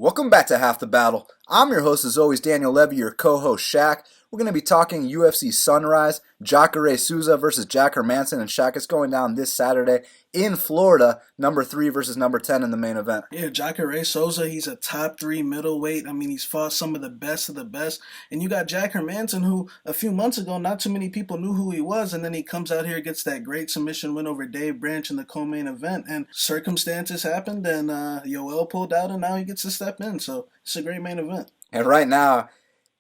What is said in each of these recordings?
Welcome back to Half the Battle. I'm your host, as always, Daniel Levy, your co-host, Shaq. We're going to be talking UFC Sunrise, Jacare Souza versus Jack Hermansson, and Shaq, it's going down this Saturday in Florida, number 3 versus number 10 in the main event. Yeah, Jacare Souza, he's a top 3 middleweight. I mean, he's fought some of the best. And you got Jack Hermansson, who a few months ago, not too many people knew who he was. And then he comes out here, gets that great submission win over Dave Branch in the co-main event. And circumstances happened, and Yoel pulled out, and now he gets to step in. So it's a great main event. And right now,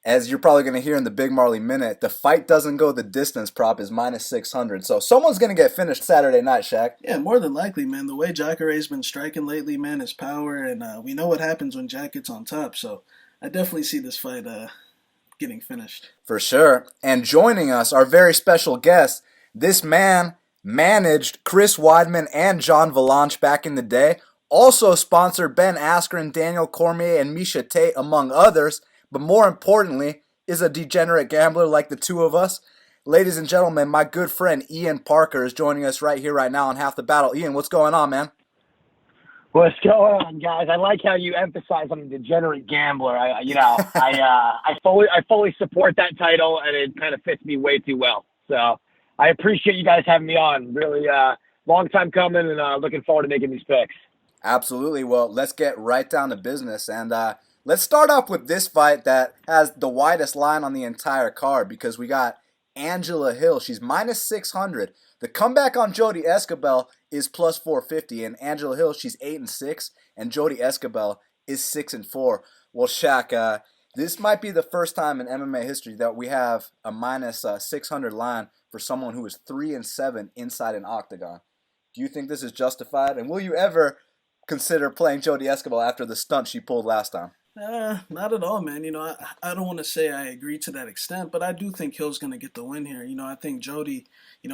as you're probably going to hear in the Big Marley Minute, the fight doesn't go the distance prop is minus 600. So someone's going to get finished Saturday night, Shaq. Yeah, more than likely, man. The way Jacare's been striking lately, man, his power. And we know what happens when Jack gets on top. So I definitely see this fight getting finished. For sure. And joining us, our very special guest, this man managed Chris Weidman and John Valanche back in the day. Also sponsored Ben Askren, Daniel Cormier, and Misha Tate, among others. But more importantly, is a degenerate gambler like the two of us. Ladies and gentlemen, my good friend Ian Parker is joining us right here, right now on Half the Battle. Ian, what's going on, man? What's going on, guys? I like how you emphasize on the degenerate gambler. I fully support that title, and it kind of fits me way too well. So I appreciate you guys having me on. Really long time coming, and looking forward to making these picks. Absolutely. Well, let's get right down to business, and let's start off with this fight that has the widest line on the entire card, because we got Angela Hill. She's minus 600. The comeback on Jodie Esquibel is plus 450, and Angela Hill, she's 8-6, and Jodie Esquibel is 6-4. Well, Shaq, this might be the first time in MMA history that we have a minus 600 line for someone who is 3-7 inside an octagon. Do you think this is justified? And will you ever consider playing Jodie Esquibel after the stunt she pulled last time? Not at all, man. I don't want to say I agree to that extent, but I do think Hill's going to get the win here. I think Jodie,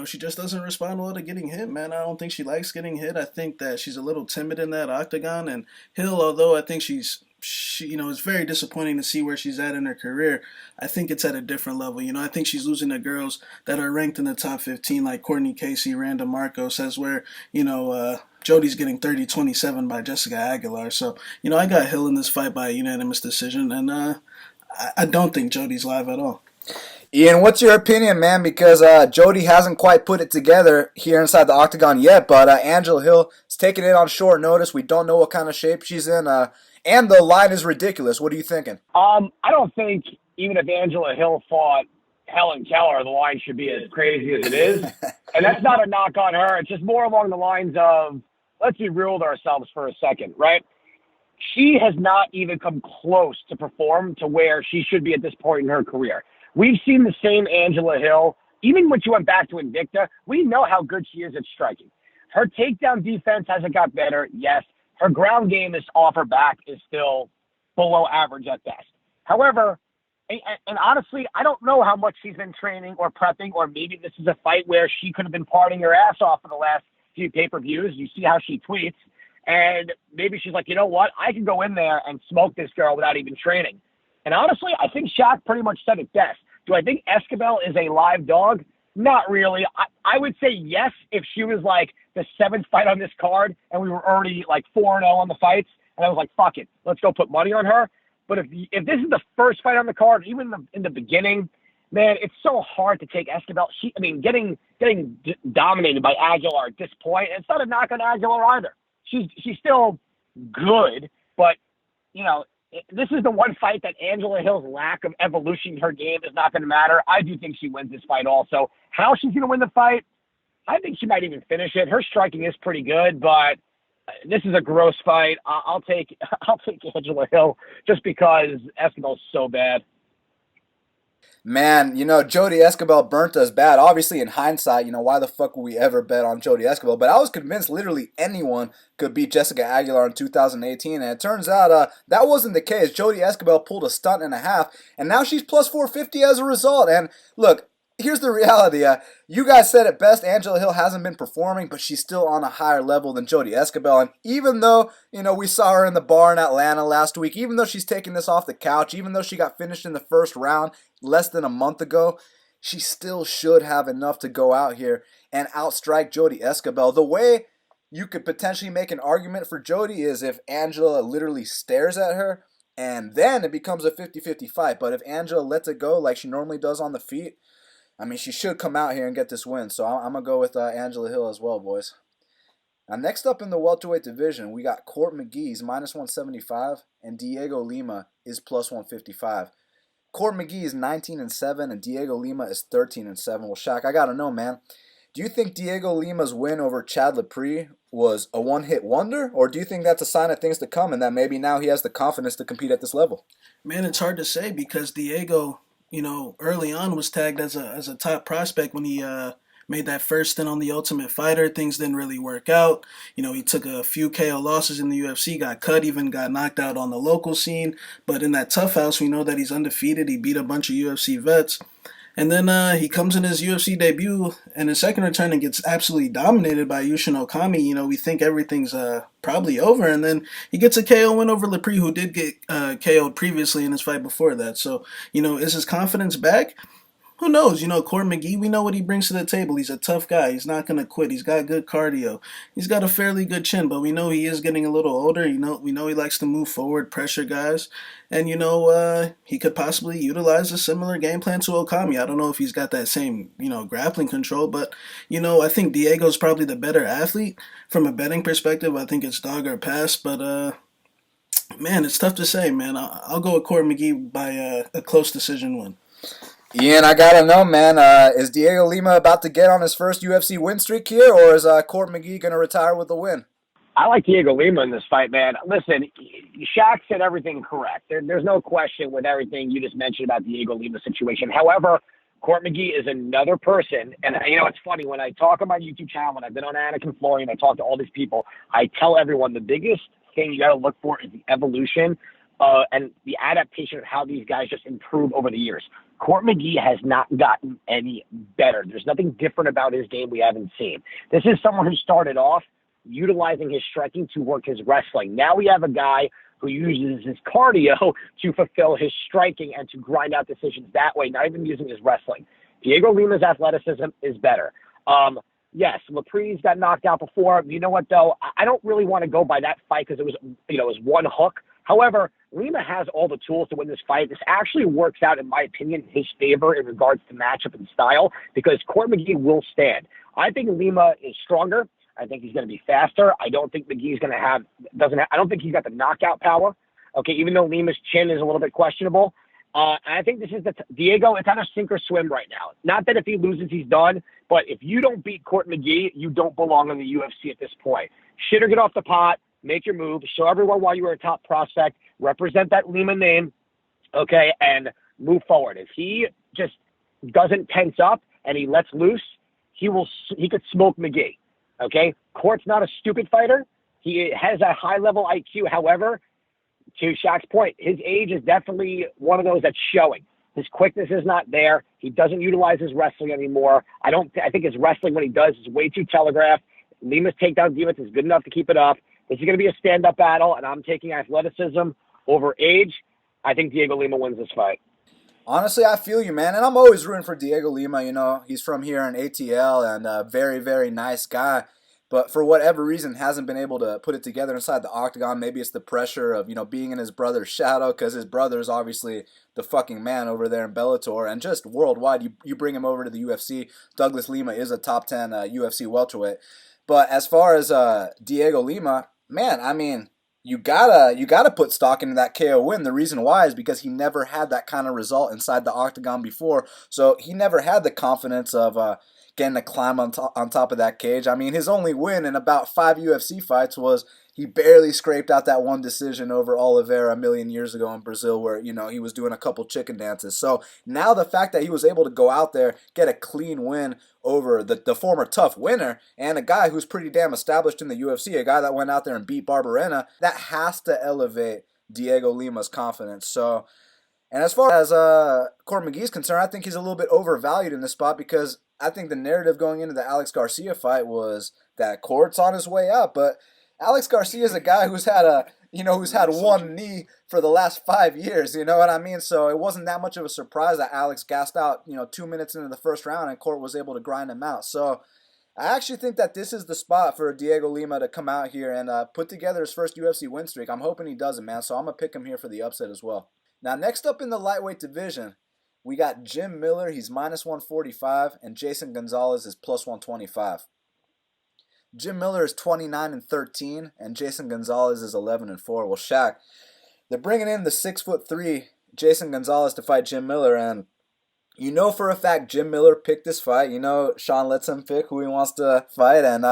she just doesn't respond well to getting hit, man. I don't think she likes getting hit. I think that she's a little timid in that octagon. And Hill, although I think she it's very disappointing to see where she's at in her career. I think it's at a different level. I think she's losing to girls that are ranked in the top 15, like Courtney Casey, Randa Marcos, as where, Jodie's getting 30-27 by Jessica Aguilar. So, I got Hill in this fight by a unanimous decision, and I don't think Jodie's live at all. Ian, what's your opinion, man? Because Jodie hasn't quite put it together here inside the octagon yet, but Angela Hill is taking it on short notice. We don't know what kind of shape she's in, and the line is ridiculous. What are you thinking? I don't think even if Angela Hill fought Helen Keller, the line should be as crazy as it is. And that's not a knock on her. It's just more along the lines of, let's be real with ourselves for a second, right? She has not even come close to perform to where she should be at this point in her career. We've seen the same Angela Hill. Even when she went back to Invicta, we know how good she is at striking. Her takedown defense hasn't got better, yes. Her ground game is off her back is still below average at best. However, and honestly, I don't know how much she's been training or prepping, or maybe this is a fight where she could have been partying her ass off for the last few pay-per-views. You see how she tweets. And maybe she's like, you know what? I can go in there and smoke this girl without even training. And honestly, I think Shaq pretty much said it best. Do I think Esquibel is a live dog? Not really. I would say yes if she was like the 7th fight on this card and we were already like 4-0 on the fights. And I was like, fuck it, let's go put money on her. But if this is the first fight on the card, even in the beginning, man, it's so hard to take Esquibel. Getting dominated by Aguilar at this point, and it's not a knock on Aguilar either. She's still good, but this is the one fight that Angela Hill's lack of evolution in her game is not going to matter. I do think she wins this fight also. How she's going to win the fight, I think she might even finish it. Her striking is pretty good, but this is a gross fight. I'll take Angela Hill just because Esquibel's so bad. Man, Jodie Esquibel burnt us bad. Obviously, in hindsight, why the fuck would we ever bet on Jodie Esquibel? But I was convinced literally anyone could beat Jessica Aguilar in 2018, and it turns out that wasn't the case. Jodie Esquibel pulled a stunt and a half, and now she's plus 450 as a result. And look, here's the reality. You guys said it best. Angela Hill hasn't been performing, but she's still on a higher level than Jodie Esquibel. And even though, we saw her in the bar in Atlanta last week, even though she's taking this off the couch, even though she got finished in the first round less than a month ago, she still should have enough to go out here and outstrike Jodie Esquibel. The way you could potentially make an argument for Jodie is if Angela literally stares at her, and then it becomes a 50-50 fight. But if Angela lets it go like she normally does on the feet, I mean, she should come out here and get this win. So I'm going to go with Angela Hill as well, boys. Now, next up in the welterweight division, we got Court McGee's minus 175, and Dhiego Lima is plus 155. Court McGee is 19-7, and Dhiego Lima is 13-7. Well, Shaq, I got to know, man. Do you think Dhiego Lima's win over Chad Lepre was a one-hit wonder, or do you think that's a sign of things to come and that maybe now he has the confidence to compete at this level? Man, it's hard to say because Dhiego, early on was tagged as a top prospect when he made that first stint on the Ultimate Fighter. Things didn't really work out. He took a few KO losses in the UFC, got cut, even got knocked out on the local scene. But in that tough house, we know that he's undefeated. He beat a bunch of UFC vets. And then he comes in his UFC debut and his second return and gets absolutely dominated by Yushin Okami. We think everything's probably over. And then he gets a KO win over Lepre, who did get KO'd previously in his fight before that. So, is his confidence back? Who knows? Court McGee, we know what he brings to the table. He's a tough guy. He's not going to quit. He's got good cardio. He's got a fairly good chin, but we know he is getting a little older. We know he likes to move forward, pressure guys. And, he could possibly utilize a similar game plan to Okami. I don't know if he's got that same, grappling control, but, I think Diego's probably the better athlete. From a betting perspective, I think it's dog or pass, but, man, it's tough to say, man. I'll go with Court McGee by a close decision win. Ian, I gotta know, man. Is Dhiego Lima about to get on his first UFC win streak here, or is Court McGee gonna retire with a win? I like Dhiego Lima in this fight, man. Listen, Shaq said everything correct. There's no question with everything you just mentioned about the Dhiego Lima situation. However, Court McGee is another person, and it's funny, when I talk on my YouTube channel, when I've been on Anakin Flory and I talk to all these people, I tell everyone the biggest thing you gotta look for is the evolution and the adaptation of how these guys just improve over the years. Court McGee has not gotten any better. There's nothing different about his game we haven't seen. This is someone who started off utilizing his striking to work his wrestling. Now we have a guy who uses his cardio to fulfill his striking and to grind out decisions that way, not even using his wrestling. Dhiego Lima's athleticism is better. Yes, Lepre's got knocked out before. You know what, though? I don't really want to go by that fight because it was one hook. However, Lima has all the tools to win this fight. This actually works out, in my opinion, in his favor in regards to matchup and style because Court McGee will stand. I think Lima is stronger. I think he's going to be faster. I don't think McGee's going to I don't think he's got the knockout power. Okay, even though Lima's chin is a little bit questionable. I think this is Dhiego, it's on a sink or swim right now. Not that if he loses, he's done, but if you don't beat Court McGee, you don't belong in the UFC at this point. Shit or get off the pot, make your move, show everyone why you were a top prospect, represent that Lima name, okay, and move forward. If he just doesn't tense up and he lets loose, he could smoke McGee, okay? Court's not a stupid fighter. He has a high-level IQ. However, to Shaq's point, his age is definitely one of those that's showing. His quickness is not there. He doesn't utilize his wrestling anymore. I think his wrestling, when he does, is way too telegraphed. Lima's takedown defense is good enough to keep it up. This is going to be a stand-up battle, and I'm taking athleticism over age. I think Dhiego Lima wins this fight. Honestly, I feel you, man, and I'm always rooting for Dhiego Lima. He's from here in ATL and a very, very nice guy. But for whatever reason, hasn't been able to put it together inside the octagon. Maybe it's the pressure of, being in his brother's shadow because his brother is obviously the fucking man over there in Bellator. And just worldwide, you bring him over to the UFC. Douglas Lima is a top 10 UFC welterweight. But as far as Dhiego Lima, man, I mean, you gotta put stock into that KO win. The reason why is because he never had that kind of result inside the octagon before. So he never had the confidence of getting to climb on top of that cage. I mean, his only win in about 5 UFC fights was he barely scraped out that one decision over Oliveira a million years ago in Brazil where, he was doing a couple chicken dances. So now the fact that he was able to go out there, get a clean win over the former tough winner and a guy who's pretty damn established in the UFC, a guy that went out there and beat Barberena, that has to elevate Dhiego Lima's confidence. So, and as far as Court McGee's concerned, I think he's a little bit overvalued in this spot because I think the narrative going into the Alex Garcia fight was that Court's on his way out, but Alex Garcia is a guy who's had one knee for the last 5 years, you know what I mean? So it wasn't that much of a surprise that Alex gassed out, 2 minutes into the first round and Court was able to grind him out. So I actually think that this is the spot for Dhiego Lima to come out here and put together his first UFC win streak. I'm hoping he does it, man. So I'm going to pick him here for the upset as well. Now, next up in the lightweight division, we got Jim Miller. He's minus 145, and Jason Gonzalez is plus 125. Jim Miller is 29-13, and Jason Gonzalez is 11-4. Well, Shaq, they're bringing in the 6'3" Jason Gonzalez to fight Jim Miller, and you know for a fact Jim Miller picked this fight. You know Sean lets him pick who he wants to fight, and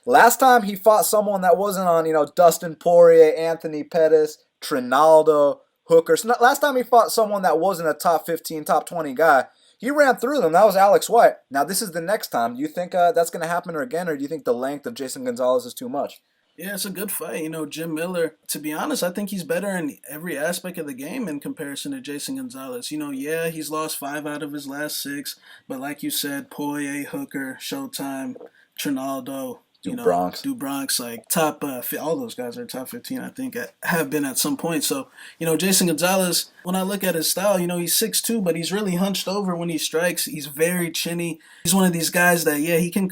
last time he fought someone that wasn't on, Dustin Poirier, Anthony Pettis, Trinaldo, Hooker. So last time he fought someone that wasn't a top 15, top 20 guy, he ran through them. That was Alex White. Now this is the next time. Do you think that's going to happen again, or do you think the length of Jason Gonzalez is too much? Yeah, it's a good fight. Jim Miller, to be honest, I think he's better in every aspect of the game in comparison to Jason Gonzalez. Yeah, he's lost 5 out of his last 6, but like you said, Poirier, Hooker, Showtime, Trinaldo, Du Bronx, like top, all those guys are top 15, I think, have been at some point. So, Jason Gonzalez, when I look at his style, he's 6'2", but he's really hunched over when he strikes. He's very chinny. He's one of these guys that, yeah, he can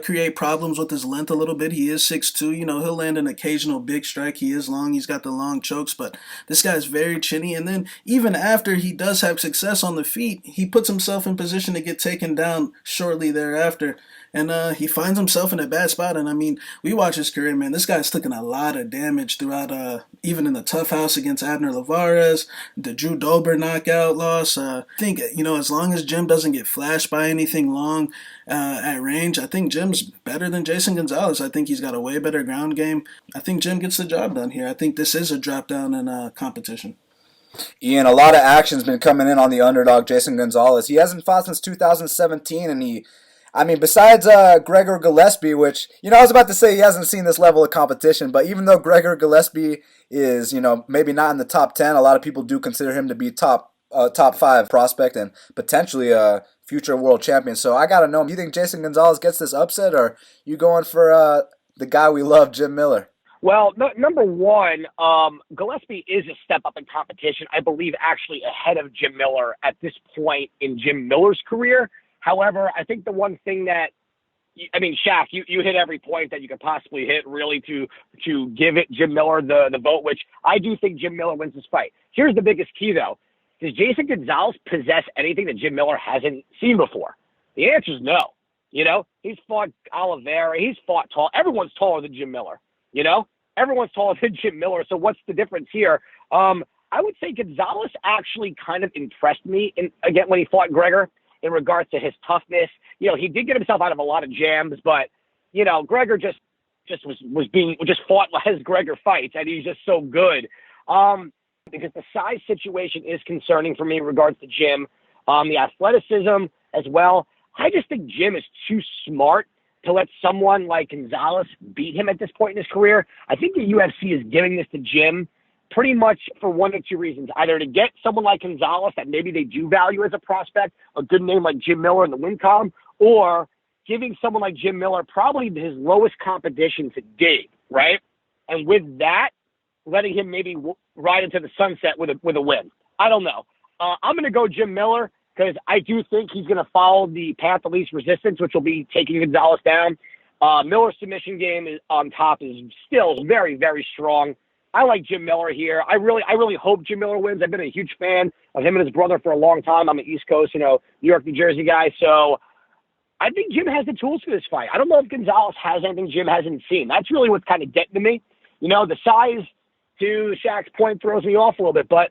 create problems with his length a little bit. He is 6'2", he'll land an occasional big strike. He is long. He's got the long chokes, but this guy's very chinny. And then even after he does have success on the feet, he puts himself in position to get taken down shortly thereafter. And he finds himself in a bad spot. And, we watch his career, man. This guy's taken a lot of damage throughout, even in the tough house against Abner Lavares, the Drew Dober knockout loss. I think, as long as Jim doesn't get flashed by anything long at range, I think Jim's better than Jason Gonzalez. I think he's got a way better ground game. I think Jim gets the job done here. I think this is a drop down in competition. Ian, a lot of action's been coming in on the underdog, Jason Gonzalez. He hasn't fought since 2017, and besides Gregor Gillespie, which, I was about to say he hasn't seen this level of competition, but even though Gregor Gillespie is, maybe not in the top 10, a lot of people do consider him to be top 5 prospect and potentially a future world champion. So I got to know, do you think Jason Gonzalez gets this upset, or you going for the guy we love, Jim Miller? Well, number one, Gillespie is a step up in competition, I believe actually ahead of Jim Miller at this point in Jim Miller's career. However, I think the one thing that, Shaq, you hit every point that you could possibly hit, really, to give it Jim Miller the vote, which I do think Jim Miller wins this fight. Here's the biggest key, though. Does Jason Gonzalez possess anything that Jim Miller hasn't seen before? The answer is no. He's fought Oliveira. He's fought tall. Everyone's taller than Jim Miller. Everyone's taller than Jim Miller. So what's the difference here? I would say Gonzalez actually kind of impressed me, again, when he fought Gregor, in regards to his toughness. He did get himself out of a lot of jams, but, Gregor just fought as Gregor fights, and he's just so good. Because the size situation is concerning for me in regards to Jim. The athleticism as well. I just think Jim is too smart to let someone like Gonzalez beat him at this point in his career. I think the UFC is giving this to Jim pretty much for one of two reasons. Either to get someone like Gonzalez that maybe they do value as a prospect, a good name like Jim Miller in the win column, or giving someone like Jim Miller probably his lowest competition to date, right? And with that, letting him maybe ride into the sunset with a win. I don't know. I'm going to go Jim Miller because I do think he's going to follow the path of least resistance, which will be taking Gonzalez down. Miller's submission game on top is still very, very strong. I like Jim Miller here. I really hope Jim Miller wins. I've been a huge fan of him and his brother for a long time. I'm an East Coast, New York, New Jersey guy. So I think Jim has the tools for this fight. I don't know if Gonzalez has anything Jim hasn't seen. That's really what's kind of getting to me. The size, to Shaq's point, throws me off a little bit. But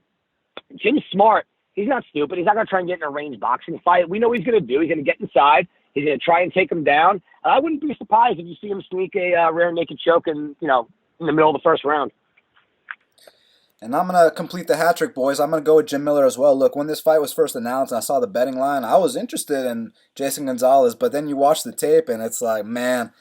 Jim's smart. He's not stupid. He's not going to try and get in a range boxing fight. We know what he's going to do. He's going to get inside. He's going to try and take him down. I wouldn't be surprised if you see him sneak a rear naked choke in the middle of the first round. And I'm going to complete the hat trick, boys. I'm going to go with Jim Miller as well. Look, when this fight was first announced and I saw the betting line, I was interested in Jason Gonzalez, but then you watch the tape and it's like, man,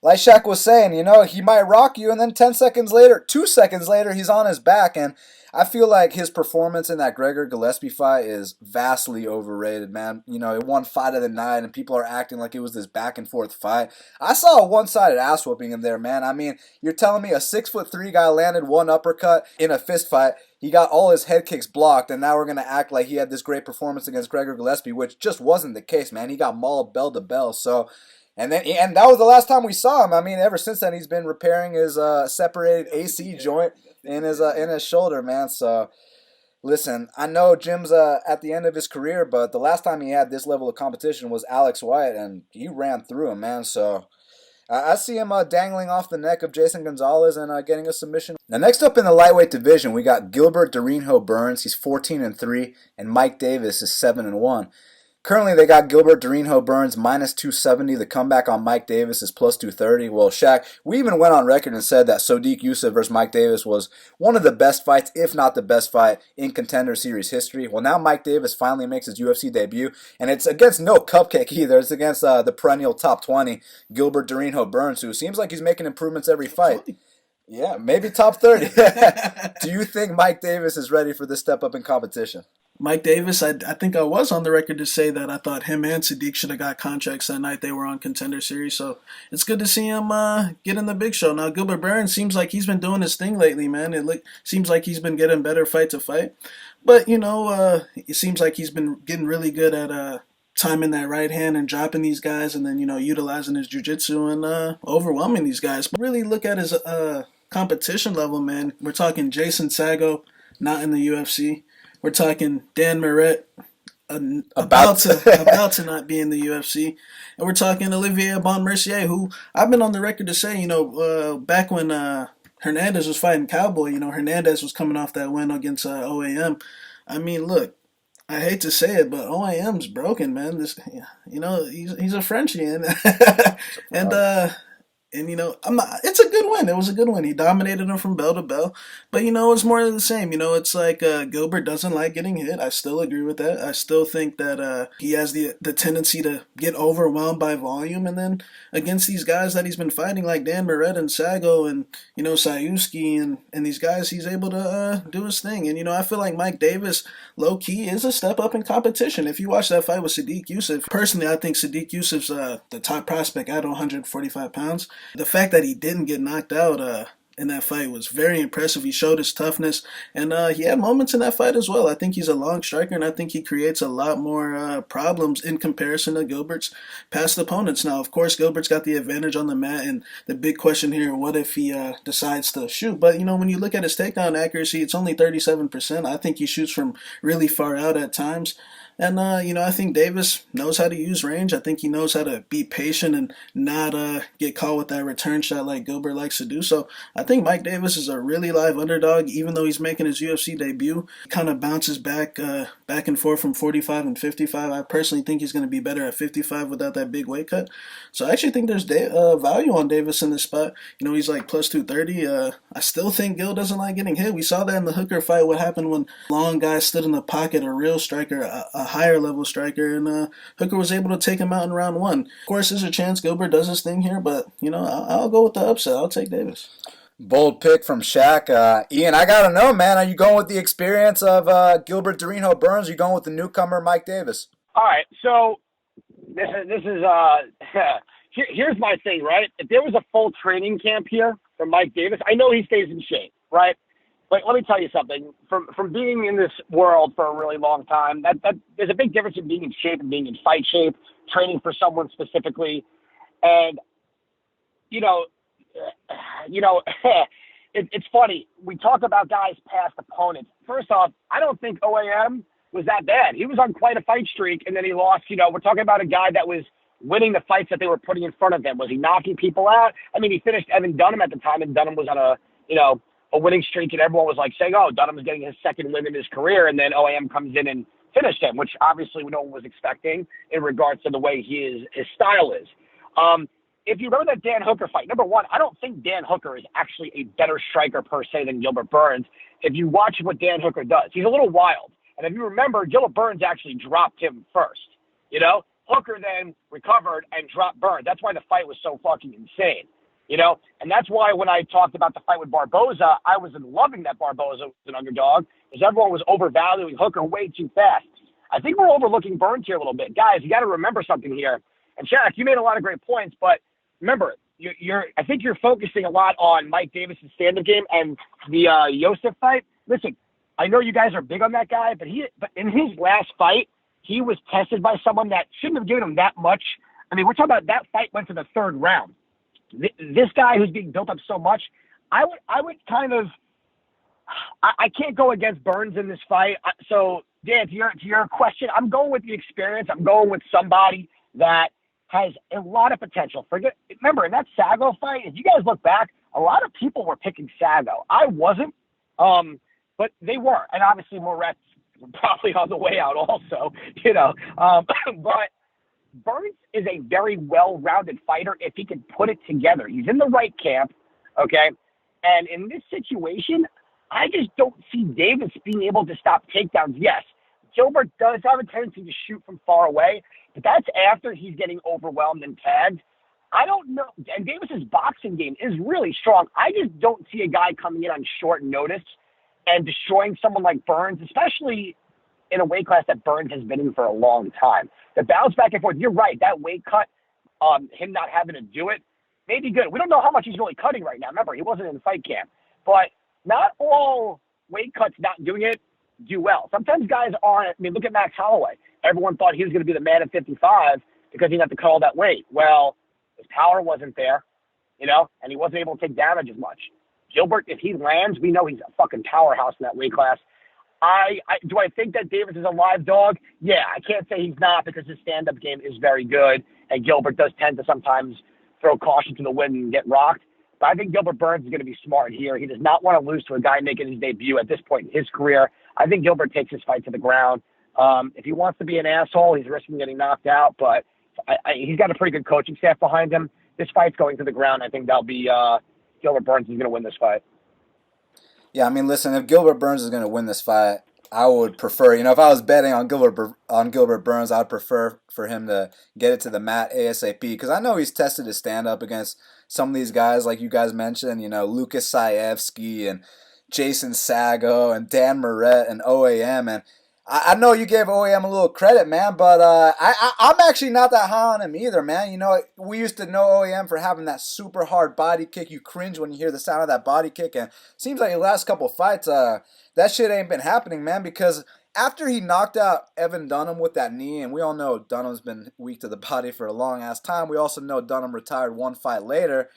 like Shaq was saying, he might rock you, and then 10 seconds later, 2 seconds later, he's on his back. And I feel like his performance in that Gregor Gillespie fight is vastly overrated, man. It won fight of the night, and people are acting like it was this back and forth fight. I saw a one-sided ass whooping in there, man. I mean, you're telling me a 6'3" guy landed one uppercut in a fist fight. He got all his head kicks blocked, and now we're going to act like he had this great performance against Gregor Gillespie, which just wasn't the case, man. He got mauled bell to bell, so... And that was the last time we saw him. I mean, ever since then, he's been repairing his separated AC joint in his shoulder, man. So, listen, I know Jim's at the end of his career, but the last time he had this level of competition was Alex White, and he ran through him, man. So, I see him dangling off the neck of Jason Gonzalez and getting a submission. Now, next up in the lightweight division, we got Gilbert Durinho Burns. He's 14-3, and Mike Davis is 7-1. Currently, they got Gilbert Durinho Burns minus 270. The comeback on Mike Davis is plus 230. Well, Shaq, we even went on record and said that Sodiq Yusuff versus Mike Davis was one of the best fights, if not the best fight, in Contender Series history. Well, now Mike Davis finally makes his UFC debut, and it's against no cupcake either. It's against the perennial top 20, Gilbert Durinho Burns, who seems like he's making improvements every fight. Yeah, maybe top 30. Do you think Mike Davis is ready for this step up in competition? Mike Davis, I think I was on the record to say that I thought him and Sadiq should have got contracts that night they were on Contender Series. So it's good to see him get in the big show. Now, Gilbert Burns seems like he's been doing his thing lately, man. Seems like he's been getting better fight to fight. But, it seems like he's been getting really good at timing that right hand and dropping these guys and then, utilizing his jiu-jitsu and overwhelming these guys. But really look at his competition level, man. We're talking Jason Sago, not in the UFC. We're talking Dan Moret, about to not be in the UFC. And we're talking Olivier Bon-Mercier, who I've been on the record to say, back when Hernandez was fighting Cowboy, Hernandez was coming off that win against OAM. I mean, look, I hate to say it, but OAM's broken, man. He's a Frenchie, and it's a good win. It was a good win. He dominated him from bell to bell. But, it's more of the same. It's like Gilbert doesn't like getting hit. I still agree with that. I still think that he has the tendency to get overwhelmed by volume. And then against these guys that he's been fighting, like Dan Moret and Sago and, Sayuski and these guys, he's able to do his thing. And, I feel like Mike Davis, low-key, is a step up in competition. If you watch that fight with Sodiq Yusuff, personally, I think Sodiq Yusuff's the top prospect at 145 pounds. The fact that he didn't get knocked out in that fight was very impressive. He showed his toughness, and he had moments in that fight as well. I think he's a long striker, and I think he creates a lot more problems in comparison to Gilbert's past opponents. Now, of course, Gilbert's got the advantage on the mat, and the big question here, what if he decides to shoot? But, when you look at his takedown accuracy, it's only 37%. I think he shoots from really far out at times. And, I think Davis knows how to use range. I think he knows how to be patient and not get caught with that return shot like Gilbert likes to do. So I think Mike Davis is a really live underdog, even though he's making his UFC debut. Kind of bounces back and forth from 45 and 55. I personally think he's going to be better at 55 without that big weight cut. So I actually think there's value on Davis in this spot. He's like plus 230. I still think Gil doesn't like getting hit. We saw that in the Hooker fight, what happened when long guys stood in the pocket, a real striker, a higher level striker, and Hooker was able to take him out in round one. Of course, there's a chance Gilbert does his thing here, but, I'll go with the upset. I'll take Davis. Bold pick from Shaq. Ian, I got to know, man, are you going with the experience of Gilbert Durinho Burns, or are you going with the newcomer Mike Davis? All right, so this is here's my thing, right? If there was a full training camp here for Mike Davis, I know he stays in shape, right? But let me tell you something. From being in this world for a really long time, that there's a big difference in being in shape and being in fight shape, training for someone specifically. And, it's funny. We talk about guys' past opponents. First off, I don't think OAM was that bad. He was on quite a fight streak, and then he lost. We're talking about a guy that was winning the fights that they were putting in front of him. Was he knocking people out? I mean, he finished Evan Dunham at the time, and Dunham was on a winning streak, and everyone was like saying, oh, Dunham's getting his second win in his career, and then OAM comes in and finished him, which obviously no one was expecting in regards to the way his style is. If you remember that Dan Hooker fight, number one, I don't think Dan Hooker is actually a better striker per se than Gilbert Burns. If you watch what Dan Hooker does, he's a little wild. And if you remember, Gilbert Burns actually dropped him first. Hooker then recovered and dropped Burns. That's why the fight was so fucking insane. You know, and that's why when I talked about the fight with Barboza, I was loving that Barboza was an underdog because everyone was overvaluing Hooker way too fast. I think we're overlooking Burns here a little bit. Guys, you got to remember something here. And Shaq, you made a lot of great points, but remember, I think you're focusing a lot on Mike Davis' stand-up game and the Yosef fight. Listen, I know you guys are big on that guy, but in his last fight, he was tested by someone that shouldn't have given him that much. I mean, we're talking about that fight went to the third round. This guy who's being built up so much, I would kind of, I can't go against Burns in this fight. So, Dan, to your question, I'm going with the experience. I'm going with somebody that has a lot of potential. Remember, in that Sago fight, if you guys look back, a lot of people were picking Sago. I wasn't, but they were. And obviously, Moretz probably on the way out also, you know. But Burns is a very well-rounded fighter if he can put it together. He's in the right camp, okay? And in this situation, I just don't see Davis being able to stop takedowns. Yes, Gilbert does have a tendency to shoot from far away, but that's after he's getting overwhelmed and tagged. I don't know. And Davis's boxing game is really strong. I just don't see a guy coming in on short notice and destroying someone like Burns, especially in a weight class that Burns has been in for a long time. The bounce back and forth, you're right, that weight cut, him not having to do it, may be good. We don't know how much he's really cutting right now. Remember, he wasn't in the fight camp. But not all weight cuts not doing it do well. Sometimes guys aren't. I mean, look at Max Holloway. Everyone thought he was going to be the man at 55 because he didn't have to cut all that weight. Well, his power wasn't there, you know, and he wasn't able to take damage as much. Gilbert, if he lands, we know he's a fucking powerhouse in that weight class. Do I think that Davis is a live dog? Yeah, I can't say he's not because his stand-up game is very good, and Gilbert does tend to sometimes throw caution to the wind and get rocked. But I think Gilbert Burns is going to be smart here. He does not want to lose to a guy making his debut at this point in his career. I think Gilbert takes his fight to the ground. If he wants to be an asshole, he's risking getting knocked out, but he's got a pretty good coaching staff behind him. This fight's going to the ground. I think that'll be Gilbert Burns is going to win this fight. Yeah, I mean, listen, if Gilbert Burns is going to win this fight, I would prefer, if I was betting on Gilbert Burns, I'd prefer for him to get it to the mat ASAP because I know he's tested his stand-up against some of these guys, like you guys mentioned, Lucas Saevsky and Jason Sago and Dan Moret and OAM, and I know you gave OAM a little credit, man, but I'm actually not that high on him either, man. We used to know OAM for having that super hard body kick. You cringe when you hear the sound of that body kick, and it seems like the last couple fights, that shit ain't been happening, man, because after he knocked out Evan Dunham with that knee, and we all know Dunham's been weak to the body for a long-ass time, we also know Dunham retired one fight later.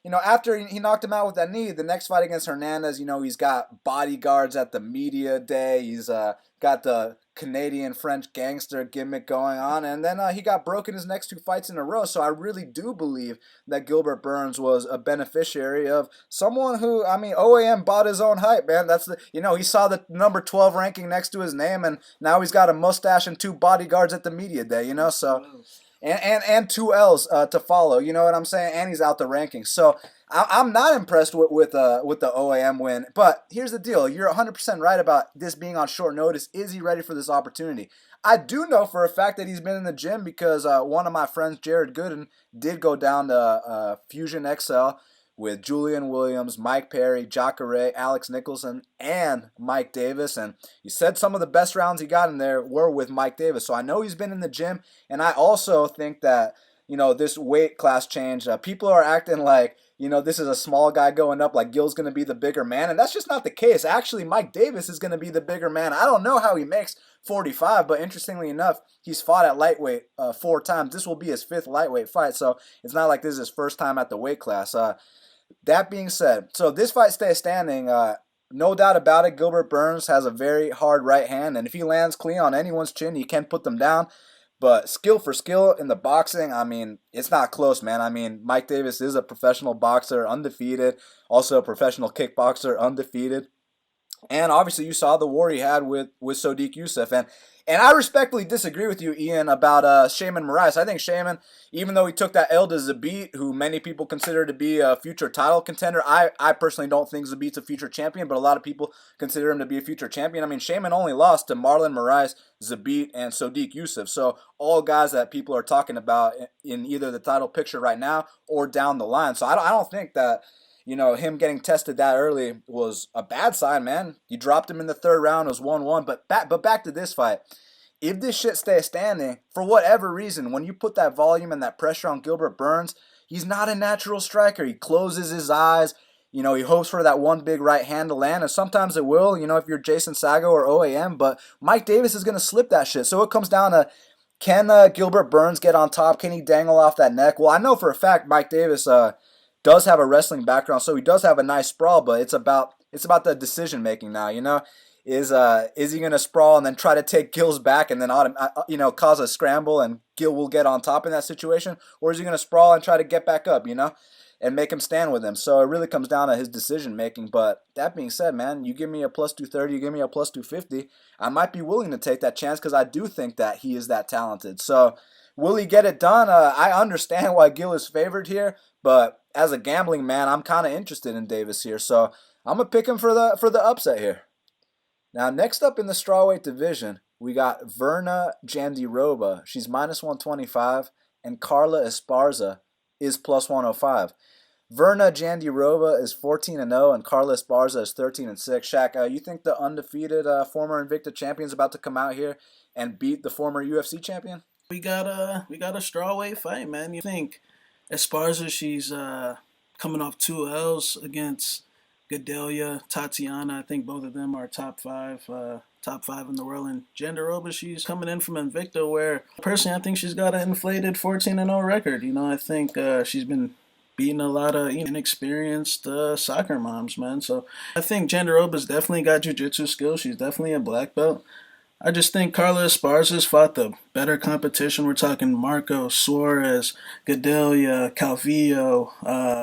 After he knocked him out with that knee, the next fight against Hernandez, he's got bodyguards at the media day. He's got the Canadian-French gangster gimmick going on. And then he got broken his next two fights in a row. So I really do believe that Gilbert Burns was a beneficiary of someone who, OAM bought his own hype, man. That's he saw the number 12 ranking next to his name, and now he's got a mustache and two bodyguards at the media day, so... And two L's to follow, you know what I'm saying? And he's out the rankings. So I'm not impressed with the OAM win. But here's the deal. You're 100% right about this being on short notice. Is he ready for this opportunity? I do know for a fact that he's been in the gym because one of my friends, Jared Gooden, did go down to Fusion XL with Julian Williams, Mike Perry, Jacare, Alex Nicholson, and Mike Davis. And he said some of the best rounds he got in there were with Mike Davis. So I know he's been in the gym. And I also think that, this weight class change, people are acting like, this is a small guy going up, like Gil's going to be the bigger man. And that's just not the case. Actually, Mike Davis is going to be the bigger man. I don't know how he makes 45, but interestingly enough, he's fought at lightweight 4 times. This will be his 5th lightweight fight. So it's not like this is his first time at the weight class. That being said, so this fight stays standing. No doubt about it, Gilbert Burns has a very hard right hand, and if he lands clean on anyone's chin, he can put them down. But skill for skill in the boxing, it's not close, man. Mike Davis is a professional boxer, undefeated, also a professional kickboxer, undefeated. And obviously, you saw the war he had with Sodiq Yusuff. And I respectfully disagree with you, Ian, about Shaman Moraes. I think Shaman, even though he took that L to Zabit, who many people consider to be a future title contender, I personally don't think Zabit's a future champion, but a lot of people consider him to be a future champion. I mean, Shaman only lost to Marlon Moraes, Zabit, and Sodiq Yusuff. So all guys that people are talking about in either the title picture right now or down the line. So I don't think that him getting tested that early was a bad sign, man. You dropped him in the third round, it was 1-1. But back to this fight. If this shit stays standing, for whatever reason, when you put that volume and that pressure on Gilbert Burns, he's not a natural striker. He closes his eyes. He hopes for that one big right hand to land, and sometimes it will, if you're Jason Sago or OAM, but Mike Davis is going to slip that shit. So it comes down to, can Gilbert Burns get on top? Can he dangle off that neck? Well, I know for a fact Mike Davis does have a wrestling background, so he does have a nice sprawl, but it's about the decision making now. Is he gonna sprawl and then try to take Gil's back and then cause a scramble and Gil will get on top in that situation, or is he gonna sprawl and try to get back up, and make him stand with him? So it really comes down to his decision making. But that being said, man, you give me a plus 230, you give me a plus 250, I might be willing to take that chance because I do think that he is that talented. So will he get it done? I understand why Gil is favored here, but as a gambling man, I'm kind of interested in Davis here, so I'm gonna pick him for the upset here. Now, next up in the strawweight division, we got Virna Jandiroba. She's minus 125, and Carla Esparza is plus 105. Virna Jandiroba is 14-0, and Carla Esparza is 13-6. Shaq, you think the undefeated former Invicta champion is about to come out here and beat the former UFC champion? We got a strawweight fight, man. You think Esparza, she's coming off 2 L's against Gadelia, Tatiana. I think both of them are top five in the world. And Jandiroba, she's coming in from Invicta, where personally I think she's got an inflated 14-0 record. I think she's been beating a lot of inexperienced soccer moms, man. So I think Jandiroba's definitely got jiu-jitsu skills. She's definitely a black belt. I just think Carla Esparza's fought the better competition. We're talking Marco, Suarez, Gadelia, Calvillo,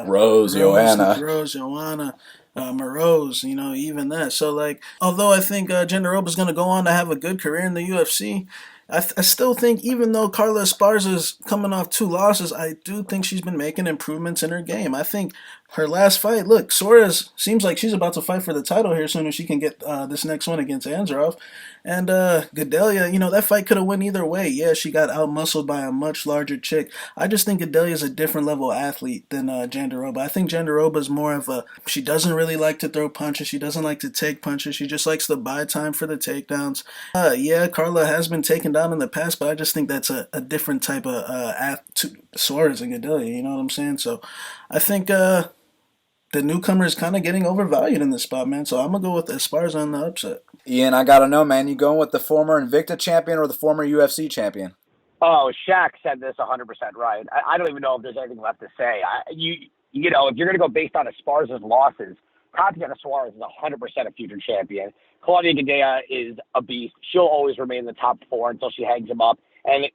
Rose, Joanna, Moroz, even that. So, although I think Jandiroba's going to go on to have a good career in the UFC, I still think even though Carla Esparza's coming off 2 losses, I do think she's been making improvements in her game. I think her last fight, look, Suarez seems like she's about to fight for the title here soon as she can get this next one against Anzarov. And Gadelia, that fight could have went either way. Yeah, she got out-muscled by a much larger chick. I just think Gadelia's a different level athlete than Jandiroba. I think Jandiroba's more of she doesn't really like to throw punches. She doesn't like to take punches. She just likes to buy time for the takedowns. Yeah, Carla has been taken down in the past, but I just think that's a different type of Suarez and Gadelia, you know what I'm saying? So I think the newcomer is kind of getting overvalued in this spot, man. So I'm going to go with Esparza on the upset. Ian, I got to know, man, you going with the former Invicta champion or the former UFC champion? Oh, Shaq said this 100% right. I don't even know if there's anything left to say. If you're going to go based on Esparza's losses, Tatiana Suarez is 100% a future champion. Claudia Gadelha is a beast. She'll always remain in the top 4 until she hangs him up. And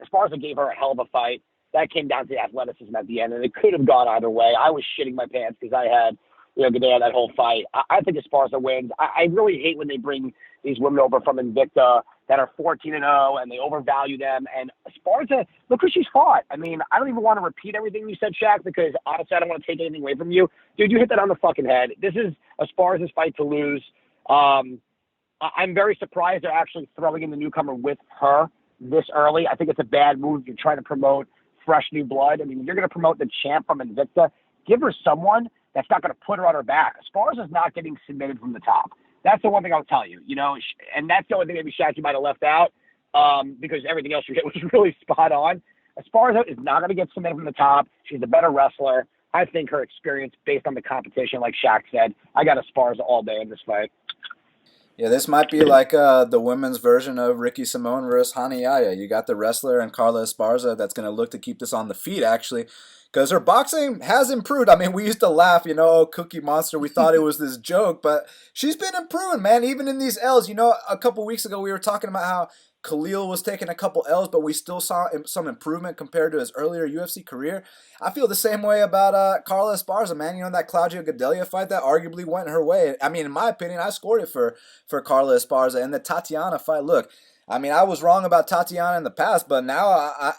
Esparza gave her a hell of a fight. That came down to the athleticism at the end, and it could have gone either way. I was shitting my pants because I had Gadelha that whole fight. I think Esparza wins. I really hate when they bring these women over from Invicta that are 14-0 and they overvalue them. And Esparza, look who she's fought. I mean, I don't even want to repeat everything you said, Shaq, because honestly, I don't want to take anything away from you. Dude, you hit that on the fucking head. This is Esparza's fight to lose. I'm very surprised they're actually throwing in the newcomer with her this early. I think it's a bad move. You're trying to promote fresh new blood. I mean, you're going to promote the champ from Invicta. Give her someone that's not going to put her on her back. Esparza's not getting submitted from the top. That's the one thing I'll tell you, and that's the only thing maybe Shaq you might have left out because everything else you hit was really spot on. Esparza is not going to get submitted from the top. She's a better wrestler. I think her experience based on the competition, like Shaq said, I got Esparza all day in this fight. Yeah, this might be like the women's version of Ricky Simone versus Hani Yaya. You got the wrestler and Carla Esparza that's going to look to keep this on the feet, actually, because her boxing has improved. I mean, we used to laugh, oh, Cookie Monster. We thought it was this joke, but she's been improving, man, even in these L's. A couple weeks ago we were talking about how Khalil was taking a couple L's, but we still saw some improvement compared to his earlier UFC career. I feel the same way about Carla Esparza, man. That Claudia Gadelha fight that arguably went her way. I mean, in my opinion, I scored it for Carla Esparza. And the Tatiana fight, look, I mean, I was wrong about Tatiana in the past, but now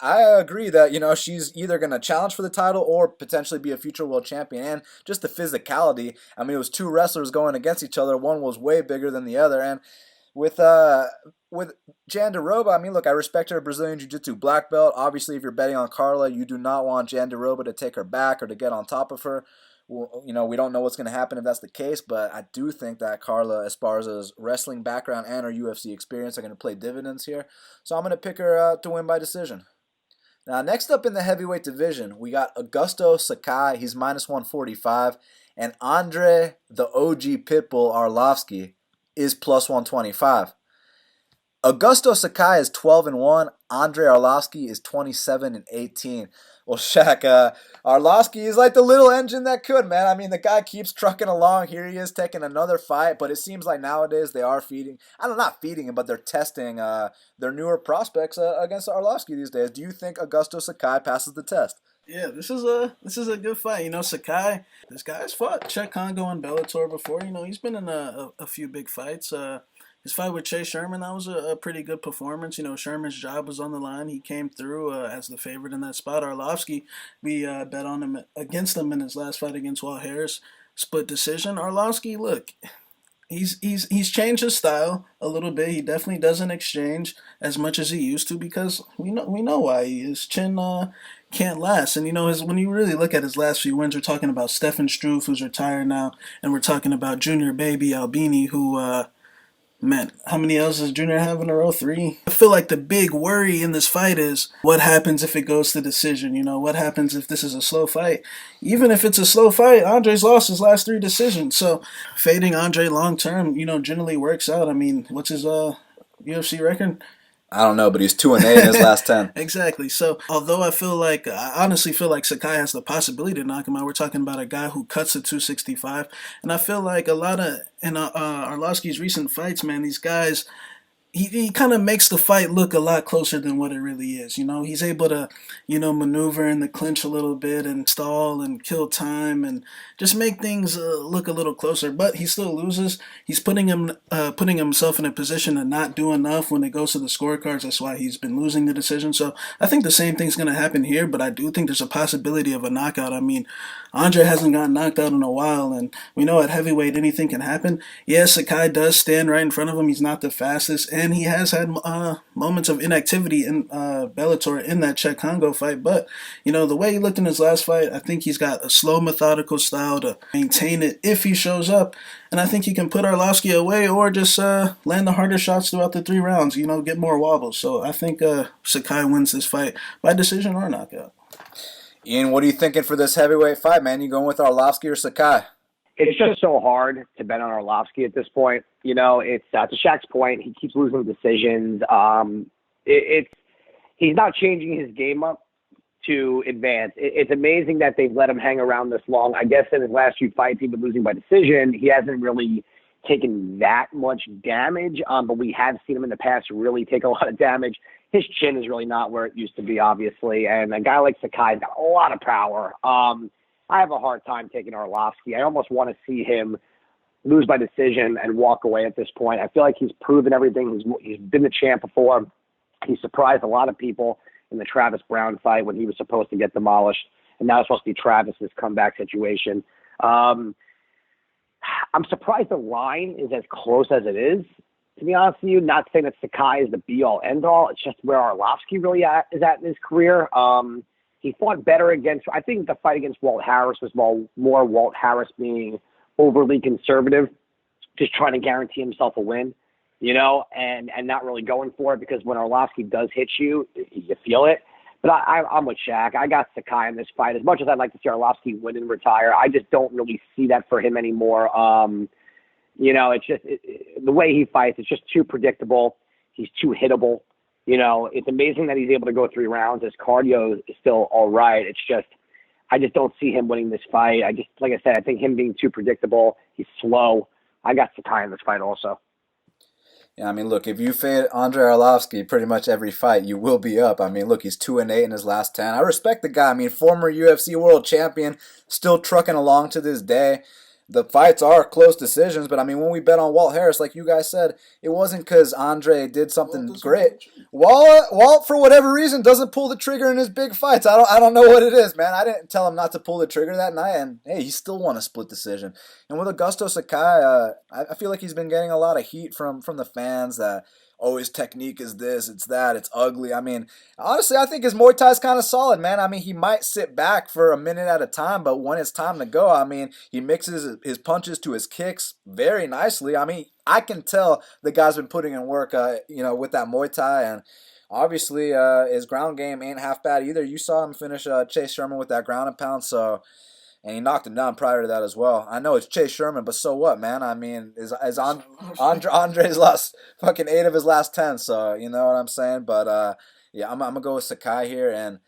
I agree that, she's either going to challenge for the title or potentially be a future world champion. And just the physicality, I mean, it was two wrestlers going against each other. One was way bigger than the other. And with Jandiroba, I mean, look, I respect her Brazilian Jiu-Jitsu black belt. Obviously, if you're betting on Carla, you do not want Jandiroba to take her back or to get on top of her. Well, we don't know what's going to happen if that's the case, but I do think that Carla Esparza's wrestling background and her UFC experience are going to play dividends here. So I'm going to pick her to win by decision. Now, next up in the heavyweight division, we got Augusto Sakai. He's minus 145. And Andrei, the OG Pitbull Arlovski, is plus 125. Augusto Sakai is 12-1. Andrei Arlovski is 27-18. Well, Shaq, Arlovski is like the little engine that could, man. I mean, the guy keeps trucking along. Here he is taking another fight, but it seems like nowadays they are not feeding him, but they're testing their newer prospects against Arlovski these days. Do you think Augusto Sakai passes the test? Yeah, this is a good fight. Sakai, this guy's fought Czech Congo and Bellator before. He's been in a few big fights. His fight with Chase Sherman, that was a pretty good performance. Sherman's job was on the line. He came through as the favorite in that spot. Arlovski, we bet on him against him in his last fight against Walt Harris. Split decision. Arlovski, look, he's changed his style a little bit. He definitely doesn't exchange as much as he used to because we know why. His chin can't last. And when you really look at his last few wins, we're talking about Stefan Struve, who's retired now, and we're talking about Junior Baby Albini, who man, how many L's does Junior have in a row? 3? I feel like the big worry in this fight is what happens if it goes to decision. What happens if this is a slow fight? Even if it's a slow fight, Andrei's lost his last 3 decisions. So fading Andrei long term, generally works out. I mean, what's his UFC record? I don't know, but he's 2-8 in his last 10. Exactly. So, although I honestly feel like Sakai has the possibility to knock him out, we're talking about a guy who cuts to 265. And I feel like a lot of, in Arlovski's recent fights, man, these guys, he kind of makes the fight look a lot closer than what it really is. He's able to, maneuver in the clinch a little bit and stall and kill time and just make things look a little closer. But he still loses. He's putting himself in a position to not do enough when it goes to the scorecards. That's why he's been losing the decision. So I think the same thing's going to happen here, but I do think there's a possibility of a knockout. I mean, Andrei hasn't gotten knocked out in a while, and we know at heavyweight anything can happen. Yes, Sakai does stand right in front of him. He's not the fastest, and he has had moments of inactivity in Bellator in that Czech Congo fight. But, the way he looked in his last fight, I think he's got a slow, methodical style to maintain it if he shows up. And I think he can put Arlovski away or just land the harder shots throughout the 3 rounds, get more wobbles. So I think Sakai wins this fight by decision or knockout. Ian, what are you thinking for this heavyweight fight, man? You going with Arlovski or Sakai? It's just so hard to bet on Arlovski at this point. It's to Shaq's point, he keeps losing decisions. He's not changing his game up to advance. It's amazing that they've let him hang around this long. I guess in his last few fights, he's been losing by decision. He hasn't really taken that much damage, but we have seen him in the past really take a lot of damage. His chin is really not where it used to be, obviously, and a guy like Sakai's got a lot of power. I have a hard time taking Arlovski. I almost want to see him lose by decision and walk away at this point. I feel like he's proven everything. He's been the champ before. He surprised a lot of people in the Travis Brown fight when he was supposed to get demolished, and now it's supposed to be Travis's comeback situation. I'm surprised the line is as close as it is, to be honest with you. Not saying that Sakai is the be-all, end-all. It's just where Arlovski really is at in his career. He fought better I think the fight against Walt Harris was more Walt Harris being overly conservative, just trying to guarantee himself a win, and not really going for it, because when Arlovski does hit you, you feel it. But I'm with Shaq. I got Sakai in this fight. As much as I'd like to see Arlovski win and retire, I just don't really see that for him anymore. It's just the way he fights, it's just too predictable. He's too hittable. It's amazing that he's able to go 3 rounds. His cardio is still all right. It's just I just don't see him winning this fight. Like I said, I think him being too predictable. He's slow. I got Sakai in this fight also. Yeah, I mean, look, if you fade Andrei Arlovski pretty much every fight, you will be up. I mean, look, he's 2-8 in his last 10. I respect the guy. I mean, former UFC world champion, still trucking along to this day. The fights are close decisions, but I mean, when we bet on Walt Harris, like you guys said, it wasn't because Andre did something great. Walt, for whatever reason, doesn't pull the trigger in his big fights. I don't know what it is, man. I didn't tell him not to pull the trigger that night, and hey, he still won a split decision. And with Augusto Sakai, I feel like he's been getting a lot of heat from the fans that, oh, his technique is this, it's that, it's ugly. I mean, honestly, I think his Muay Thai is kind of solid, man. I mean, he might sit back for a minute at a time, but when it's time to go, I mean, he mixes his punches to his kicks very nicely. I mean, I can tell the guy's been putting in work, with that Muay Thai, and obviously his ground game ain't half bad either. You saw him finish Chase Sherman with that ground and pound, and he knocked him down prior to that as well. I know it's Chase Sherman, but so what, man? I mean, Andre's lost fucking 8 of his last 10, so you know what I'm saying? But yeah, I'm gonna go with Sakai here, and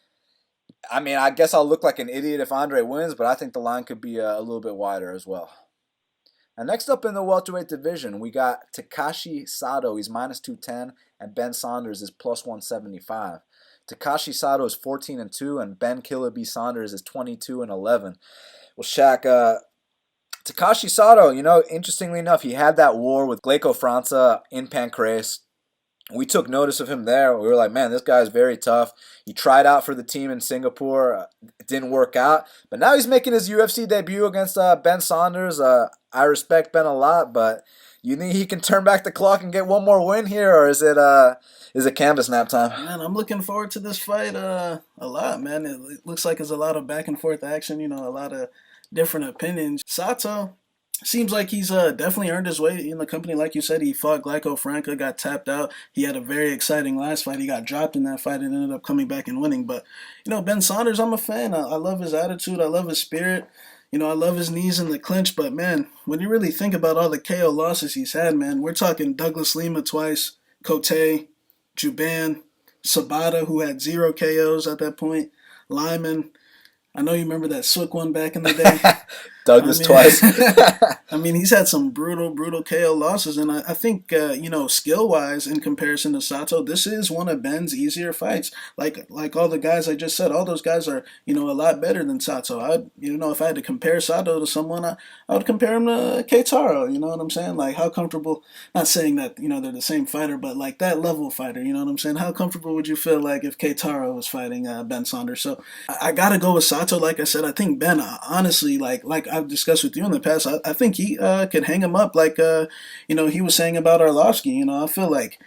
I mean, I guess I'll look like an idiot if Andre wins, but I think the line could be a little bit wider as well. And next up in the welterweight division, we got Takashi Sato. He's minus 210, and Ben Saunders is plus 175. Takashi Sato is 14-2, and Ben Killer B. Saunders is 22-11. Well, Shaq, Takashi Sato, interestingly enough, he had that war with Glaico França in Pancrase. We took notice of him there. We were like, man, this guy is very tough. He tried out for the team in Singapore. It didn't work out. But now he's making his UFC debut against Ben Saunders. I respect Ben a lot, but you think he can turn back the clock and get one more win here, or is it canvas nap time? Man, I'm looking forward to this fight a lot, man. It looks like there's a lot of back and forth action, a lot of different opinions. Sato seems like he's definitely earned his way in the company. Like you said, he fought Glaico França, got tapped out. He had a very exciting last fight. He got dropped in that fight and ended up coming back and winning. But, Ben Saunders, I'm a fan. I love his attitude. I love his spirit. I love his knees in the clinch, but, man, when you really think about all the KO losses he's had, man, we're talking Douglas Lima twice, Cote, Juban, Sabata, who had 0 KOs at that point, Lyman. I know you remember that Sook one back in the day. Douglas twice. I mean, he's had some brutal KO losses, and I think, skill-wise, in comparison to Sato, this is one of Ben's easier fights. Like all the guys I just said, all those guys are, a lot better than Sato. If I had to compare Sato to someone, I would compare him to Keitaro, you know what I'm saying? Like, how comfortable, not saying that, they're the same fighter, but like that level fighter, you know what I'm saying? How comfortable would you feel like if Keitaro was fighting Ben Saunders? So I got to go with Sato. Like I said, I think Ben, honestly, like I've discussed with you in the past, I think he could hang him up like, he was saying about Arlovski. I feel like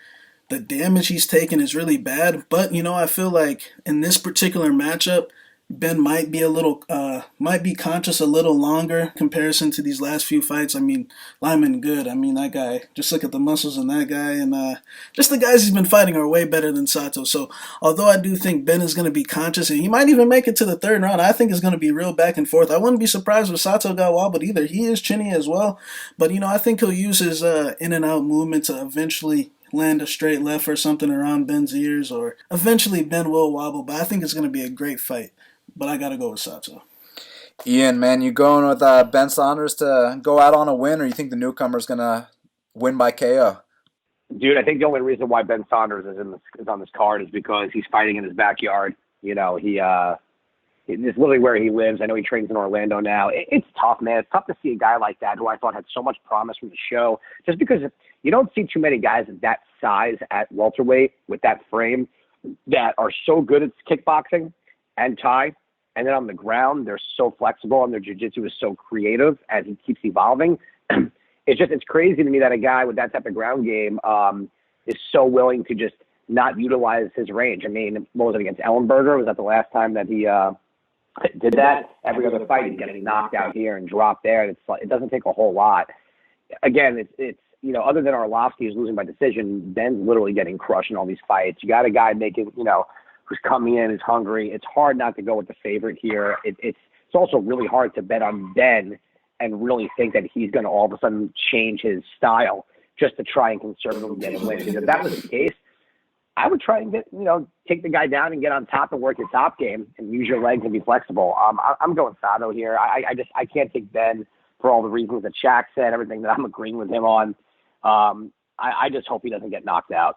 the damage he's taken is really bad, but, I feel like in this particular matchup, Ben might be conscious a little longer comparison to these last few fights. I mean, Lyman good. I mean, that guy, just look at the muscles in that guy, and just the guys he's been fighting are way better than Sato. So, although I do think Ben is going to be conscious, and he might even make it to the third round, I think it's going to be real back and forth. I wouldn't be surprised if Sato got wobbled either. He is chinny as well, but, I think he'll use his in and out movement to eventually land a straight left or something around Ben's ears, or eventually Ben will wobble, but I think it's going to be a great fight. But I got to go with Sato. Ian, man, you going with Ben Saunders to go out on a win, or you think the newcomer's going to win by KO? Dude, I think the only reason why Ben Saunders is on this card is because he's fighting in his backyard. It's literally where he lives. I know he trains in Orlando now. It's tough, man. It's tough to see a guy like that who I thought had so much promise from the show, just because you don't see too many guys of that size at welterweight with that frame that are so good at kickboxing and Thai. And then on the ground, they're so flexible and their jiu-jitsu is so creative and he keeps evolving. It's crazy to me that a guy with that type of ground game is so willing to just not utilize his range. I mean, what was it against Ellenberger? Was that the last time that he did that? Every other fight, he's getting knocked out here and dropped there. And it doesn't take a whole lot. Again, it's other than Arlovski is losing by decision, Ben's literally getting crushed in all these fights. You got a guy making, who's coming in, is hungry. It's hard not to go with the favorite here. It's also really hard to bet on Ben and really think that he's going to all of a sudden change his style just to try and conservatively get a win. Because if that was the case, I would try and take the guy down and get on top and work your top game and use your legs and be flexible. I'm going Sato here. I can't take Ben for all the reasons that Shaq said, everything that I'm agreeing with him on. I just hope he doesn't get knocked out.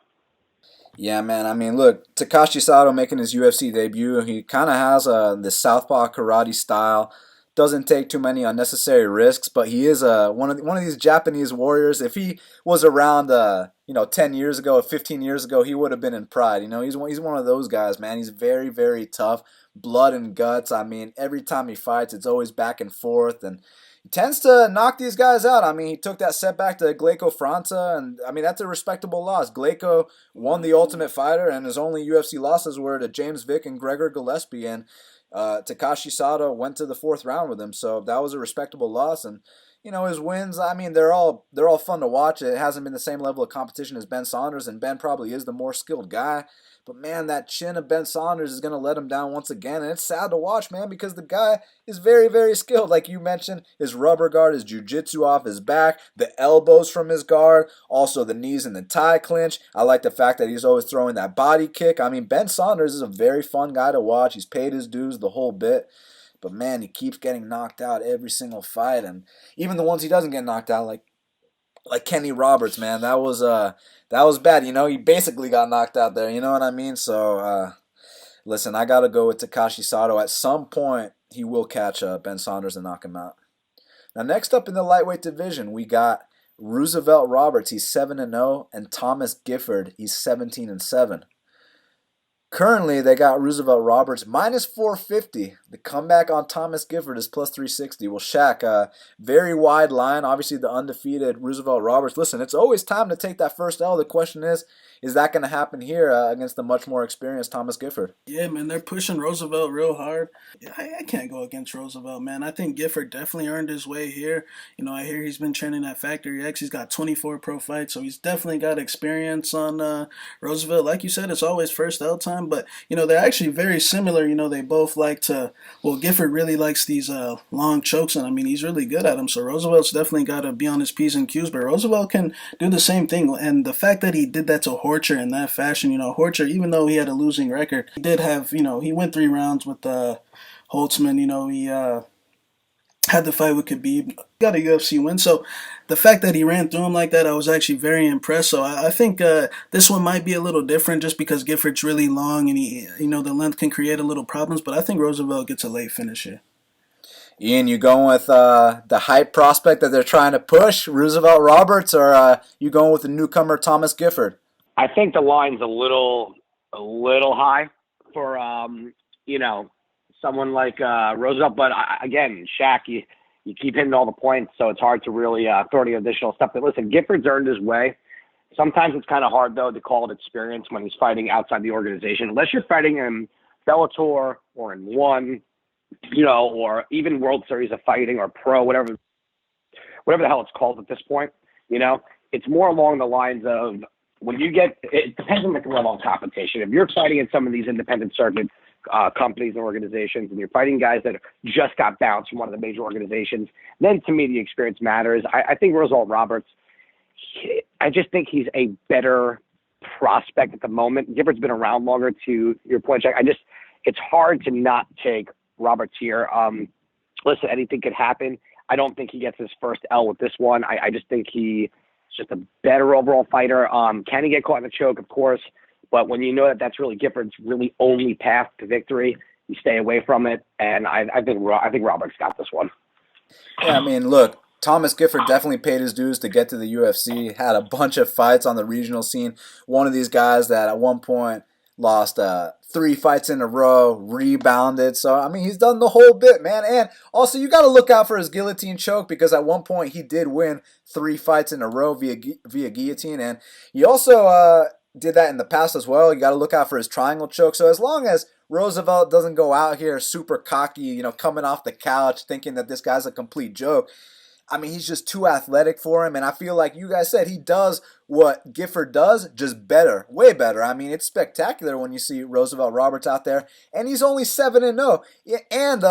Yeah, man. I mean, look, Takashi Sato making his UFC debut. He kind of has the southpaw karate style. Doesn't take too many unnecessary risks, but he is one of these Japanese warriors. If he was around, 10 years ago, 15 years ago, he would have been in pride. He's one of those guys, man. He's very, very tough, blood and guts. I mean, every time he fights, it's always back and forth, and he tends to knock these guys out. I mean, he took that setback to Gleiko Franca, and I mean that's a respectable loss. Gleiko won the Ultimate Fighter, and his only UFC losses were to James Vick and Gregor Gillespie, and Takashi Sato went to the fourth round with him, so that was a respectable loss. And his wins, I mean, they're all fun to watch. It hasn't been the same level of competition as Ben Saunders, and Ben probably is the more skilled guy. But man, that chin of Ben Saunders is going to let him down once again, and it's sad to watch, man, because the guy is very, very skilled. Like you mentioned, his rubber guard, his jiu-jitsu off his back, the elbows from his guard, also the knees in the tie clinch. I like the fact that he's always throwing that body kick. I mean, Ben Saunders is a very fun guy to watch. He's paid his dues the whole bit. But man, he keeps getting knocked out every single fight, and even the ones he doesn't get knocked out, like Kenny Roberts, man, that was bad. He basically got knocked out there. You know what I mean? So listen, I gotta go with Takashi Sato. At some point, he will catch Ben Saunders and knock him out. Now, next up in the lightweight division, we got Roosevelt Roberts. He's 7-0, and Thomas Gifford. He's 17-7. Currently, they got Roosevelt Roberts minus 450. The comeback on Thomas Gifford is plus 360. Well, Shaq, very wide line. Obviously, the undefeated Roosevelt Roberts. Listen, it's always time to take that first L. The question is that going to happen here against the much more experienced Thomas Gifford? Yeah, man, they're pushing Roosevelt real hard. I can't go against Roosevelt, man. I think Gifford definitely earned his way here. I hear he's been training at Factory X. He's got 24 pro fights, so he's definitely got experience on Roosevelt. Like you said, it's always first L time, but, they're actually very similar. They both like to, well, Gifford really likes these long chokes, and I mean, he's really good at them, so Roosevelt's definitely got to be on his P's and Q's, but Roosevelt can do the same thing, and the fact that he did that to Horcher in that fashion, Horcher, even though he had a losing record, he did have, he went 3 rounds with Holtzman, he had the fight with Khabib, got a UFC win, so the fact that he ran through him like that, I was actually very impressed, so I think this one might be a little different just because Gifford's really long and he, the length can create a little problems, but I think Roosevelt gets a late finish here. Ian, you going with the hype prospect that they're trying to push, Roosevelt Roberts, or you going with the newcomer Thomas Gifford? I think the line's a little high for someone like Roosevelt, but again, Shaq, you keep hitting all the points, so it's hard to really throw any additional stuff. But listen, Gifford's earned his way. Sometimes it's kind of hard though to call it experience when he's fighting outside the organization, unless you're fighting in Bellator or in ONE, or even World Series of Fighting or Pro, whatever the hell it's called at this point. It's more along the lines of when you get, it depends on the level of competition. If you're fighting in some of these independent circuit companies and organizations, and you're fighting guys that just got bounced from one of the major organizations, then to me the experience matters. I think Roosevelt Roberts, I just think he's a better prospect at the moment. Gifford's been around longer, to your point, Jack. It's hard to not take Roberts here. Listen, anything could happen. I don't think he gets his first L with this one. I just think he's just a better overall fighter. Can he get caught in the choke? Of course. But when you know that that's really Gifford's really only path to victory, you stay away from it. And I think Roberts got this one. Yeah, I mean, look, Thomas Gifford definitely paid his dues to get to the UFC, had a bunch of fights on the regional scene. One of these guys that at one point lost 3 fights in a row, rebounded. So, I mean, he's done the whole bit, man. And also, you got to look out for his guillotine choke, because at one point he did win 3 fights in a row via guillotine. And he also did that in the past as well. You got to look out for his triangle choke. So as long as Roosevelt doesn't go out here super cocky, coming off the couch thinking that this guy's a complete joke, I mean, he's just too athletic for him, and I feel like you guys said he does what Gifford does, just better, way better. I mean, it's spectacular when you see Roosevelt Roberts out there, and he's only 7-0. And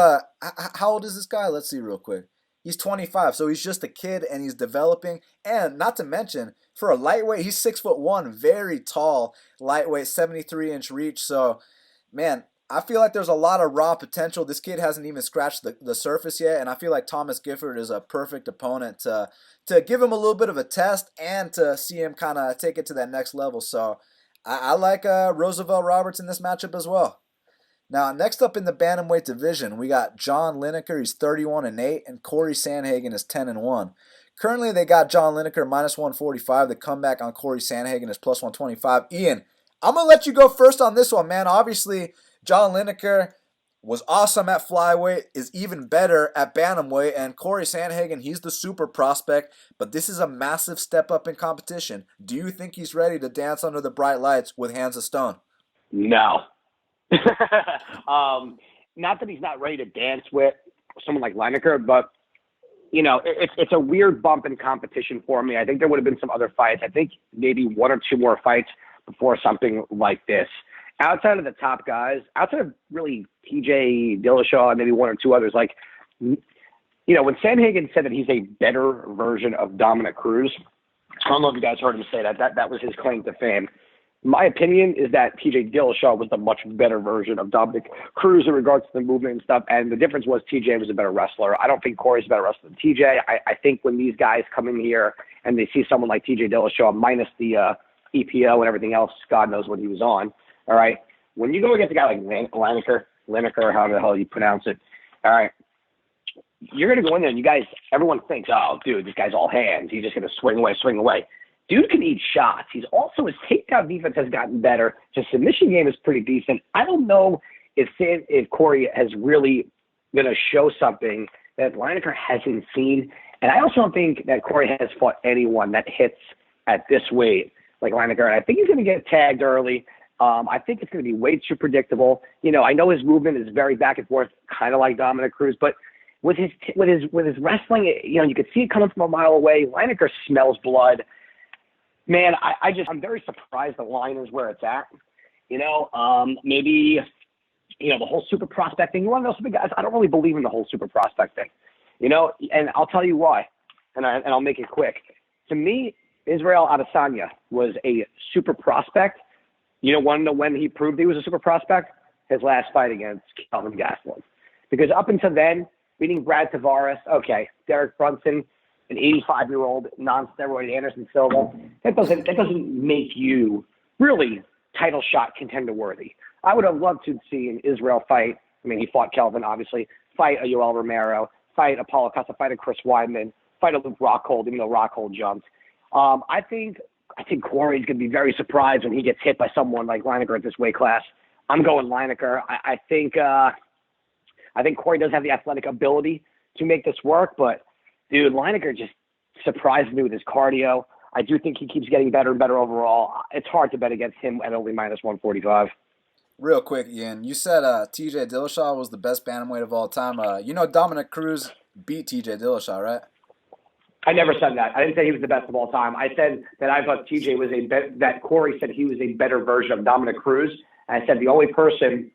how old is this guy? Let's see real quick. He's 25, so he's just a kid and he's developing. And not to mention, for a lightweight, he's 6'1", very tall, lightweight, 73-inch reach. So, man, I feel like there's a lot of raw potential. This kid hasn't even scratched the surface yet, and I feel like Thomas Gifford is a perfect opponent to give him a little bit of a test and to see him kind of take it to that next level. So I like Roosevelt Roberts in this matchup as well. Now, next up in the bantamweight division, we got John Lineker. He's 31-8, and Cory Sandhagen is 10-1. Currently, they got John Lineker minus 145. The comeback on Cory Sandhagen is plus 125. Ian, I'm going to let you go first on this one, man. Obviously, John Lineker was awesome at flyweight, is even better at bantamweight, and Cory Sandhagen, he's the super prospect, but this is a massive step up in competition. Do you think he's ready to dance under the bright lights with hands of stone? No. Not that he's not ready to dance with someone like Lineker, but it's a weird bump in competition for me. I think there would have been some other fights. I think maybe one or two more fights before something like this. Outside of the top guys, outside of really TJ Dillashaw and maybe one or two others, when Sandhagen said that he's a better version of Dominic Cruz, I don't know if you guys heard him say that. That was his claim to fame. My opinion is that TJ Dillashaw was the much better version of Dominic Cruz in regards to the movement and stuff, and the difference was TJ was a better wrestler. I don't think Cory's a better wrestler than TJ. I think when these guys come in here and they see someone like TJ Dillashaw minus the EPO and everything else, God knows what he was on, all right? When you go against a guy like Lineker, however the hell you pronounce it, all right, you're going to go in there and everyone thinks, oh, dude, this guy's all hands. He's just going to swing away. Dude can eat shots. His takedown defense has gotten better. His submission game is pretty decent. I don't know if Cory has really going to show something that Lineker hasn't seen. And I also don't think that Cory has fought anyone that hits at this weight like Lineker. And I think he's going to get tagged early. I think it's going to be way too predictable. I know his movement is very back and forth, kind of like Dominic Cruz, but with his wrestling, you could see it coming from a mile away. Lineker smells blood. Man, I'm very surprised the line is where it's at. Maybe, the whole super prospect thing. You want to know something, guys? I don't really believe in the whole super prospect thing. And I'll tell you why, and I'll make it quick. To me, Israel Adesanya was a super prospect. Want to know when he proved he was a super prospect? His last fight against Kelvin Gastelum. Because up until then, beating Brad Tavares, okay, Derek Brunson, an 85-year-old non-steroid Anderson Silva, that doesn't make you really title shot contender worthy. I would have loved to see an Israel fight. I mean, he fought Kelvin, obviously. Fight a Yoel Romero. Fight a Paulo Costa. Fight a Chris Weidman. Fight a Luke Rockhold, even though Rockhold jumped. I think Cory's going to be very surprised when he gets hit by someone like Lineker at this weight class. I'm going Lineker. I think Cory does have the athletic ability to make this work, but dude, Lineker just surprised me with his cardio. I do think he keeps getting better and better overall. It's hard to bet against him at only minus 145. Real quick, Ian, you said TJ Dillashaw was the best bantamweight of all time. Dominic Cruz beat TJ Dillashaw, right? I never said that. I didn't say he was the best of all time. I said that I thought TJ was that Cory said he was a better version of Dominic Cruz. And I said the only person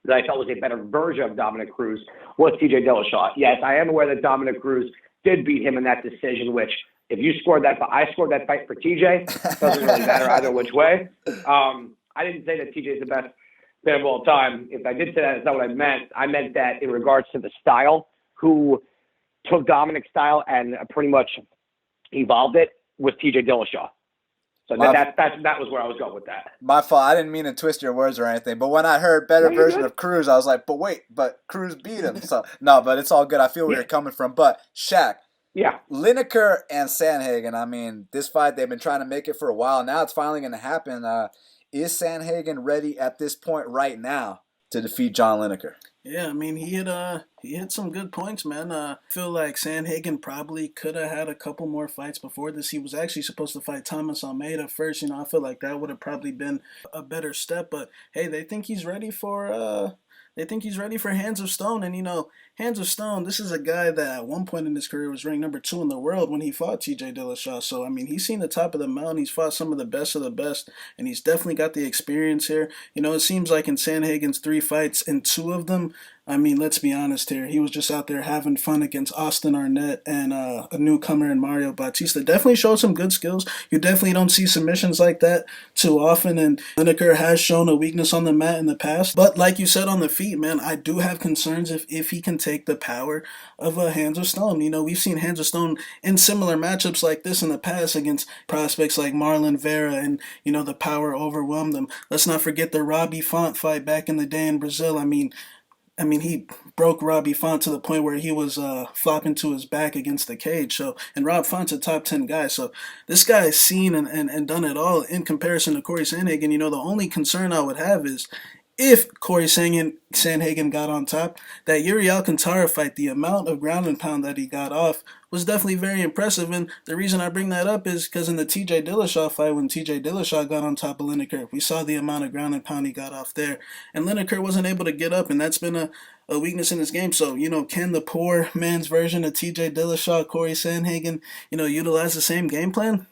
that I felt was a better version of Dominic Cruz was TJ Dillashaw. Yes, I am aware that Dominic Cruz did beat him in that decision, which if you scored that, I scored that fight for TJ. Doesn't really matter either which way. I didn't say that TJ is the best fan of all time. If I did say that, that's not what I meant. I meant that in regards to the style, who took Dominic's style and pretty much evolved it with TJ Dillashaw. So that was where I was going with that. My fault. I didn't mean to twist your words or anything. But when I heard better version of Cruz, I was like, but Cruz beat him. So no, but it's all good. I feel where you're coming from. But Shaq, Lineker and Sandhagen, I mean, this fight, they've been trying to make it for a while. Now it's finally going to happen. Is Sandhagen ready at this point right now to defeat John Lineker? Yeah, I mean, he hit some good points, man. I feel like Sandhagen probably could have had a couple more fights before this. He was actually supposed to fight Thomas Almeida first. I feel like that would have probably been a better step. But hey, they think he's ready for Hands of Stone. And Hands of Stone, this is a guy that at one point in his career was ranked number 2 in the world when he fought TJ Dillashaw. So I mean, he's seen the top of the mountain. He's fought some of the best, and he's definitely got the experience here. It seems like in Sandhagen's 3 fights, in 2 of them, I mean, let's be honest here. He was just out there having fun against Austin Arnett and a newcomer in Mario Bautista. Definitely showed some good skills. You definitely don't see submissions like that too often, and Lineker has shown a weakness on the mat in the past. But like you said on the feet, man, I do have concerns if he can take the power of Hands of Stone. You know, we've seen Hands of Stone in similar matchups like this in the past against prospects like Marlon Vera, and, you know, the power overwhelmed them. Let's not forget the Robbie Font fight back in the day in Brazil. I mean, he broke Robbie Font to the point where he was flopping to his back against the cage. So, and Rob Font's a top 10 guy. So this guy has seen and done it all in comparison to Cory Sandhagen. You know, the only concern I would have is if Cory Sandhagen got on top, that Yuri Alcantara fight, the amount of ground and pound that he got off was definitely very impressive. And the reason I bring that up is because in the TJ Dillashaw fight, when TJ Dillashaw got on top of Lineker, we saw the amount of ground and pound he got off there. And Lineker wasn't able to get up, and that's been a weakness in his game. So, you know, can the poor man's version of TJ Dillashaw, Cory Sandhagen, you know, utilize the same game plan?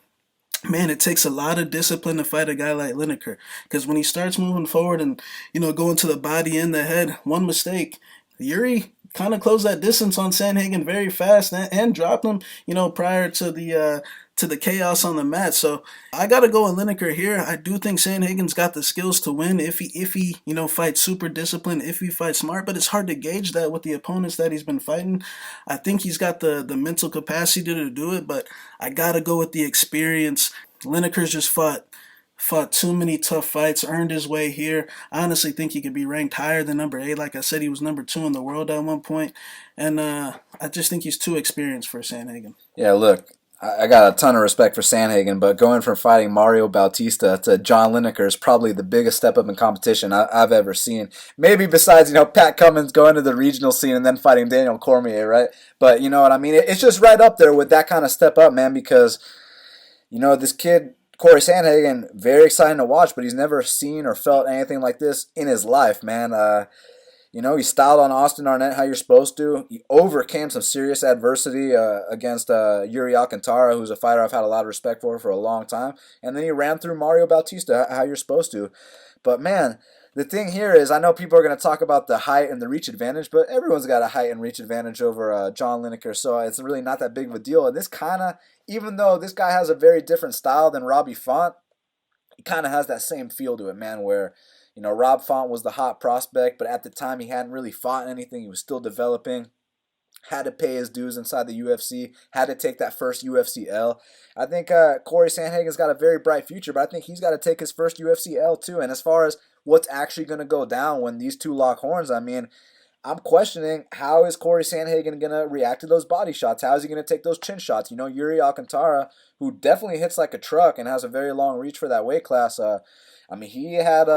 Man, it takes a lot of discipline to fight a guy like Lineker, because when he starts moving forward and, you know, going to the body and the head, one mistake, Yuri kind of closed that distance on Sandhagen very fast and dropped him, you know, prior to the chaos on the mat. So I gotta go with Lineker here. I do think Sandhagen's got the skills to win if he you know, fights super disciplined, if he fights smart. But it's hard to gauge that with the opponents that he's been fighting. I think he's got the mental capacity to do it, but I gotta go with the experience. Lineker's just fought too many tough fights, earned his way here. I honestly think he could be ranked higher than number 8. Like I said, he was number 2 in the world at one point. And I just think he's too experienced for Sandhagen. Yeah, look, I got a ton of respect for Sandhagen, but going from fighting Mario Bautista to John Lineker is probably the biggest step up in competition I've ever seen. Maybe besides, you know, Pat Cummins going to the regional scene and then fighting Daniel Cormier, right? But you know what I mean? It's just right up there with that kind of step up, man, because, you know, this kid, Cory Sandhagen, very exciting to watch, but he's never seen or felt anything like this in his life, man. You know, he styled on Austin Arnett how you're supposed to. He overcame some serious adversity against Yuri Alcantara, who's a fighter I've had a lot of respect for a long time. And then he ran through Mario Bautista how you're supposed to. But, man, the thing here is, I know people are going to talk about the height and the reach advantage, but everyone's got a height and reach advantage over John Lineker, so it's really not that big of a deal. And this kind of, even though this guy has a very different style than Robbie Font, he kind of has that same feel to it, man, where, you know, Rob Font was the hot prospect, but at the time he hadn't really fought anything. He was still developing, had to pay his dues inside the UFC, had to take that first UFC L. I think Cory Sandhagen's got a very bright future, but I think he's got to take his first UFC L too. And as far as what's actually going to go down when these two lock horns, I mean, I'm questioning, how is Cory Sandhagen going to react to those body shots? How is he going to take those chin shots? You know, Yuri Alcantara, who definitely hits like a truck and has a very long reach for that weight class, I mean, he had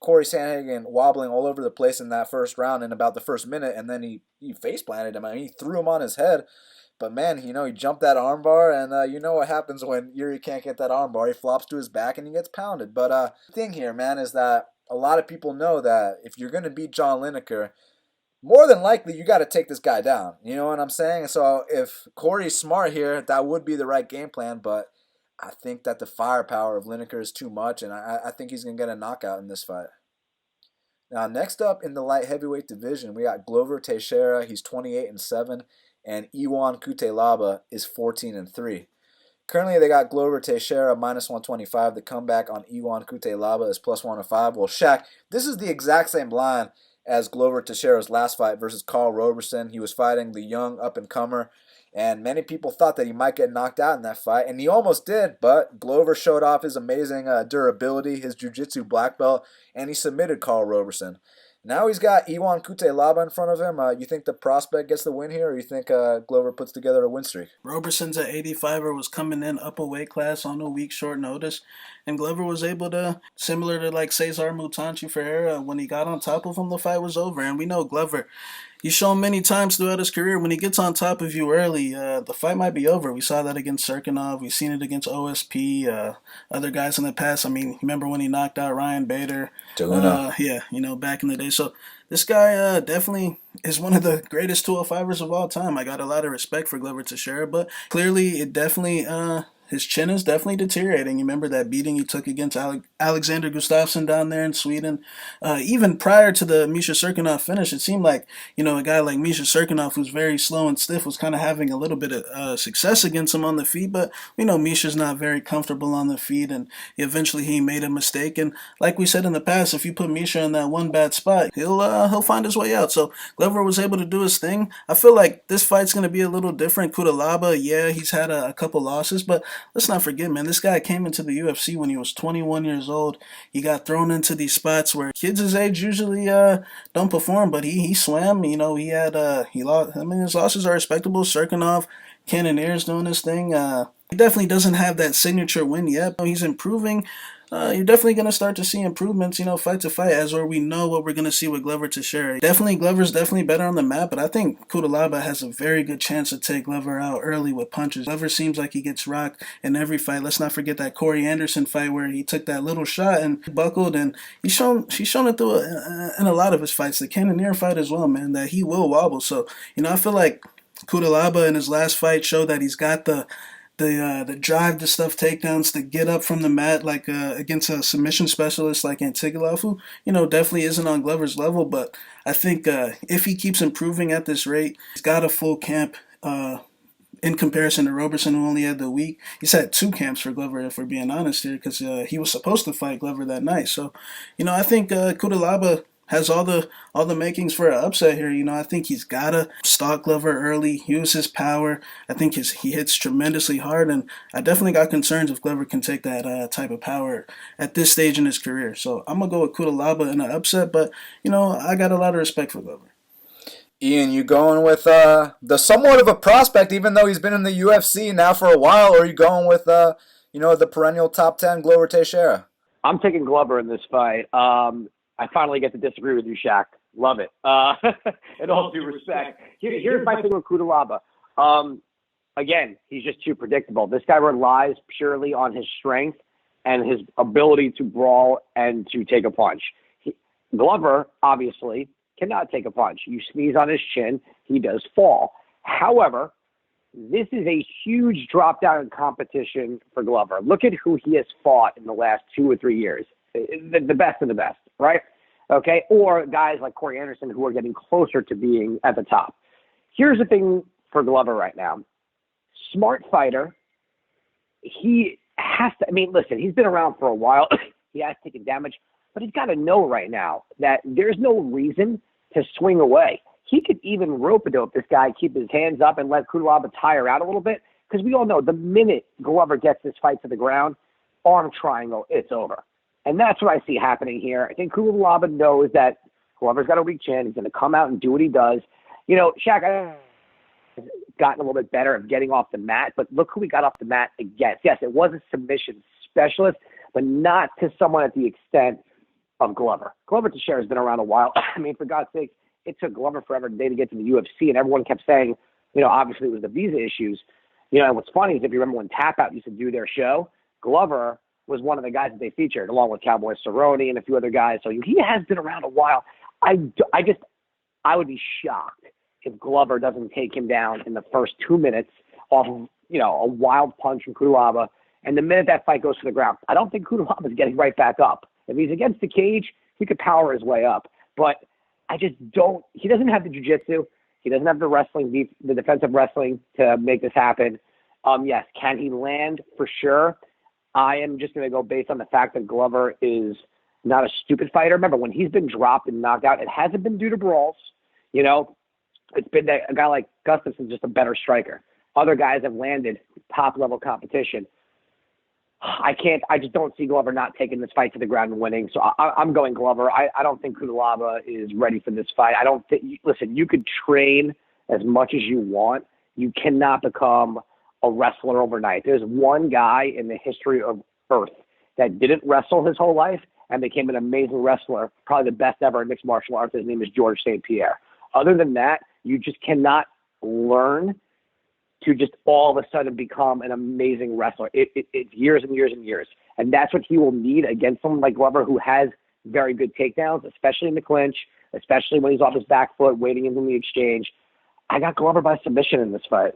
Cory Sandhagen wobbling all over the place in that first round in about the first minute, and then he face planted him. I mean, he threw him on his head. But, man, you know, he jumped that armbar, and you know what happens when Yuri can't get that armbar. He flops to his back, and he gets pounded. But the thing here, man, is that a lot of people know that if you're going to beat John Lineker, more than likely you got to take this guy down. You know what I'm saying? So if Cory's smart here, that would be the right game plan, but I think that the firepower of Lineker is too much, and I think he's going to get a knockout in this fight. Now, next up in the light heavyweight division, we got Glover Teixeira. He's 28-7, and Iwan Cutelaba is 14-3. Currently, they got Glover Teixeira minus 125. The comeback on Iwan Cutelaba is plus 105. Well, Shaq, this is the exact same line as Glover Teixeira's last fight versus Carl Roberson. He was fighting the young up-and-comer, and many people thought that he might get knocked out in that fight, and he almost did, but Glover showed off his amazing durability, his jiu-jitsu black belt, and he submitted Carl Roberson. Now he's got Iwan Cutelaba in front of him. You think the prospect gets the win here, or you think Glover puts together a win streak? Roberson's at 85er was coming in up a weight class on a week's short notice, and Glover was able to, similar to like Cesar Mutanchi Ferreira, when he got on top of him, the fight was over. And we know Glover, he's shown many times throughout his career, when he gets on top of you early, the fight might be over. We saw that against Serkinov. We've seen it against OSP, other guys in the past. I mean, remember when he knocked out Ryan Bader? Yeah, you know, back in the day. So this guy definitely is one of the greatest 205ers of all time. I got a lot of respect for Glover Teixeira, but clearly it definitely his chin is definitely deteriorating. You remember that beating he took against Alexander Gustafsson down there in Sweden? Even prior to the Misha Serkinov finish, it seemed like, a guy like Misha Serkinov, who's very slow and stiff, was kind of having a little bit of success against him on the feet, but we know Misha's not very comfortable on the feet, and eventually he made a mistake. And like we said in the past, if you put Misha in that one bad spot, he'll find his way out. So Glover was able to do his thing. I feel like this fight's going to be a little different. Cutelaba, yeah, he's had a couple losses, but let's not forget, man, this guy came into the UFC when he was 21 years old. He got thrown into these spots where kids his age usually don't perform, but he swam. He had he lost. I mean, his losses are respectable. Serkinov, Cannonier's doing his thing. He definitely doesn't have that signature win yet. He's improving. You're definitely going to start to see improvements, fight to fight, as where we know what we're going to see with Glover Teixeira. Glover's definitely better on the mat, but I think Cutelaba has a very good chance to take Glover out early with punches. Glover seems like he gets rocked in every fight. Let's not forget that Cory Anderson fight where he took that little shot and buckled, and he's shown it through in a lot of his fights. The Cannonier fight as well, man, that he will wobble. So, I feel like Cutelaba in his last fight showed that he's got the drive to stuff takedowns, to get up from the mat like against a submission specialist like Antigulov, who definitely isn't on Glover's level. But I think if he keeps improving at this rate, he's got a full camp in comparison to Roberson, who only had the week. He's had 2 camps for Glover, if we're being honest here, because he was supposed to fight Glover that night. So I think Cutelaba has all the makings for an upset here. I think he's gotta stalk Glover early, use his power. I think he hits tremendously hard, and I definitely got concerns if Glover can take that type of power at this stage in his career. So I'm gonna go with Cutelaba in an upset, but I got a lot of respect for Glover. Ian, you going with the somewhat of a prospect, even though he's been in the UFC now for a while, or are you going with the perennial top 10 Glover Teixeira? I'm taking Glover in this fight. I finally get to disagree with you, Shaq. Love it. In all due respect. Here's my thing with Cutelaba. Again, he's just too predictable. This guy relies purely on his strength and his ability to brawl and to take a punch. Glover, obviously, cannot take a punch. You sneeze on his chin, he does fall. However, this is a huge drop down in competition for Glover. Look at who he has fought in the last 2 or 3 years. The best of the best, right? Okay, or guys like Cory Anderson who are getting closer to being at the top. Here's the thing for Glover right now. Smart fighter. He has to, listen, he's been around for a while. He has taken damage, but he's got to know right now that there's no reason to swing away. He could even rope-a-dope this guy, keep his hands up and let Cutelaba tire out a little bit, because we all know the minute Glover gets this fight to the ground, arm triangle, it's over. And that's what I see happening here. I think Cutelaba knows that whoever's got a weak chin is going to come out and do what he does. Shaq, I've gotten a little bit better at getting off the mat, but look who we got off the mat against. Yes, it was a submission specialist, but not to someone at the extent of Glover. Glover Teixeira has been around a while. For God's sake, it took Glover forever today to get to the UFC, and everyone kept saying, obviously it was the visa issues. And what's funny is if you remember when Tap Out used to do their show, Glover was one of the guys that they featured, along with Cowboy Cerrone and a few other guys. So he has been around a while. I would be shocked if Glover doesn't take him down in the first 2 minutes off of, a wild punch from Cutelaba. And the minute that fight goes to the ground, I don't think Cutelaba is getting right back up. If he's against the cage, he could power his way up. But I just don't. He doesn't have the jiu-jitsu. He doesn't have the wrestling, the defensive wrestling to make this happen. Yes, can he land? For sure. I am just going to go based on the fact that Glover is not a stupid fighter. Remember, when he's been dropped and knocked out, it hasn't been due to brawls. It's been that a guy like Gustafsson's just a better striker. Other guys have landed top-level competition. I just don't see Glover not taking this fight to the ground and winning. So I'm going Glover. I don't think Cutelaba is ready for this fight. I don't think, listen, you could train as much as you want. You cannot become a wrestler overnight. There's one guy in the history of Earth that didn't wrestle his whole life and became an amazing wrestler, probably the best ever in mixed martial arts. His name is George St. Pierre. Other than that, you just cannot learn to just all of a sudden become an amazing wrestler. It's years and years and years. And that's what he will need against someone like Glover, who has very good takedowns, especially in the clinch, especially when he's off his back foot, waiting in the exchange. I got Glover by submission in this fight.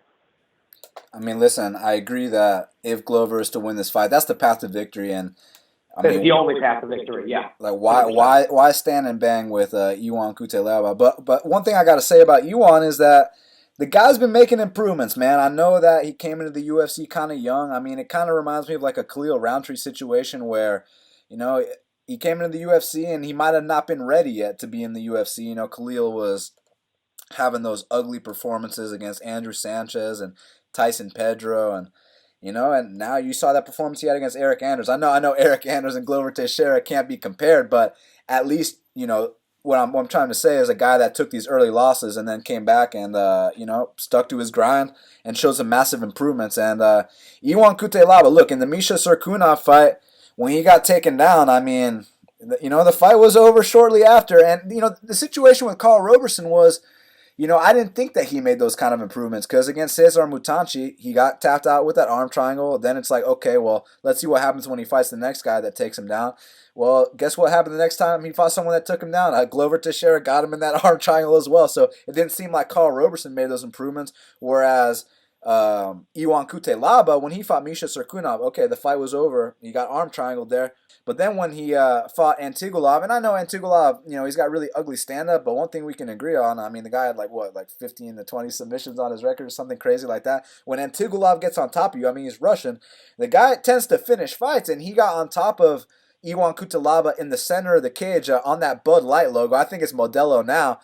I mean, listen, I agree that if Glover is to win this fight, that's the path to victory. And I That's mean, the only path to victory. Yeah. like why stand and bang with Iwan Cutelaba? But one thing I got to say about Iwan is that the guy's been making improvements, man. I know that he came into the UFC kind of young. I mean, it kind of reminds me of like a Khalil Roundtree situation where, you know, he came into the UFC and he might have not been ready yet to be in the UFC. You know, Khalil was having those ugly performances against Andrew Sanchez and Tyson Pedro and now you saw that performance he had against Eric Anders. I know Eric Anders and Glover Teixeira can't be compared, but at least, what I'm trying to say is a guy that took these early losses and then came back and stuck to his grind and showed some massive improvements. And Iwan Cutelaba, look, in the Misha Serkunov fight, when he got taken down, I mean, the fight was over shortly after. And the situation with Carl Roberson was, I didn't think that he made those kind of improvements because against Cesar Mutanchi, he got tapped out with that arm triangle. Then it's like, okay, well, let's see what happens when he fights the next guy that takes him down. Well, guess what happened the next time he fought someone that took him down? Glover Teixeira got him in that arm triangle as well. So it didn't seem like Carl Roberson made those improvements, whereas Iwan Cutelaba, when he fought Misha Serkunov, okay, the fight was over. He got arm triangled there. But then when he fought Antigulov, and I know Antigulov, he's got really ugly stand-up, but one thing we can agree on, I mean, the guy had like 15 to 20 submissions on his record or something crazy like that. When Antigulov gets on top of you, I mean, he's Russian. The guy tends to finish fights, and he got on top of Iwan Cutelaba in the center of the cage on that Bud Light logo. I think it's Modelo now.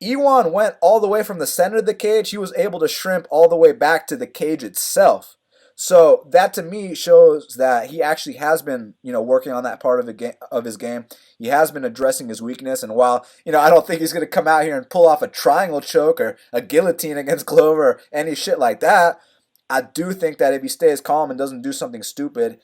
Iwan went all the way from the center of the cage. He was able to shrimp all the way back to the cage itself. So that to me shows that he actually has been, working on that part of his game. He has been addressing his weakness. And while, I don't think he's going to come out here and pull off a triangle choke or a guillotine against Glover or any shit like that, I do think that if he stays calm and doesn't do something stupid,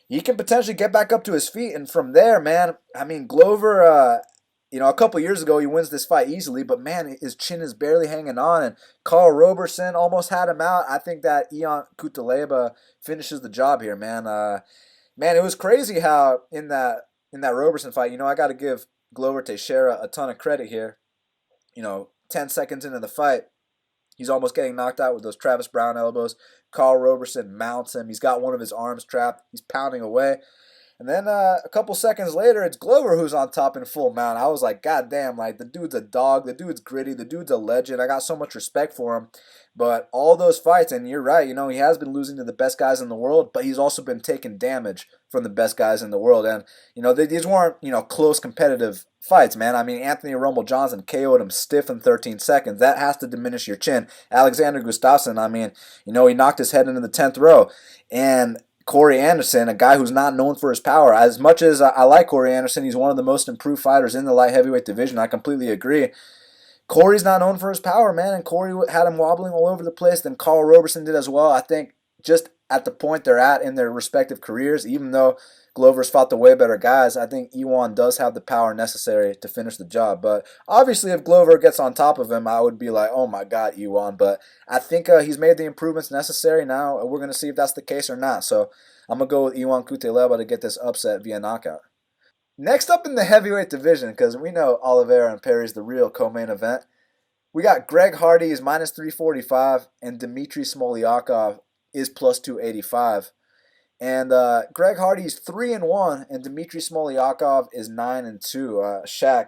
he can potentially get back up to his feet. And from there, man, I mean, Glover, a couple years ago, he wins this fight easily, but man, his chin is barely hanging on, and Carl Roberson almost had him out. I think that Iwan Cutelaba finishes the job here, man. Man, it was crazy how in that Roberson fight, I got to give Glover Teixeira a ton of credit here. 10 seconds into the fight, he's almost getting knocked out with those Travis Brown elbows. Carl Roberson mounts him. He's got one of his arms trapped. He's pounding away. And then a couple seconds later, it's Glover who's on top in full mount. I was like, God damn, like, the dude's a dog. The dude's gritty. The dude's a legend. I got so much respect for him. But all those fights, and you're right, he has been losing to the best guys in the world, but he's also been taking damage from the best guys in the world. And, these weren't, close competitive fights, man. I mean, Anthony Rumble Johnson KO'd him stiff in 13 seconds. That has to diminish your chin. Alexander Gustafsson, I mean, he knocked his head into the 10th row. And Corey Anderson, a guy who's not known for his power. As much as I like Corey Anderson, he's one of the most improved fighters in the light heavyweight division. I completely agree. Corey's not known for his power, man, and Corey had him wobbling all over the place. Then Carl Roberson did as well. I think just at the point they're at in their respective careers, even though Glover's fought the way better guys, I think Iwan does have the power necessary to finish the job. But obviously, if Glover gets on top of him, I would be like, oh my God, Iwan. But I think he's made the improvements necessary now. We're going to see if that's the case or not. So I'm going to go with Iwan Cutelaba to get this upset via knockout. Next up in the heavyweight division, because we know Oliveira and Perry's the real co-main event, we got Greg Hardy is minus 345 and Dmitry Smoliakov is plus 285. And Greg Hardy's 3-1 and Dmitry Smoliakov is 9-2. Shaq,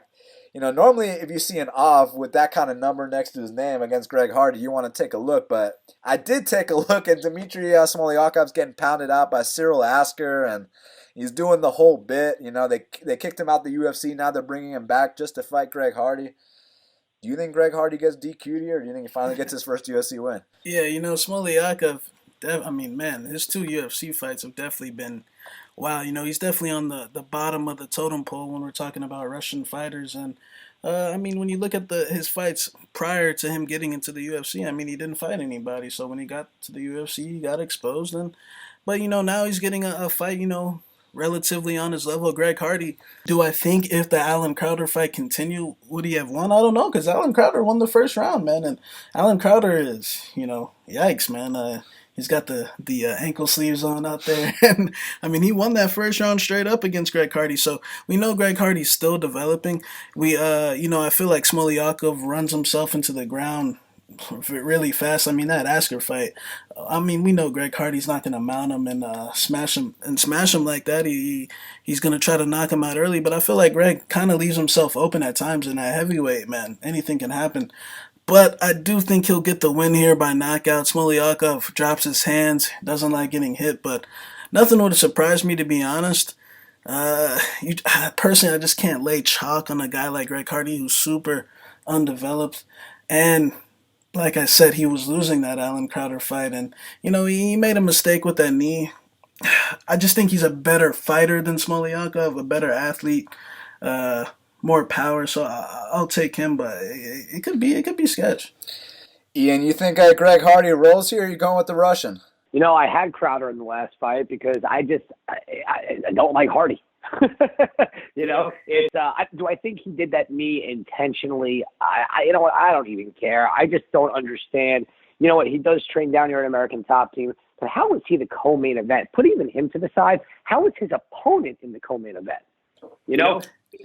normally if you see an off with that kind of number next to his name against Greg Hardy, you want to take a look. But I did take a look, and Dmitry Smoliakov's getting pounded out by Cyril Asker, and he's doing the whole bit. They kicked him out the UFC. Now they're bringing him back just to fight Greg Hardy. Do you think Greg Hardy gets DQ'd here, or do you think he finally gets his first UFC win? Yeah, Smoliakov, I mean, man, his 2 UFC fights have definitely been, wow, he's definitely on the bottom of the totem pole when we're talking about Russian fighters. And, I mean, when you look at his fights prior to him getting into the UFC, I mean, he didn't fight anybody. So when he got to the UFC, he got exposed. But, now he's getting a fight, relatively on his level. Greg Hardy, do I think if the Alan Crowder fight continued, would he have won? I don't know, because Alan Crowder won the first round, man. And Alan Crowder is, yikes, man. He's got the ankle sleeves on out there. And, I mean, he won that first round straight up against Greg Hardy. So we know Greg Hardy's still developing. I feel like Smoliakov runs himself into the ground really fast. I mean, that Asker fight. I mean, we know Greg Hardy's not going to mount him and smash him like that. He's going to try to knock him out early. But I feel like Greg kind of leaves himself open at times in that heavyweight. Man, anything can happen. But I do think he'll get the win here by knockout. Smoliakov drops his hands, doesn't like getting hit, but nothing would surprise me, to be honest. Personally, I just can't lay chalk on a guy like Greg Hardy who's super undeveloped. And like I said, he was losing that Alan Crowder fight, and he made a mistake with that knee. I just think he's a better fighter than Smoliakov, a better athlete, more power. So I'll take him, but it could be sketch. Ian, you think Greg Hardy rolls here, or you going with the Russian? I had Crowder in the last fight because I don't like Hardy. Do I think he did that knee intentionally? I don't even care. I just don't understand. You know what? He does train down here at American Top Team, but how was he the co-main event? Put even him to the side. How was his opponent in the co-main event? So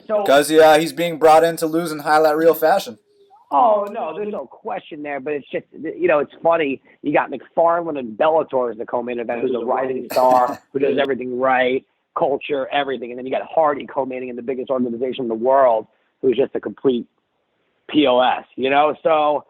because he's being brought in to lose in highlight reel fashion. Oh, no, there's no question there, but it's just, it's funny. You got McFarland and Bellator as the co-main event, who's a rising star, who does everything right, culture, everything. And then you got Hardy co-maining in the biggest organization in the world, who's just a complete POS, So,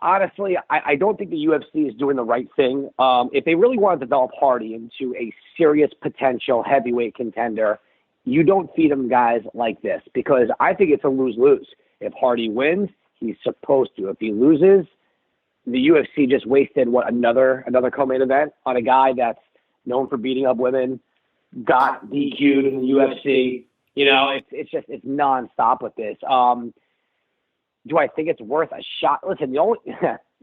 honestly, I don't think the UFC is doing the right thing. If they really want to develop Hardy into a serious potential heavyweight contender, you don't feed them guys like this, because I think it's a lose-lose. If Hardy wins, he's supposed to. If he loses, the UFC just wasted another co-main event on a guy that's known for beating up women, got DQ'd in the UFC. It's nonstop with this. Do I think it's worth a shot? Listen,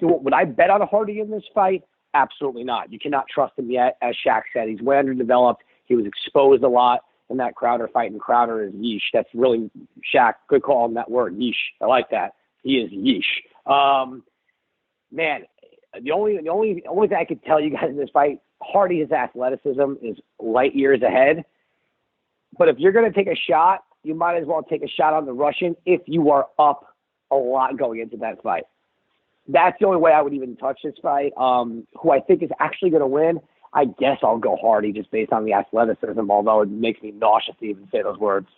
would I bet on Hardy in this fight? Absolutely not. You cannot trust him yet. As Shaq said, he's way underdeveloped. He was exposed a lot in that Crowder fight, and Crowder is yeesh. That's really, Shaq, good call on that word, yeesh. I like that. He is yeesh. Man, the only thing I could tell you guys in this fight, Hardy's athleticism is light years ahead. But if you're going to take a shot, you might as well take a shot on the Russian if you are up a lot going into that fight. That's the only way I would even touch this fight. Who I think is actually going to win, I guess I'll go Hardy just based on the athleticism, although it makes me nauseous to even say those words.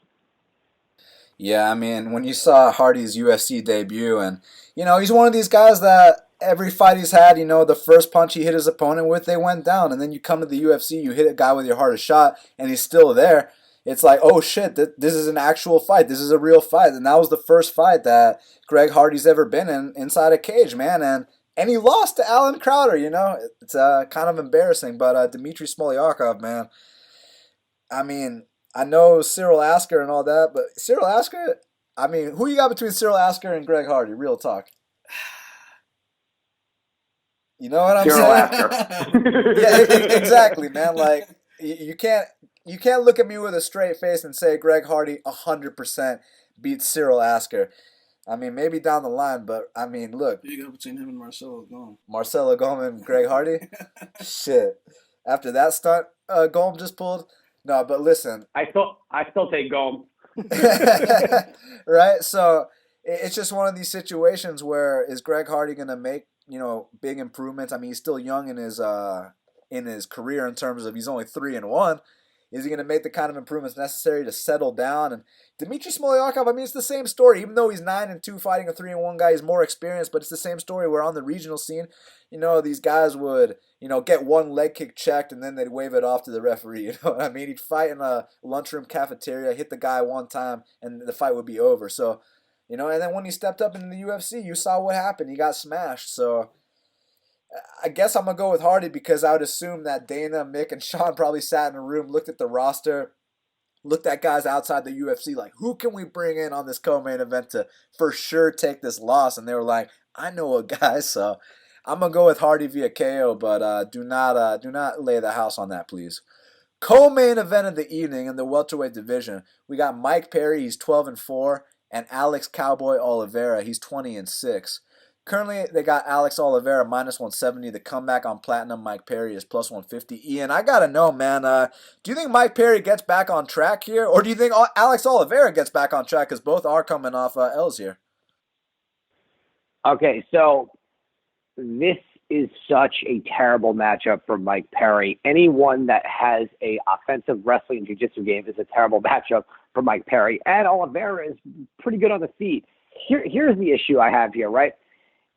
Yeah, I mean, when you saw Hardy's UFC debut, and, he's one of these guys that every fight he's had, the first punch he hit his opponent with, they went down. And then you come to the UFC, you hit a guy with your hardest shot, and he's still there. It's like, oh shit, this is an actual fight. This is a real fight. And that was the first fight that Greg Hardy's ever been in inside a cage, man. And he lost to Alan Crowder, It's kind of embarrassing. But Dmitry Smoliakov, man, I mean, I know Cyril Asker and all that, but Cyril Asker, I mean, who you got between Cyril Asker and Greg Hardy? Real talk. You know what I'm Cyril saying? Asker. Yeah, exactly, man. Like, you can't look at me with a straight face and say Greg Hardy 100% beats Cyril Asker. I mean, maybe down the line, but I mean, look. You go between him and Marcelo Golm. Marcelo Golm and Greg Hardy? Shit. After that stunt Golm just pulled? No, but listen. I still take Golm. Right? So it's just one of these situations where is Greg Hardy going to make, big improvements? I mean, he's still young in his career in terms of he's only 3-1. Is he going to make the kind of improvements necessary to settle down? And Dmitry Smoliakov, I mean, it's the same story. Even though he's 9-2 fighting a 3-1 guy, he's more experienced, but it's the same story where on the regional scene, these guys would, get one leg kick checked and then they'd wave it off to the referee. You know what I mean? He'd fight in a lunchroom cafeteria, hit the guy one time, and the fight would be over. So, and then when he stepped up into the UFC, you saw what happened. He got smashed. So I guess I'm going to go with Hardy because I would assume that Dana, Mick, and Sean probably sat in a room, looked at the roster, looked at guys outside the UFC like, who can we bring in on this co-main event to for sure take this loss? And they were like, I know a guy, so I'm going to go with Hardy via KO, but do not lay the house on that, please. Co-main event of the evening in the welterweight division, we got Mike Perry, he's 12-4, and Alex Cowboy Oliveira, he's 20-6. Currently, they got Alex Oliveira -170. The comeback on Platinum, Mike Perry, is +150. Ian, I got to know, man, do you think Mike Perry gets back on track here? Or do you think Alex Oliveira gets back on track? Because both are coming off L's here. Okay, so this is such a terrible matchup for Mike Perry. Anyone that has a offensive wrestling jiu-jitsu game is a terrible matchup for Mike Perry. And Oliveira is pretty good on the feet. Here's the issue I have here, right?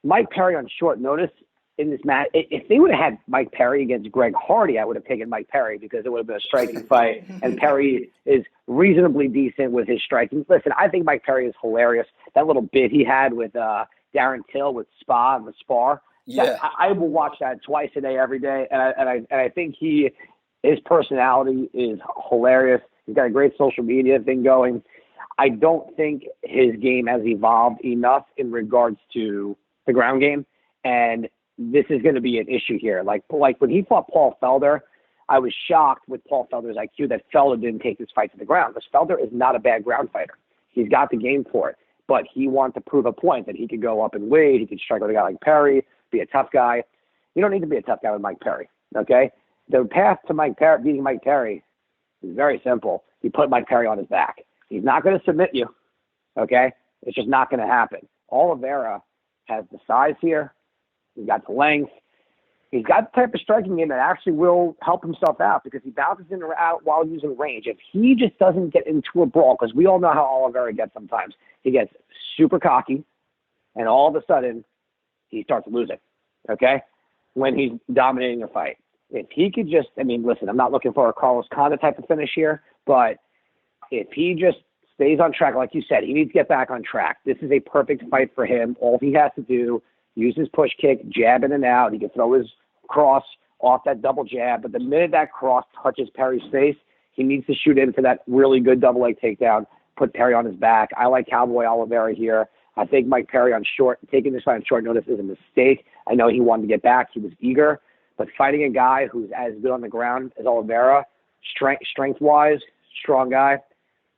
Mike Perry on short notice in this match. If they would have had Mike Perry against Greg Hardy, I would have taken Mike Perry because it would have been a striking fight. And Perry is reasonably decent with his striking. Listen, I think Mike Perry is hilarious. That little bit he had with Darren Till with Spa and the Spar. Yeah. I will watch that twice a day, every day. And I think his personality is hilarious. He's got a great social media thing going. I don't think his game has evolved enough in regards to the ground game. And this is going to be an issue here. Like when he fought Paul Felder, I was shocked with Paul Felder's IQ that Felder didn't take his fight to the ground. Because Felder is not a bad ground fighter. He's got the game for it. But he wanted to prove a point that he could go up and weight. He could strike with a guy like Perry, be a tough guy. You don't need to be a tough guy with Mike Perry, okay? The path to beating Mike Perry is very simple. You put Mike Perry on his back. He's not going to submit you, okay? It's just not going to happen. Oliveira has the size here. He's got the length. He's got the type of striking game that actually will help himself out because he bounces in or out while using range. If he just doesn't get into a brawl, because we all know how Oliveira gets sometimes. He gets super cocky, and all of a sudden, he starts losing, okay, when he's dominating a fight. If he could just, listen, I'm not looking for a Carlos Condit type of finish here, but if he just stays on track, like you said, he needs to get back on track. This is a perfect fight for him. All he has to do, use his push kick, jab in and out. He can throw his cross off that double jab, but the minute that cross touches Perry's face, he needs to shoot in for that really good double leg takedown, put Perry on his back. I like Cowboy Oliveira here. I think Mike Perry taking this fight on short notice is a mistake. I know he wanted to get back. He was eager. But fighting a guy who's as good on the ground as Oliveira, strength-wise, strong guy,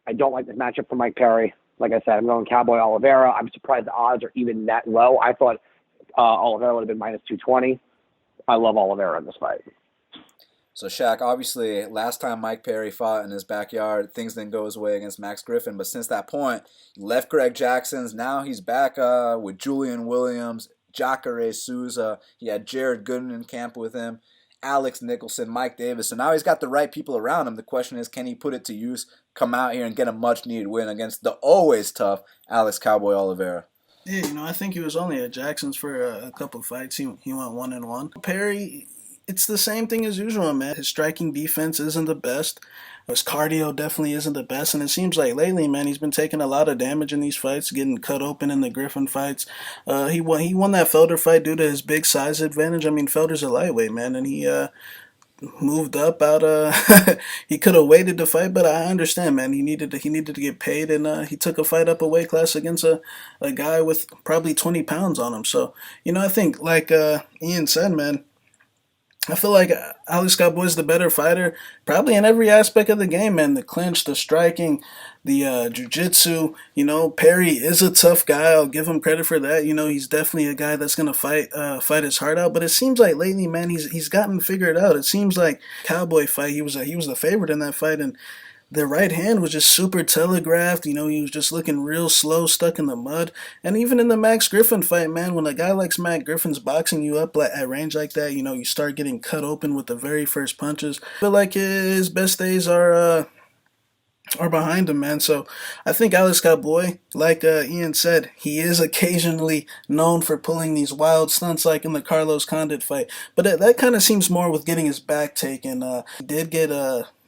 I don't like this matchup for Mike Perry. Like I said, I'm going Cowboy Oliveira. I'm surprised the odds are even that low. I thought Oliveira would have been minus 220. I love Oliveira in this fight. So, Shaq, obviously, last time Mike Perry fought in his backyard, things didn't go his way against Max Griffin. But since that point, he left Greg Jackson's. Now he's back with Julian Williams, Jacare Souza. He had Jared Gooden in camp with him, Alex Nicholson, Mike Davis. So now he's got the right people around him. The question is, can he put it to use, come out here and get a much-needed win against the always tough Alex Cowboy Oliveira? Yeah, I think he was only at Jackson's for a couple fights. He went 1-1. Perry, it's the same thing as usual, man. His striking defense isn't the best. His cardio definitely isn't the best. And it seems like lately, man, he's been taking a lot of damage in these fights, getting cut open in the Griffin fights. He won that Felder fight due to his big size advantage. Felder's a lightweight, man, and he moved up out he could have waited to fight, but I understand, man. He needed to get paid, and he took a fight up a weight class against a guy with probably 20 pounds on him. So, I think like Ian said, man, I feel like Alex Cowboy's the better fighter, probably in every aspect of the game, man. The clinch, the striking, the jiu-jitsu. Perry is a tough guy. I'll give him credit for that. He's definitely a guy that's gonna fight his heart out. But it seems like lately, man, he's gotten figured out. It seems like Cowboy fight, he was the favorite in that fight, and the right hand was just super telegraphed. He was just looking real slow, stuck in the mud. And even in the Max Griffin fight, man, when a guy like Max Griffin's boxing you up at range like that, you start getting cut open with the very first punches. I feel like his best days are behind him, man. So I think Alex Cowboy, like Ian said, he is occasionally known for pulling these wild stunts like in the Carlos Condit fight. But that kind of seems more with getting his back taken. He did get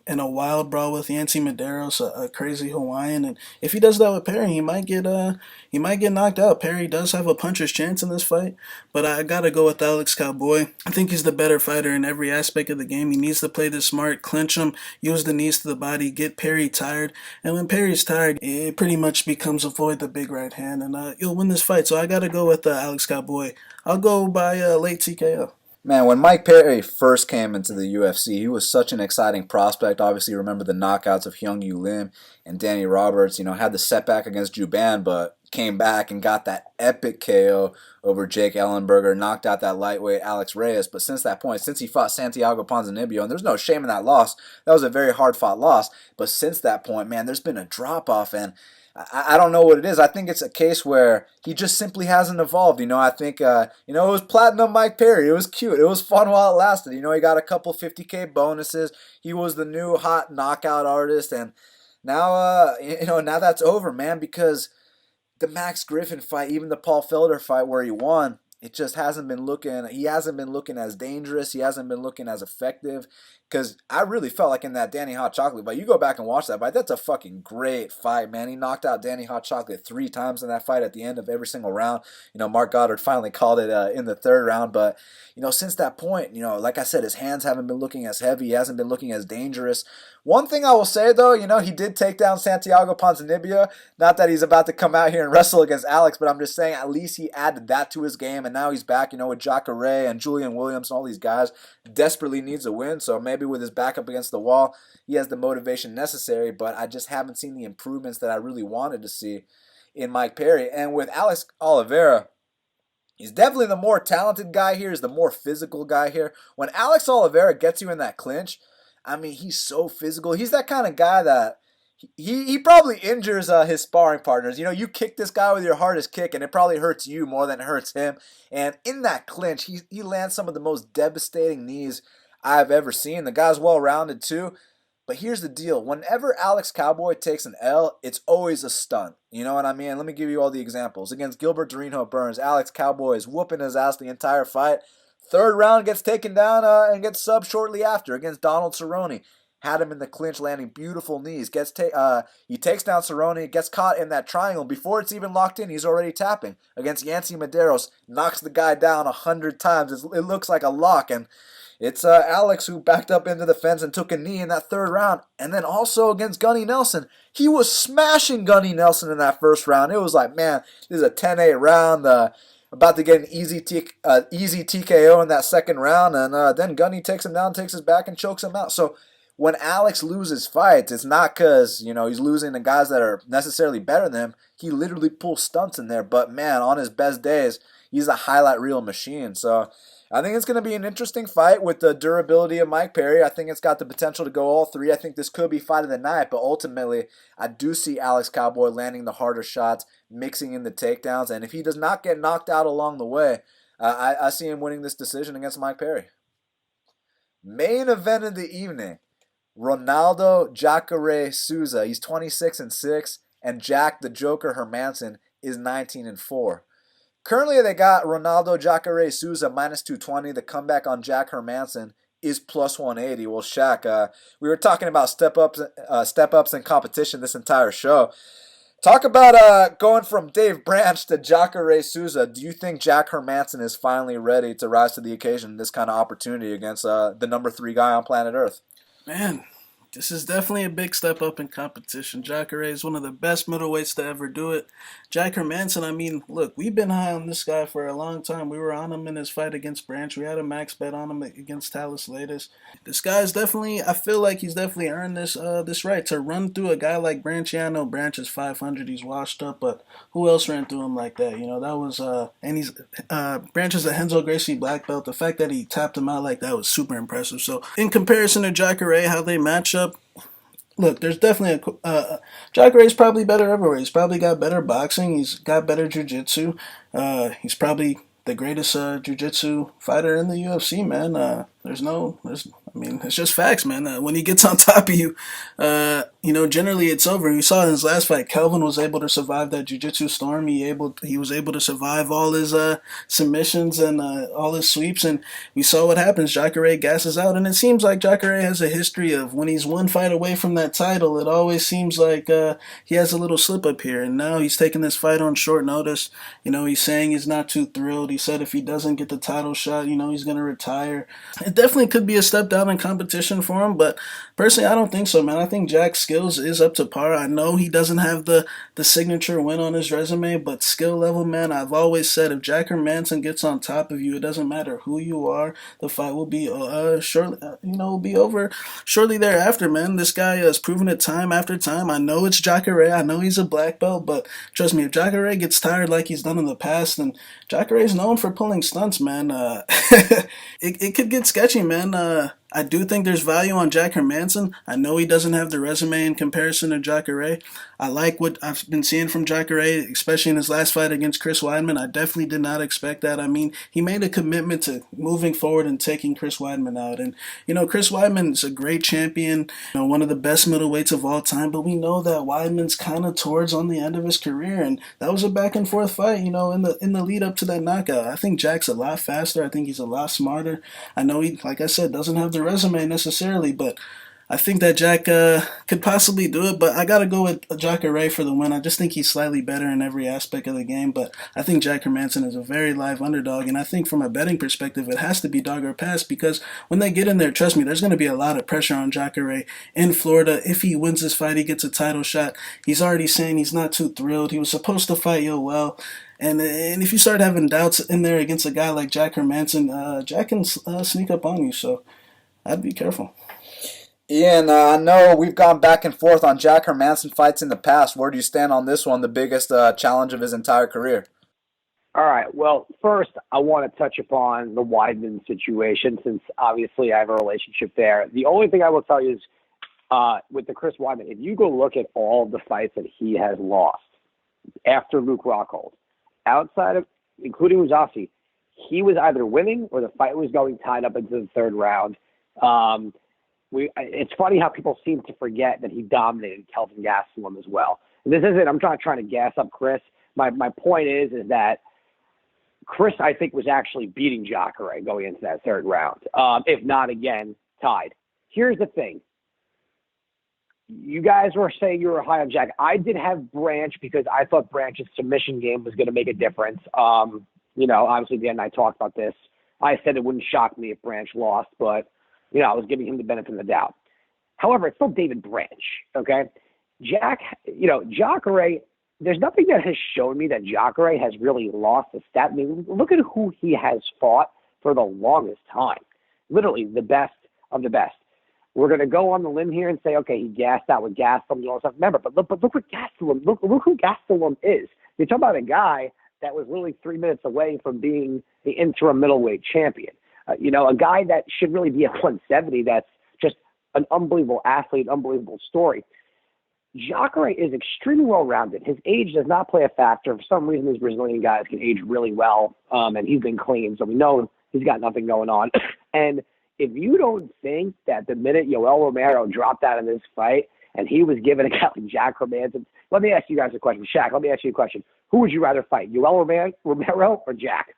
in a wild brawl with Yancy Medeiros, a crazy Hawaiian, and if he does that with Perry, he might get knocked out. Perry does have a puncher's chance in this fight, but I gotta go with Alex Cowboy. I think he's the better fighter in every aspect of the game. He needs to play this smart, clinch him, use the knees to the body, get Perry tired, and when Perry's tired, it pretty much becomes avoid the big right hand, and you'll win this fight. So I gotta go with Alex Cowboy. I'll go by late TKO. Man, when Mike Perry first came into the UFC, he was such an exciting prospect. Obviously, you remember the knockouts of Hyung Yu Lim and Danny Roberts. Had the setback against Juban, but came back and got that epic KO over Jake Ellenberger, knocked out that lightweight Alex Reyes. But since that point, since he fought Santiago Ponzinibbio, and there's no shame in that loss, that was a very hard-fought loss. But since that point, man, there's been a drop-off, and I don't know what it is. I think it's a case where he just simply hasn't evolved. I think, it was Platinum Mike Perry. It was cute. It was fun while it lasted. He got a couple 50K bonuses. He was the new hot knockout artist. And now, now that's over, man, because the Max Griffin fight, even the Paul Felder fight where he won, it just hasn't been looking. He hasn't been looking as dangerous. He hasn't been looking as effective. Because I really felt like in that Danny Hot Chocolate fight, you go back and watch that fight, that's a fucking great fight, man. He knocked out Danny Hot Chocolate 3 times in that fight at the end of every single round. Mark Goddard finally called it in the 3rd round. But, since that point, like I said, his hands haven't been looking as heavy. He hasn't been looking as dangerous. One thing I will say, though, he did take down Santiago Ponzinibbio. Not that he's about to come out here and wrestle against Alex, but I'm just saying at least he added that to his game. And now he's back, with Jacare and Julian Williams and all these guys. Desperately needs a win, so maybe with his back up against the wall, he has the motivation necessary, but I just haven't seen the improvements that I really wanted to see in Mike Perry. And with Alex Oliveira, he's definitely the more talented guy here. He's the more physical guy here. When Alex Oliveira gets you in that clinch, he's so physical. He's that kind of guy that he probably injures his sparring partners. You kick this guy with your hardest kick, and it probably hurts you more than it hurts him. And in that clinch, he lands some of the most devastating knees I've ever seen. The guy's well-rounded too. But here's the deal. Whenever Alex Cowboy takes an L, it's always a stunt. You know what I mean? Let me give you all the examples. Against Gilbert Dorino Burns, Alex Cowboy is whooping his ass the entire fight. 3rd round, gets taken down and gets subbed shortly after. Against Donald Cerrone, had him in the clinch, landing beautiful knees. He takes down Cerrone, gets caught in that triangle. Before it's even locked in, he's already tapping. Against Yancy Medeiros, knocks the guy down 100 times. It looks like a lock, and it's Alex who backed up into the fence and took a knee in that 3rd round. And then also against Gunny Nelson, he was smashing Gunny Nelson in that 1st round. It was like, man, this is a 10-8 round. About to get an easy TKO in that 2nd round. And then Gunny takes him down, takes his back, and chokes him out. So when Alex loses fights, it's not because, he's losing to guys that are necessarily better than him. He literally pulls stunts in there. But, man, on his best days, he's a highlight reel machine. So I think it's going to be an interesting fight with the durability of Mike Perry. I think it's got the potential to go all 3. I think this could be fight of the night, but ultimately I do see Alex Cowboy landing the harder shots, mixing in the takedowns, and if he does not get knocked out along the way, I see him winning this decision against Mike Perry. Main event of the evening, Ronaldo Jacare Souza. He's 26-6, and Jack the Joker Hermansson is 19-4. Currently, they got Ronaldo Jacare Souza -220. The comeback on Jack Hermansson is +180. Well, Shaq, we were talking about step-ups in competition this entire show. Talk about going from Dave Branch to Jacare Souza. Do you think Jack Hermansson is finally ready to rise to the occasion in this kind of opportunity against the number 3 guy on planet Earth? Man, this is definitely a big step up in competition. Jacare is one of the best middleweights to ever do it. Jack Hermansson, look, we've been high on this guy for a long time. We were on him in his fight against Branch. We had a max bet on him against Talis Latest. This guy's definitely, I feel like he's definitely earned this right to run through a guy like Branch. Yeah, I know Branch is 500, he's washed up, but who else ran through him like that? That was, and he's, Branch is a Renzo Gracie black belt. The fact that he tapped him out like that was super impressive. So, in comparison to Jacare, how they match up, look, there's definitely Jacare's probably better everywhere. He's probably got better boxing. He's got better jiu-jitsu. He's probably the greatest jiu-jitsu fighter in the UFC, man. It's just facts, man. When he gets on top of you, generally it's over. You saw in his last fight, Kelvin was able to survive that jiu-jitsu storm. He was able to survive all his submissions and all his sweeps, and we saw what happens. Jacare gasses out, and it seems like Jacare has a history of when he's one fight away from that title, it always seems like he has a little slip up here, and now he's taking this fight on short notice. He's saying he's not too thrilled. He said if he doesn't get the title shot, he's going to retire. It definitely could be a step down in competition for him, but personally, I don't think so, man. I think Jack's skills is up to par. I know he doesn't have the signature win on his resume, but skill level, man, I've always said if Jack Hermansson gets on top of you, it doesn't matter who you are, the fight will be be over shortly thereafter, man. This guy has proven it time after time. I know it's Jacare. I know he's a black belt, but trust me, if Jacare gets tired like he's done in the past, then Jacare is known for pulling stunts, man. It could get sketchy, man. I do think there's value on Jack Hermansson. I know he doesn't have the resume in comparison to Jacare. I like what I've been seeing from Jacare, especially in his last fight against Chris Weidman. I definitely did not expect that. I mean, he made a commitment to moving forward and taking Chris Weidman out. And, Chris Weidman is a great champion, one of the best middleweights of all time, but we know that Weidman's kind of towards on the end of his career. And that was a back and forth fight, in the lead up to that knockout. I think Jack's a lot faster. I think he's a lot smarter. I know he, like I said, doesn't have the resume necessarily, but I think that Jack could possibly do it. But I got to go with Jacare for the win. I just think he's slightly better in every aspect of the game. But I think Jack Hermansson is a very live underdog. And I think from a betting perspective, it has to be dog or pass because when they get in there, trust me, there's going to be a lot of pressure on Jacare in Florida. If he wins this fight, he gets a title shot. He's already saying he's not too thrilled. He was supposed to fight Yoel. And if you start having doubts in there against a guy like Jack Hermansson, Jack can sneak up on you. So I'd be careful. Ian, I know we've gone back and forth on Jack Hermansson fights in the past. Where do you stand on this one, the biggest challenge of his entire career? All right. Well, first, I want to touch upon the Weidman situation since obviously I have a relationship there. The only thing I will tell you is with the Chris Weidman, if you go look at all of the fights that he has lost after Luke Rockhold, outside of, including Uzasi, he was either winning or the fight was going tied up into the third round. It's funny how people seem to forget that he dominated Kelvin Gastelum as well. And this isn't, I'm not trying to gas up Chris. My point is that Chris, I think, was actually beating Jacare going into that third round, if not, again, tied. Here's the thing. You guys were saying you were high on Jack. I did have Branch because I thought Branch's submission game was going to make a difference. Obviously, Dan and I talked about this. I said it wouldn't shock me if Branch lost, but I was giving him the benefit of the doubt. However, it's still David Branch, okay? Jacare, there's nothing that has shown me that Jacare has really lost a step. I mean, look at who he has fought for the longest time. Literally the best of the best. We're going to go on the limb here and say, okay, he gassed out with Gastelum and all that stuff. Remember, but look what Gastelum, look who Gastelum is. You're talking about a guy that was literally 3 minutes away from being the interim middleweight champion. A guy that should really be at 170 that's just an unbelievable athlete, unbelievable story. Jacare is extremely well-rounded. His age does not play a factor. For some reason, these Brazilian guys can age really well, and he's been clean, so we know he's got nothing going on. And if you don't think that the minute Yoel Romero dropped out in this fight and he was given a guy like Jack Hermansson, let me ask you guys a question. Shaq, let me ask you a question. Who would you rather fight, Yoel Romero or Jack?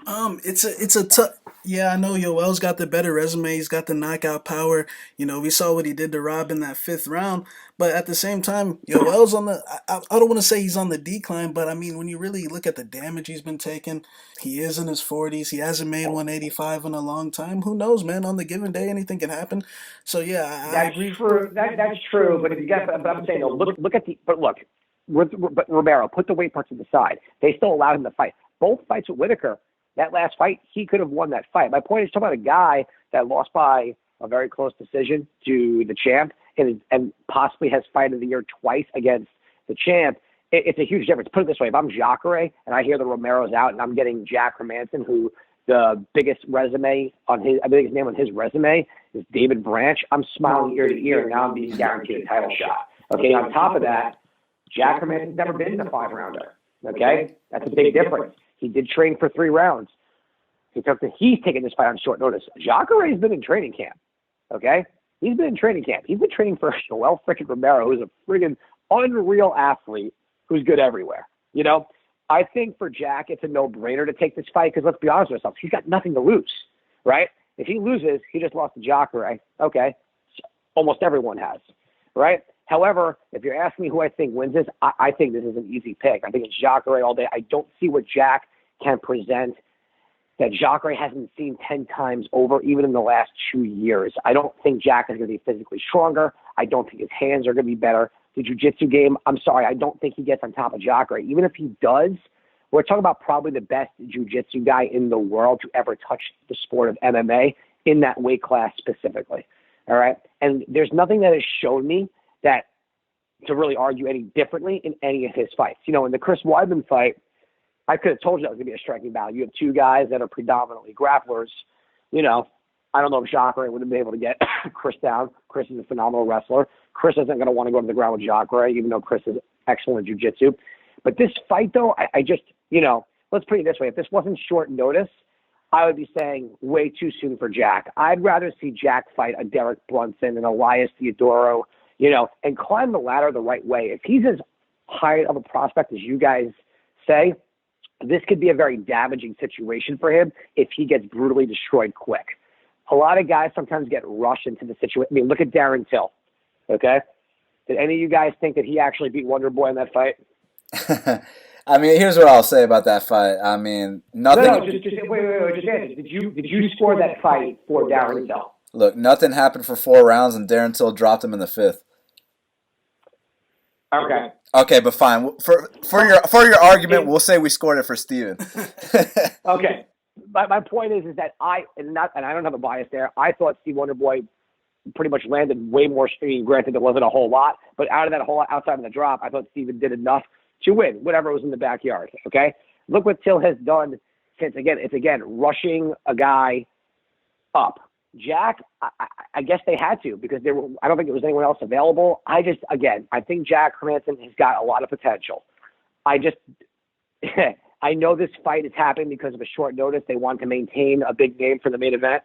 It's a tough. Yeah, I know Yoel's got the better resume. He's got the knockout power. We saw what he did to Rob in that 5th round. But at the same time, Yoel's on the. I don't want to say he's on the decline, but I mean, when you really look at the damage he's been taking, he is in his 40s. He hasn't made 185 in a long time. Who knows, man? On the given day, anything can happen. So yeah, I agree. True. That's true. But if you get, but I'm saying, look at the. But look, but Romero, put the weight parts to the side. They still allowed him to fight. Both fights with Whitaker. That last fight, he could have won that fight. My point is talking about a guy that lost by a very close decision to the champ and possibly has fight of the year twice against the champ. It's a huge difference. Put it this way. If I'm Jacare and I hear the Romero's out and I'm getting Jack Hermansson, who the biggest resume on his, I think his name on his resume is David Branch, I'm smiling ear to ear and now I'm being guaranteed a title shot. Okay, on top of that, Jack Hermansson's never been in a 5-rounder. Okay, that's a big difference. He did train for 3 rounds. He's taking this fight on short notice. Jacare's been in training camp, okay? He's been in training camp. He's been training for Yoel freaking Romero, who's a friggin' unreal athlete who's good everywhere. I think for Jack, it's a no-brainer to take this fight because let's be honest with ourselves, he's got nothing to lose, right? If he loses, he just lost to Jacare. Okay, almost everyone has, right? However, if you're asking me who I think wins this, I think this is an easy pick. I think it's Jacare all day. I don't see what Jack can present that Jacare hasn't seen 10 times over, even in the last 2 years. I don't think Jack is going to be physically stronger. I don't think his hands are going to be better. The jiu-jitsu game, I'm sorry, I don't think he gets on top of Jacare. Even if he does, we're talking about probably the best jiu-jitsu guy in the world to ever touch the sport of MMA in that weight class specifically. All right? And there's nothing that has shown me that to really argue any differently in any of his fights. In the Chris Weidman fight, I could have told you that was going to be a striking battle. You have 2 guys that are predominantly grapplers, I don't know if Jacare would have been able to get Chris down. Chris is a phenomenal wrestler. Chris isn't going to want to go to the ground with Jacare, even though Chris is excellent in jiu-jitsu. But this fight, though, I just, let's put it this way. If this wasn't short notice, I would be saying way too soon for Jack. I'd rather see Jack fight a Derek Brunson and Elias Theodoro, and climb the ladder the right way. If he's as high of a prospect as you guys say, this could be a very damaging situation for him if he gets brutally destroyed quick. A lot of guys sometimes get rushed into the situation. I mean, look at Darren Till, okay? Did any of you guys think that he actually beat Wonder Boy in that fight? I mean, here's what I'll say about that fight. I mean, nothing. No, just wait. Just answer. Did you score that fight for Darren Till? Look, nothing happened for 4 rounds, and Darren Till dropped him in the 5th. Okay. Okay, but fine. For your argument, we'll say we scored it for Steven. Okay. My point is that I don't have a bias there. I thought Steve Wonderboy pretty much landed way more. Granted, there wasn't a whole lot, but outside of the drop, I thought Steven did enough to win whatever was in the backyard. Okay. Look what Till has done since. It's rushing a guy up. Jack, I guess they had to because I don't think there was anyone else available. I think Jack Hermansson has got a lot of potential. I know this fight is happening because of a short notice. They want to maintain a big name for the main event.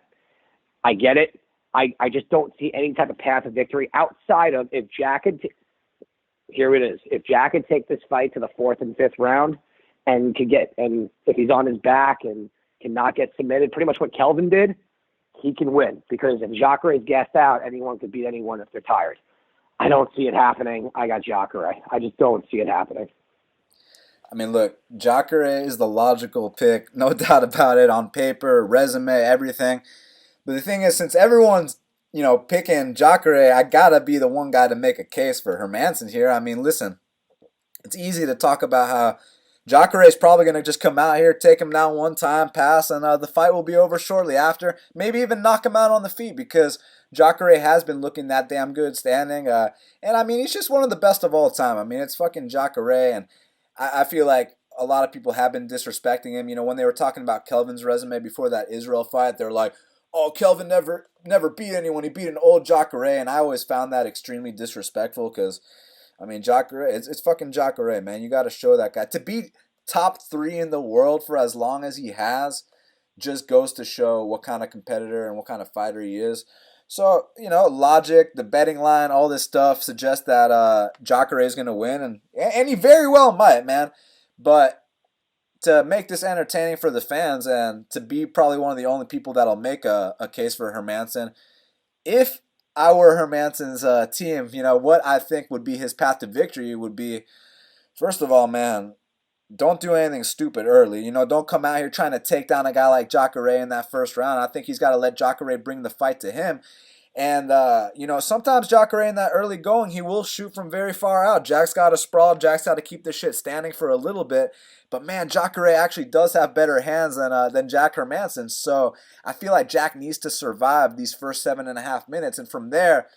I get it. I just don't see any type of path of victory outside of if Jack could. Here it is. If Jack could take this fight to the 4th and 5th round and if he's on his back and cannot get submitted, pretty much what Kelvin did, he can win. Because if Jacare is gassed out, anyone could beat anyone if they're tired. I don't see it happening. I got Jacare. I just don't see it happening. I mean, look, Jacare is the logical pick, no doubt about it, on paper, resume, everything. But the thing is, since everyone's, picking Jacare, I gotta be the one guy to make a case for Hermansson here. I mean, listen, it's easy to talk about how Jacare is probably going to just come out here, take him down one time, pass, and the fight will be over shortly after. Maybe even knock him out on the feet because Jacare has been looking that damn good standing. And I mean, he's just one of the best of all time. I mean, it's fucking Jacare, and I feel like a lot of people have been disrespecting him. When they were talking about Kelvin's resume before that Israel fight, they're like, oh, Kelvin never beat anyone. He beat an old Jacare, and I always found that extremely disrespectful because, I mean, Jacare, it's fucking Jacare, man. You got to show that guy. To be top 3 in the world for as long as he has just goes to show what kind of competitor and what kind of fighter he is. So, logic, the betting line, all this stuff suggests that Jacare is going to win, and he very well might, man. But to make this entertaining for the fans and to be probably one of the only people that'll make a case for Hermansson, if I were Hermansson's team, what I think would be his path to victory would be, first of all, man, don't do anything stupid early. Don't come out here trying to take down a guy like Jacare in that first round. I think he's got to let Jacare bring the fight to him. And, sometimes Jacare in that early going, he will shoot from very far out. Jack's got to sprawl. Jack's got to keep this shit standing for a little bit. But, man, Jacare actually does have better hands than Jack Hermansson. So I feel like Jack needs to survive these first 7.5 minutes. And from there,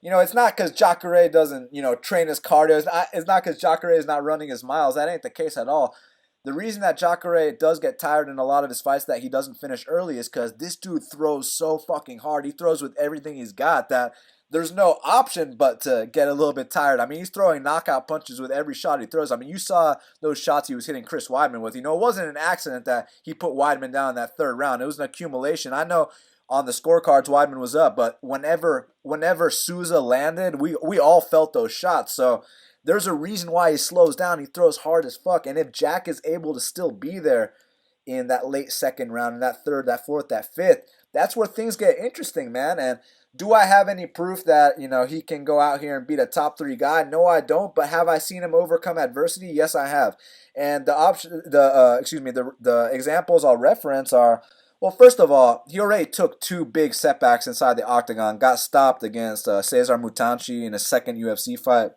it's not because Jacare doesn't, train his cardio. It's not because Jacare is not running his miles. That ain't the case at all. The reason that Jacare does get tired in a lot of his fights that he doesn't finish early is because this dude throws so fucking hard. He throws with everything he's got that there's no option but to get a little bit tired. I mean, he's throwing knockout punches with every shot he throws. I mean, you saw those shots he was hitting Chris Weidman with. It wasn't an accident that he put Weidman down in that 3rd round. It was an accumulation. I know on the scorecards Weidman was up, but whenever Souza landed, we all felt those shots. So there's a reason why he slows down. He throws hard as fuck. And if Jack is able to still be there in that late 2nd round, in that 3rd, that 4th, that 5th, that's where things get interesting, man. And do I have any proof that, he can go out here and beat a top 3 guy? No, I don't. But have I seen him overcome adversity? Yes, I have. And the examples I'll reference are, well, first of all, he already took 2 big setbacks inside the octagon. Got stopped against Cesar Mutanchi in his 2nd UFC fight.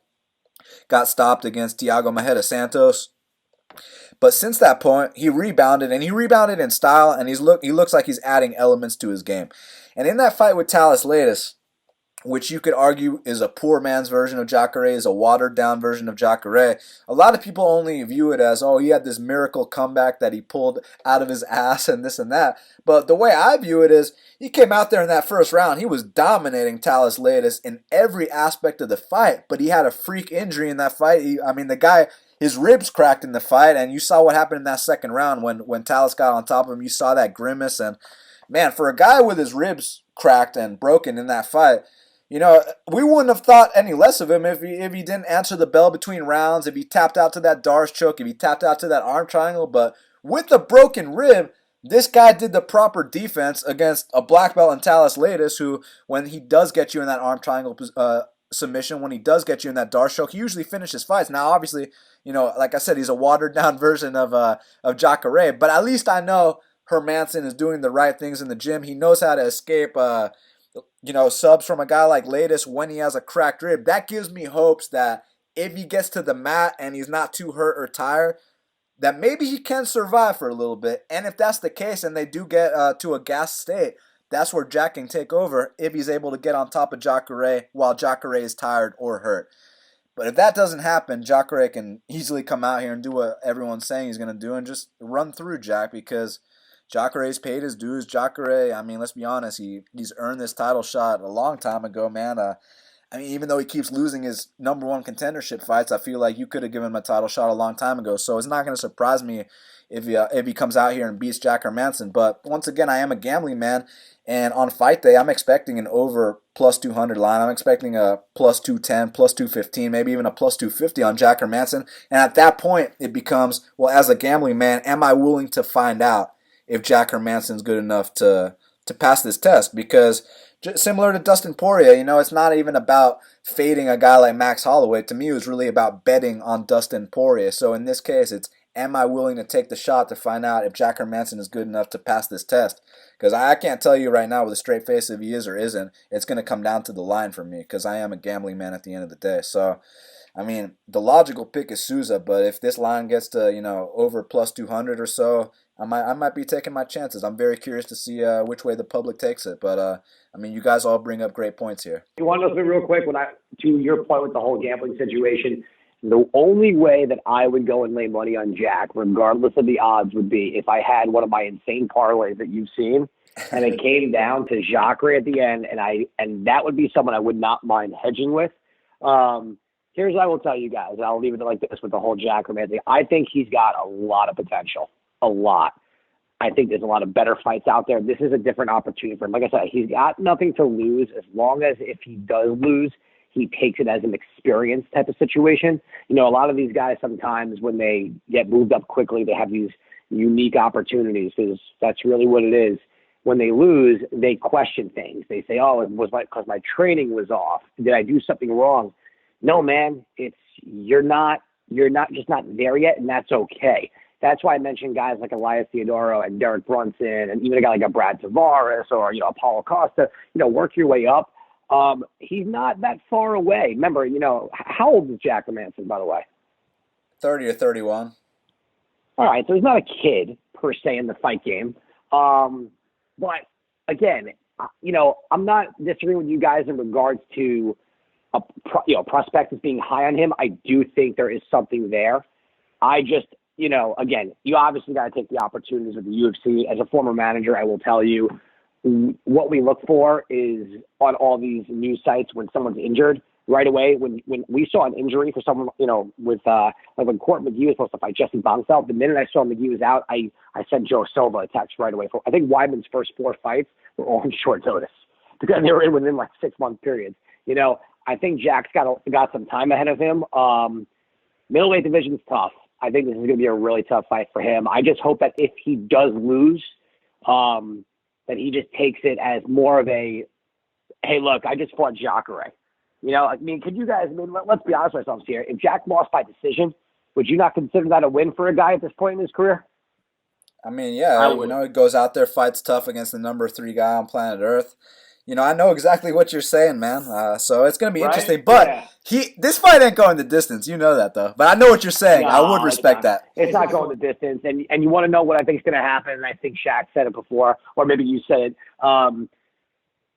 Got stopped against Thiago Majeda Santos. But since that point, he rebounded, and he rebounded in style, and he looks like he's adding elements to his game. And in that fight with Talis Latis, which you could argue is a poor man's version of Jacare, is a watered down version of Jacare. A lot of people only view it as, oh, he had this miracle comeback that he pulled out of his ass and this and that. But the way I view it is, he came out there in that first round, he was dominating Thales Leites in every aspect of the fight, but he had a freak injury in that fight. The guy, his ribs cracked in the fight, and you saw what happened in that second round when Thales got on top of him. You saw that grimace, and man, for a guy with his ribs cracked and broken in that fight, we wouldn't have thought any less of him if he didn't answer the bell between rounds, if he tapped out to that Darce choke, if he tapped out to that arm triangle. But with the broken rib, this guy did the proper defense against a black belt in Thales Leites, who, when he does get you in that arm triangle submission, when he does get you in that Darce choke, he usually finishes fights. Now, obviously, like I said, he's a watered-down version of Jacare, but at least I know Hermansson is doing the right things in the gym. He knows how to escape subs from a guy like Leites when he has a cracked rib. That gives me hopes that if he gets to the mat and he's not too hurt or tired, that maybe he can survive for a little bit. And if that's the case and they do get to a gas state, that's where Jack can take over if he's able to get on top of Jacare while Jacare is tired or hurt. But if that doesn't happen, Jacare can easily come out here and do what everyone's saying he's going to do and just run through Jack, because Jacare's paid his dues. Jacare, let's be honest, he's earned this title shot a long time ago, man. Even though he keeps losing his number one contendership fights, I feel like you could have given him a title shot a long time ago. So it's not going to surprise me if he comes out here and beats Jack Hermansson. But once again, I am a gambling man, and on fight day, I'm expecting an over plus 200 line. I'm expecting a plus 210, plus 215, maybe even a plus 250 on Jack Hermansson. And at that point, it becomes, well, as a gambling man, am I willing to find out if Jack Hermansson's good enough to pass this test? Because similar to Dustin Poirier, it's not even about fading a guy like Max Holloway. To me, it was really about betting on Dustin Poirier. So in this case, it's, am I willing to take the shot to find out if Jack Hermansson is good enough to pass this test? Because I can't tell you right now with a straight face if he is or isn't. It's going to come down to the line for me, because I am a gambling man at the end of the day. So, the logical pick is Souza, but if this line gets to, over plus 200 or so, I might be taking my chances. I'm very curious to see which way the public takes it. But, you guys all bring up great points here. You want to know something real quick? To your point with the whole gambling situation, the only way that I would go and lay money on Jack, regardless of the odds, would be if I had one of my insane parlays that you've seen, and it came down to Jacare at the end, and that would be someone I would not mind hedging with. Here's what I will tell you guys, and I'll leave it like this with the whole Jacare thing. I think he's got a lot of potential. A lot. I think there's a lot of better fights out there. This is a different opportunity for him. Like I said, he's got nothing to lose, as long as if he does lose, he takes it as an experience type of situation. A lot of these guys sometimes when they get moved up quickly, they have these unique opportunities, because that's really what it is. When they lose, they question things. They say, oh, it was because my training was off. Did I do something wrong? No, man, you're not just not there yet, and that's okay. That's why I mentioned guys like Elias Theodoro and Derek Brunson, and even a guy like a Brad Tavares or, Paulo Costa, work your way up. He's not that far away. Remember, how old is Jack Hermansson, by the way? 30 or 31. All right, so he's not a kid, per se, in the fight game. But, again, I'm not disagreeing with you guys in regards to, prospect as being high on him. I do think there is something there. I just, again, you obviously got to take the opportunities with the UFC. As a former manager, I will tell you what we look for is on all these news sites when someone's injured right away. When we saw an injury for someone, with like when Court McGee was supposed to fight Jesse Bongfeld, the minute I saw McGee was out, I sent Joe Silva a text right away. I think Weidman's first 4 fights were all on short notice because they were in within like 6-month periods. I think Jack's got some time ahead of him. Middleweight division's tough. I think this is going to be a really tough fight for him. I just hope that if he does lose, that he just takes it as more of a, hey, look, I just fought Jacare. Could you guys, let's be honest with ourselves here. If Jack lost by decision, would you not consider that a win for a guy at this point in his career? Yeah, he goes out there, fights tough against the number 3 guy on planet Earth. I know exactly what you're saying, man. So it's going to be interesting. But this fight ain't going the distance. You know that, though. But I know what you're saying. No, I would respect that. It's not going the distance. And you want to know what I think is going to happen, and I think Shaq said it before, or maybe you said it.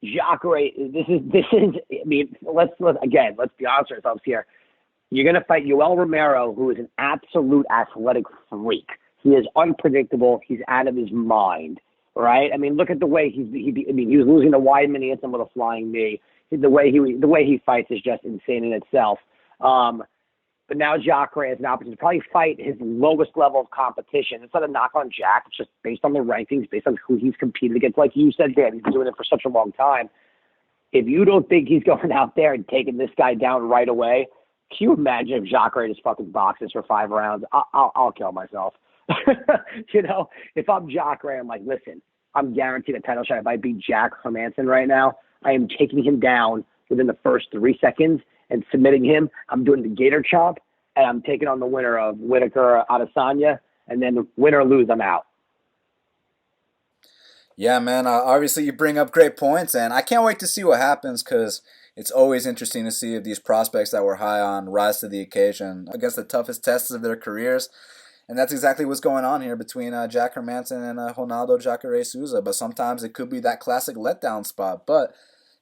Jacare, this is. I mean, let's be honest with ourselves here. You're going to fight Yoel Romero, who is an absolute athletic freak. He is unpredictable. He's out of his mind, right? I mean, look at the way he was losing to Weidman. He hits him with a flying knee. The way he fights is just insane in itself. But now Jacare has an opportunity to probably fight his lowest level of competition. It's not a knock on Jack. It's just based on the rankings, based on who he's competed against. Like you said, Dan, he's been doing it for such a long time. If you don't think he's going out there and taking this guy down right away, can you imagine if Jacare just fucking boxes for 5 rounds? I'll kill myself. If I'm Jacare, I'm like, listen, I'm guaranteed a title shot. If I beat Jack Hermansson right now, I am taking him down within the first 3 seconds and submitting him. I'm doing the gator chomp, and I'm taking on the winner of Whitaker Adesanya, and then win or lose, I'm out. Yeah, man. Obviously, you bring up great points, and I can't wait to see what happens because it's always interesting to see if these prospects that we're high on rise to the occasion against the toughest tests of their careers. And that's exactly what's going on here between Jack Hermansson and Ronaldo Jacare Souza. But sometimes it could be that classic letdown spot. But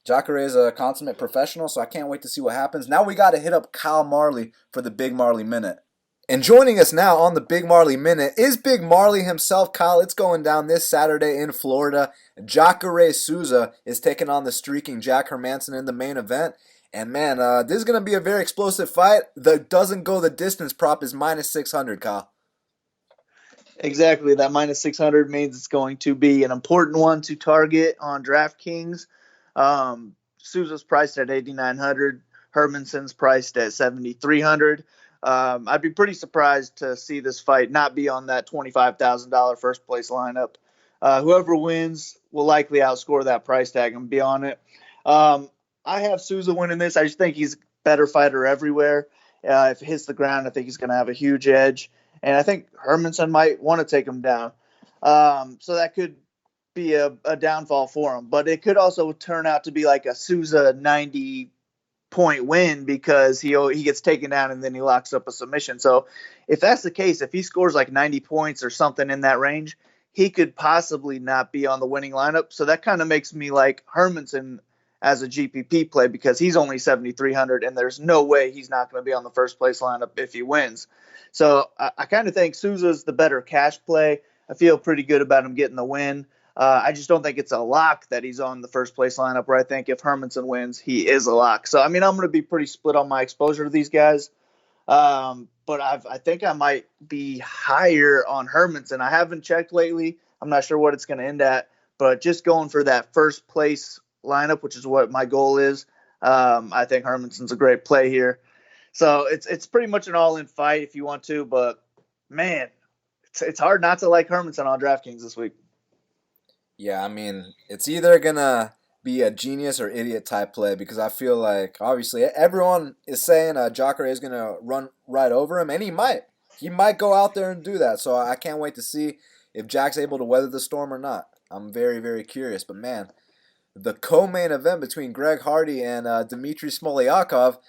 Jacare is a consummate professional, so I can't wait to see what happens. Now we got to hit up Kyle Marley for the Big Marley Minute. And joining us now on the Big Marley Minute is Big Marley himself. Kyle, it's going down this Saturday in Florida. Jacare Souza is taking on the streaking Jack Hermansson in the main event. And man, this is going to be a very explosive fight. The doesn't go the distance prop is minus 600, Kyle. Exactly. That minus 600 means it's going to be an important one to target on DraftKings. Souza's priced at 8,900. Hermansson's priced at 7,300. I'd be pretty surprised to see this fight not be on that $25,000 first place lineup. Whoever wins will likely outscore that price tag and be on it. I have Souza winning this. I just think he's a better fighter everywhere. If he hits the ground, I think he's going to have a huge edge. And I think Hermansson might want to take him down. So that could be a downfall for him. But it could also turn out to be like a Souza 90-point win because he gets taken down and then he locks up a submission. So if that's the case, if he scores like 90 points or something in that range, he could possibly not be on the winning lineup. So that kind of makes me like Hermansson as a GPP play because he's only 7,300 and there's no way he's not going to be on the first place lineup if he wins. So I kind of think Souza's the better cash play. I feel pretty good about him getting the win. I just don't think it's a lock that he's on the first place lineup where I think if Hermansson wins, he is a lock. So, I mean, I'm going to be pretty split on my exposure to these guys. But I think I might be higher on Hermansson. I haven't checked lately. I'm not sure what it's going to end at. But just going for that first place lineup, which is what my goal is, I think Hermansson's a great play here. So it's pretty much an all-in fight if you want to, but man, it's hard not to like Hermansson on DraftKings this week. Yeah, I mean, it's either gonna be a genius or idiot type play because I feel like obviously everyone is saying Jacare is gonna run right over him, and he might go out there and do that. So I can't wait to see if Jack's able to weather the storm or not. I'm very, very curious. But man, the co-main event between Greg Hardy and Dmitry Smoliakov.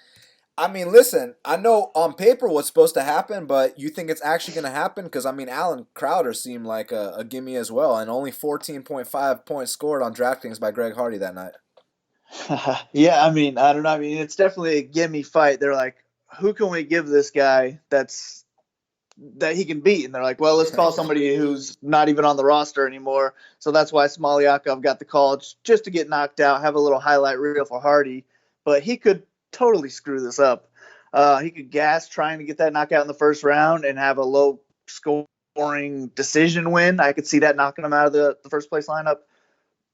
I mean, listen, I know on paper what's supposed to happen, but you think it's actually going to happen? Because, I mean, Alan Crowder seemed like a gimme as well, and only 14.5 points scored on DraftKings by Greg Hardy that night. Yeah, I mean, I don't know. I mean, it's definitely a gimme fight. They're like, who can we give this guy that he can beat? And they're like, well, let's call somebody who's not even on the roster anymore. So that's why Smoliakov got the call just to get knocked out, have a little highlight reel for Hardy. But he could totally screw this up. He could gas trying to get that knockout in the first round and have a low scoring decision win. I could see that knocking him out of the first place lineup.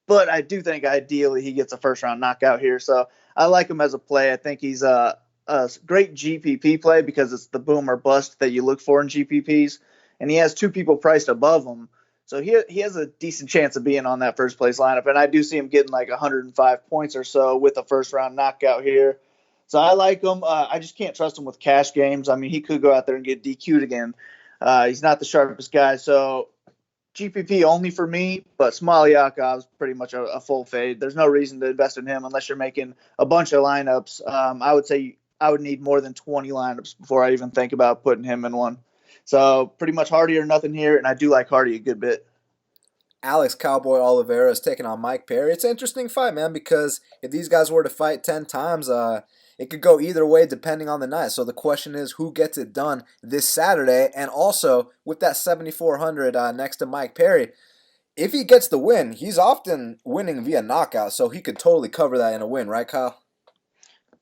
But I do think ideally he gets a first round knockout here. So I like him as a play. I think he's a great GPP play because it's the boom or bust that you look for in GPPs. And he has 2 people priced above him. So he has a decent chance of being on that first place lineup. And I do see him getting like 105 points or so with a first round knockout here. So I like him. I just can't trust him with cash games. I mean, he could go out there and get DQ'd again. He's not the sharpest guy. So GPP only for me, but Smolyakov's pretty much a full fade. There's no reason to invest in him unless you're making a bunch of lineups. I would say I would need more than 20 lineups before I even think about putting him in one. So pretty much Hardy or nothing here, and I do like Hardy a good bit. Alex Cowboy Oliveira is taking on Mike Perry. It's an interesting fight, man, because if these guys were to fight 10 times, it could go either way depending on the night. So the question is who gets it done this Saturday? And also, with that 7,400 next to Mike Perry, if he gets the win, he's often winning via knockout, so he could totally cover that in a win, right, Kyle?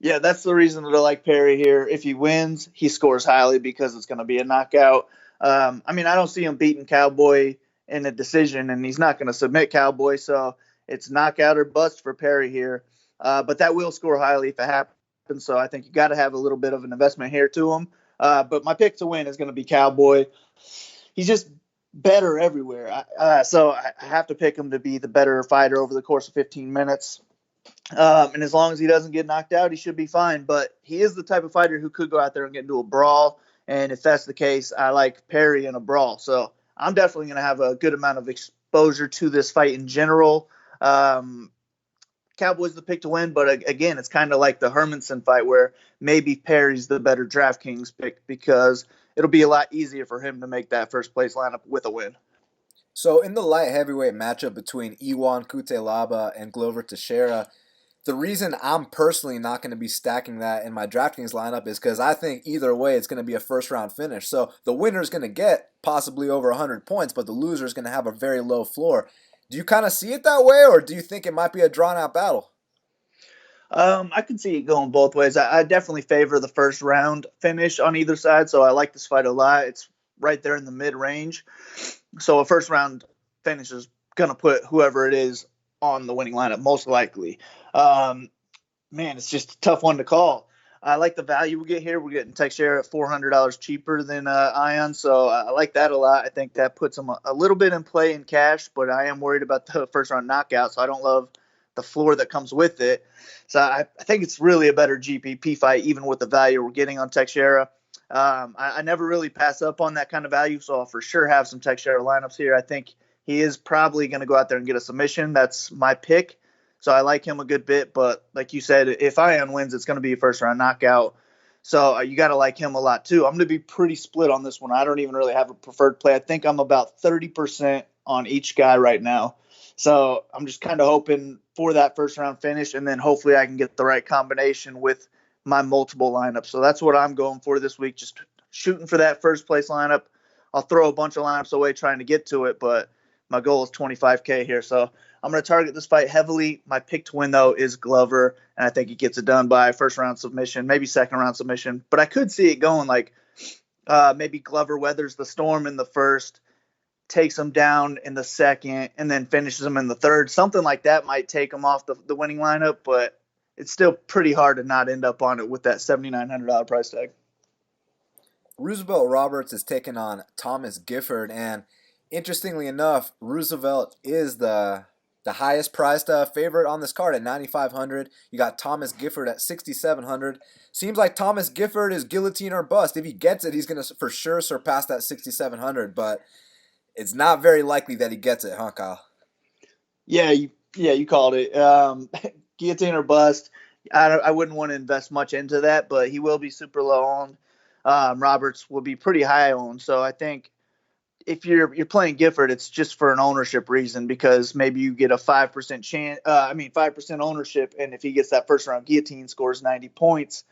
Yeah, that's the reason that I like Perry here. If he wins, he scores highly because it's going to be a knockout. I don't see him beating Cowboy in a decision, and he's not going to submit Cowboy, so it's knockout or bust for Perry here. But that will score highly if it happens, so I think you got to have a little bit of an investment here to him. But my pick to win is going to be Cowboy. He's just better everywhere. So I have to pick him to be the better fighter over the course of 15 minutes. And as long as he doesn't get knocked out, he should be fine. But he is the type of fighter who could go out there and get into a brawl. And if that's the case, I like Perry in a brawl. So I'm definitely going to have a good amount of exposure to this fight in general. Cowboys the pick to win, but again, it's kind of like the Hermansson fight where maybe Perry's the better DraftKings pick because it'll be a lot easier for him to make that first place lineup with a win. So in the light heavyweight matchup between Iwan Cutelaba and Glover Teixeira, the reason I'm personally not going to be stacking that in my DraftKings lineup is because I think either way it's going to be a first round finish. So the winner is going to get possibly over 100 points, but the loser is going to have a very low floor. Do you kind of see it that way, or do you think it might be a drawn out battle? I can see it going both ways. I definitely favor the first round finish on either side, so I like this fight a lot. It's right there in the mid range. So a first round finish is going to put whoever it is on the winning lineup, most likely. It's just a tough one to call. I like the value we get here. We're getting Teixeira at $400 cheaper than Ion, so I like that a lot. I think that puts him a little bit in play in cash, but I am worried about the first round knockout, so I don't love the floor that comes with it. So I think it's really a better GPP fight, even with the value we're getting on Teixeira. I never really pass up on that kind of value, so I'll for sure have some Teixeira lineups here. I think he is probably going to go out there and get a submission. That's my pick. So I like him a good bit, but like you said, if Ion wins, it's going to be a first-round knockout. So you got to like him a lot too. I'm going to be pretty split on this one. I don't even really have a preferred play. I think I'm about 30% on each guy right now. So I'm just kind of hoping for that first-round finish, and then hopefully I can get the right combination with my multiple lineups. So that's what I'm going for this week, just shooting for that first-place lineup. I'll throw a bunch of lineups away trying to get to it, but my goal is 25K here. So I'm going to target this fight heavily. My pick to win, though, is Glover, and I think he gets it done by first-round submission, maybe second-round submission. But I could see it going like maybe Glover weathers the storm in the first, takes him down in the second, and then finishes him in the third. Something like that might take him off the winning lineup, but it's still pretty hard to not end up on it with that $7,900 price tag. Roosevelt Roberts is taking on Thomas Gifford, and interestingly enough, Roosevelt is the highest priced favorite on this card at 9,500. You got Thomas Gifford at 6,700. Seems like Thomas Gifford is guillotine or bust. If he gets it, he's going to for sure surpass that 6,700, but it's not very likely that he gets it, huh, Kyle? Yeah, you called it. Guillotine or bust. I wouldn't want to invest much into that, but he will be super low owned. Roberts will be pretty high owned, so I think if you're playing Gifford, it's just for an ownership reason because maybe you get a 5% chance. 5% ownership, and if he gets that first round guillotine, scores 90 points,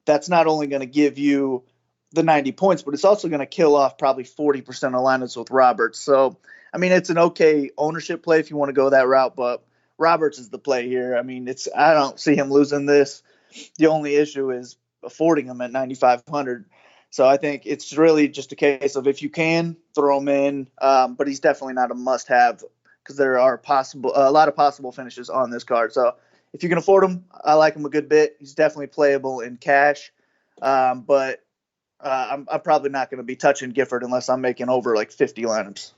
that's not only going to give you the 90 points, but it's also going to kill off probably 40% of lineups with Roberts. So, it's an okay ownership play if you want to go that route, but Roberts is the play here. I don't see him losing this. The only issue is affording him at 9,500. So I think it's really just a case of if you can, throw him in, but he's definitely not a must-have because there are a lot of possible finishes on this card. So if you can afford him, I like him a good bit. He's definitely playable in cash, but I'm probably not going to be touching Gifford unless I'm making over like 50 lineups.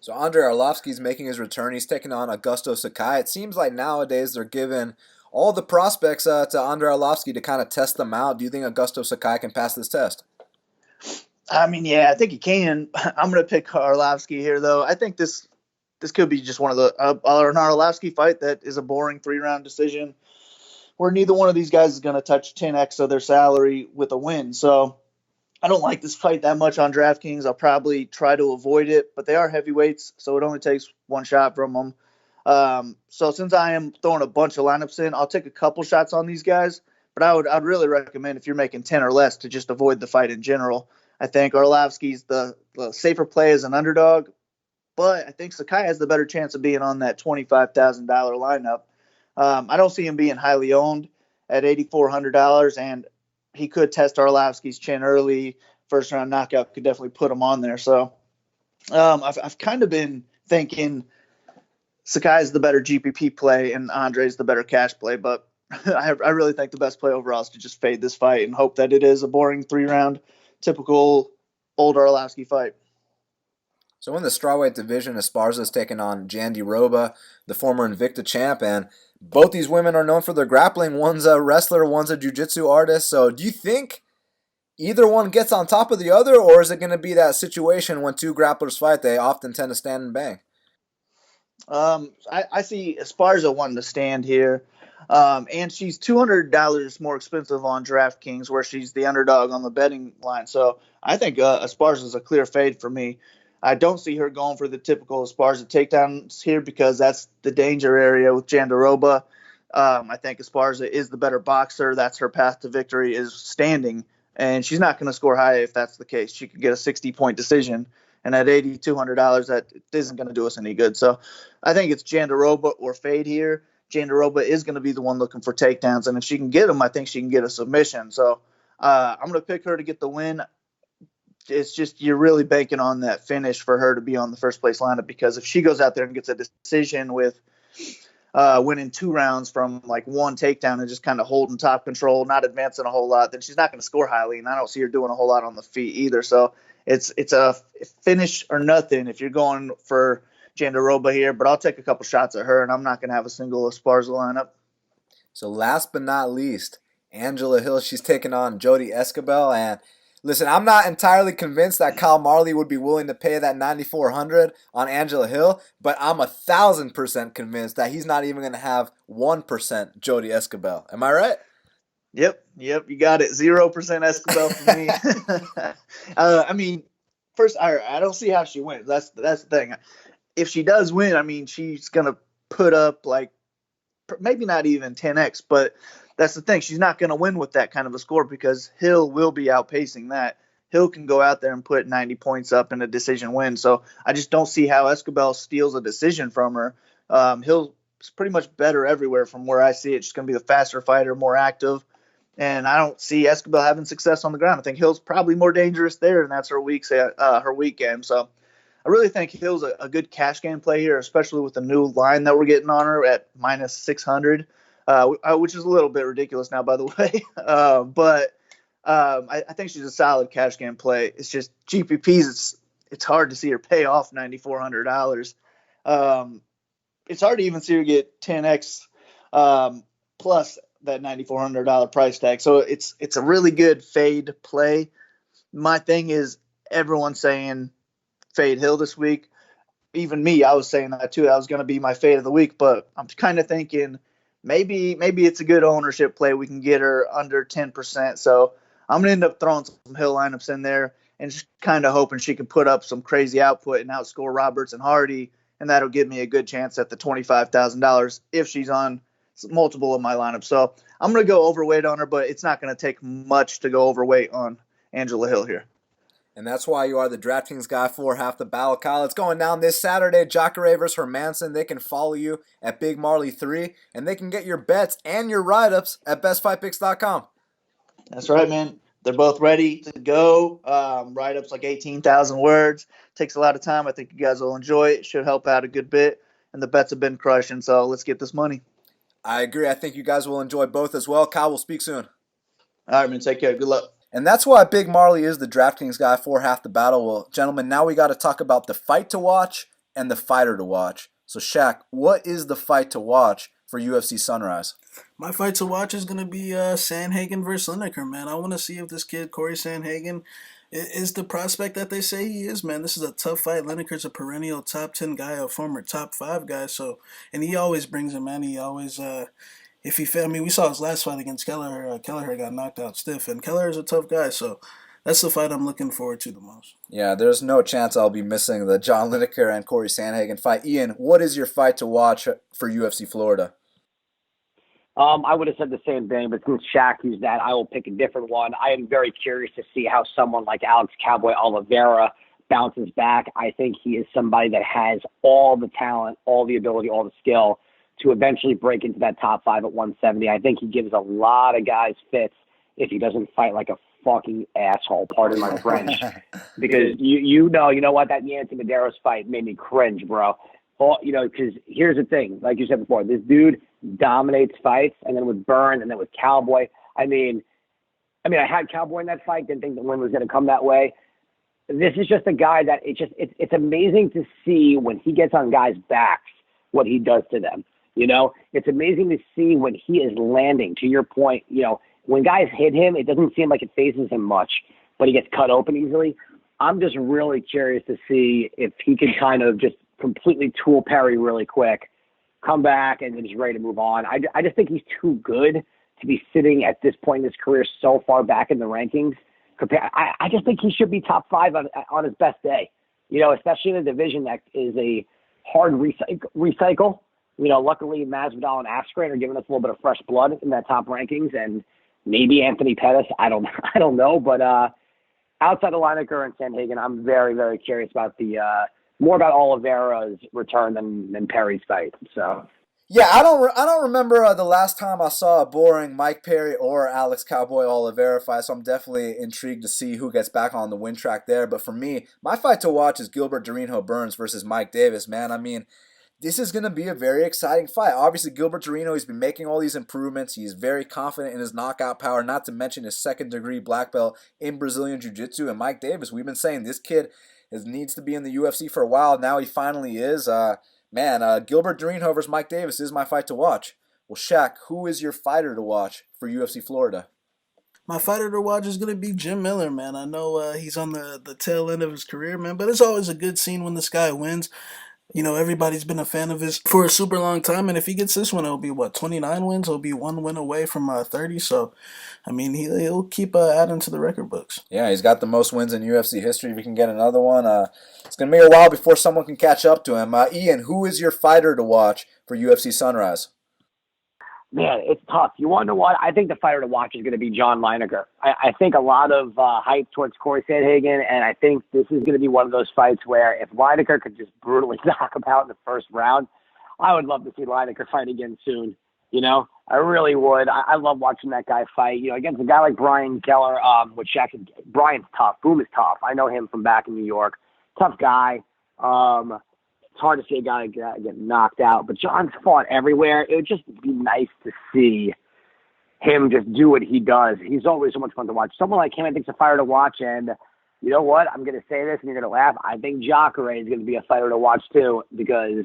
So Andrei Arlovski is making his return. He's taking on Augusto Sakai. It seems like nowadays they're giving all the prospects to Andrei Arlovski to kind of test them out. Do you think Augusto Sakai can pass this test? Yeah, I think he can. I'm going to pick Arlovski here, though. I think this could be just one of the an Arlovski fight that is a boring 3-round decision where neither one of these guys is going to touch 10x of their salary with a win. So I don't like this fight that much on DraftKings. I'll probably try to avoid it, but they are heavyweights, so it only takes one shot from them. So since I am throwing a bunch of lineups in, I'll take a couple shots on these guys. But I'd really recommend if you're making 10 or less to just avoid the fight in general. I think Arlovski's the safer play as an underdog, but I think Sakai has the better chance of being on that $25,000 lineup. I don't see him being highly owned at $8,400, and he could test Arlovski's chin early. First round knockout could definitely put him on there. So I've kind of been thinking Sakai's the better GPP play and Andrei's the better cash play, but I really think the best play overall is to just fade this fight and hope that it is a boring 3-round, typical old Arlovski fight. So in the strawweight division, Esparza is taking on Jandiroba, the former Invicta champ, and both these women are known for their grappling. One's a wrestler, one's a jiu-jitsu artist. So do you think either one gets on top of the other, or is it going to be that situation when two grapplers fight, they often tend to stand and bang? I see Esparza wanting to stand here. And she's $200 more expensive on DraftKings, where she's the underdog on the betting line. So I think Esparza is a clear fade for me. I don't see her going for the typical Esparza takedowns here because that's the danger area with Jandiroba. I think Esparza is the better boxer. That's her path to victory is standing, and she's not going to score high if that's the case. She could get a 60-point decision, and at $8,200, that isn't going to do us any good. So I think it's Jandiroba or fade here. Jandiroba is going to be the one looking for takedowns, and if she can get them, I think she can get a submission. So I'm going to pick her to get the win. It's just you're really banking on that finish for her to be on the first place lineup, because if she goes out there and gets a decision with winning 2 rounds from like one takedown and just kind of holding top control, not advancing a whole lot, then she's not going to score highly, and I don't see her doing a whole lot on the feet either. So it's a finish or nothing if you're going for Jandiroba here, but I'll take a couple shots at her, and I'm not going to have a single Esparza lineup. So last but not least, Angela Hill, she's taking on Jodie Esquibel, and listen, I'm not entirely convinced that Kyle Marley would be willing to pay that $9,400 on Angela Hill, but I'm 1,000% convinced that he's not even going to have 1% Jodie Esquibel. Am I right? Yep, you got it. 0% Esquibel for me. I mean, first, I don't see how she wins. That's the thing. If she does win, I mean, she's gonna put up like maybe not even 10x, but that's the thing. She's not going to win with that kind of a score because Hill will be outpacing that. Hill can go out there and put 90 points up in a decision win. So I just don't see how Esquibel steals a decision from her. Hill's pretty much better everywhere from where I see it. She's going to be the faster fighter, more active. And I don't see Esquibel having success on the ground. I think Hill's probably more dangerous there, and that's her weekend. So I really think Hill's a good cash game play here, especially with the new line that we're getting on her at minus 600. Which is a little bit ridiculous now, by the way. But I think she's a solid cash game play. It's just GPPs. It's hard to see her pay off $9,400. It's hard to even see her get 10x plus that $9,400 price tag. So it's a really good fade play. My thing is everyone's saying fade Hill this week. Even me, I was saying that too. That was going to be my fade of the week. But I'm kind of thinking maybe it's a good ownership play. We can get her under 10%. So I'm going to end up throwing some Hill lineups in there and just kind of hoping she can put up some crazy output and outscore Roberts and Hardy. And that'll give me a good chance at the $25,000 if she's on multiple of my lineups. So I'm going to go overweight on her, but it's not going to take much to go overweight on Angela Hill here. And that's why you are the DraftKings guy for Half the Battle. Kyle, it's going down this Saturday. Jacare versus Hermansson. They can follow you at Big Marley 3, and they can get your bets and your write-ups at bestfightpicks.com. That's right, man. They're both ready to go. Write-ups like 18,000 words. Takes a lot of time. I think you guys will enjoy it. Should help out a good bit. And the bets have been crushing, so let's get this money. I agree. I think you guys will enjoy both as well. Kyle, we'll speak soon. All right, man. Take care. Good luck. And that's why Big Marley is the DraftKings guy for Half the Battle. Well, gentlemen, now we got to talk about the fight to watch and the fighter to watch. So, Shaq, what is the fight to watch for UFC Sunrise? My fight to watch is going to be Sandhagen versus Lineker, man. I want to see if this kid, Cory Sandhagen, is the prospect that they say he is, man. This is a tough fight. Lineker's a perennial top 10 guy, a former top 5 guy. So, and he always brings it, man. He always... if he failed, I mean, we saw his last fight against Kelleher. Kelleher got knocked out stiff, and Kelleher is a tough guy. So That's the fight I'm looking forward to the most. Yeah, there's no chance I'll be missing the John Lineker and Cory Sandhagen fight. Ian, what is your fight to watch for UFC Florida? I would have said the same thing, but since Shaq used that, I will pick a different one. I am very curious to see how someone like Alex Cowboy Oliveira bounces back. I think he is somebody that has all the talent, all the ability, all the skill to eventually break into that top five at 170. I think he gives a lot of guys fits if he doesn't fight like a fucking asshole, pardon my French. Because you know what, that Yancy Medeiros fight made me cringe, bro. Well, because here's the thing, like you said before, this dude dominates fights, and then with Burn, and then with Cowboy. I mean, I had Cowboy in that fight, didn't think the win was going to come that way. This is just a guy that it's amazing to see when he gets on guys' backs what he does to them. It's amazing to see when he is landing. To your point, when guys hit him, it doesn't seem like it phases him much, but he gets cut open easily. I'm just really curious to see if he can kind of just completely tool Perry really quick, come back, and then he's ready to move on. I just think he's too good to be sitting at this point in his career so far back in the rankings. I just think he should be top five on his best day, especially in a division that is a hard recycle. Luckily Masvidal and Askren are giving us a little bit of fresh blood in that top rankings, and maybe Anthony Pettis. I don't know, but outside of Lineker and Sandhagen, I'm very, very curious about more about Oliveira's return than Perry's fight. So. Yeah, I don't remember the last time I saw a boring Mike Perry or Alex Cowboy Oliveira fight, so I'm definitely intrigued to see who gets back on the win track there. But for me, my fight to watch is Gilbert Durinho Burns versus Mike Davis, man. I mean, this is going to be a very exciting fight. Obviously, Gilbert Durinho, he's been making all these improvements. He's very confident in his knockout power, not to mention his second-degree black belt in Brazilian Jiu-Jitsu. And Mike Davis, we've been saying this kid needs to be in the UFC for a while. Now he finally is. Gilbert Durinho versus Mike Davis is my fight to watch. Well, Shaq, who is your fighter to watch for UFC Florida? My fighter to watch is going to be Jim Miller, man. I know he's on the tail end of his career, man, but it's always a good scene when this guy wins. Everybody's been a fan of his for a super long time, and if he gets this one, it'll be, 29 wins? He'll be one win away from 30, so, he'll keep adding to the record books. Yeah, he's got the most wins in UFC history. If he can get another one, it's going to be a while before someone can catch up to him. Ian, who is your fighter to watch for UFC Sunrise? Man, it's tough. You want to know what? I think the fighter to watch is going to be John Lineker. I think a lot of hype towards Cory Sandhagen, and I think this is going to be one of those fights where if Lineker could just brutally knock him out in the first round, I would love to see Lineker fight again soon. I really would. I love watching that guy fight. Against a guy like Brian Keller, which actually, Brian's tough. Boom is tough. I know him from back in New York. Tough guy. It's hard to see a guy get knocked out, but John's fought everywhere. It would just be nice to see him just do what he does. He's always so much fun to watch. Someone like him, I think, is a fighter to watch. And you know what? I'm going to say this, and you're going to laugh. I think Jacare is going to be a fighter to watch too, because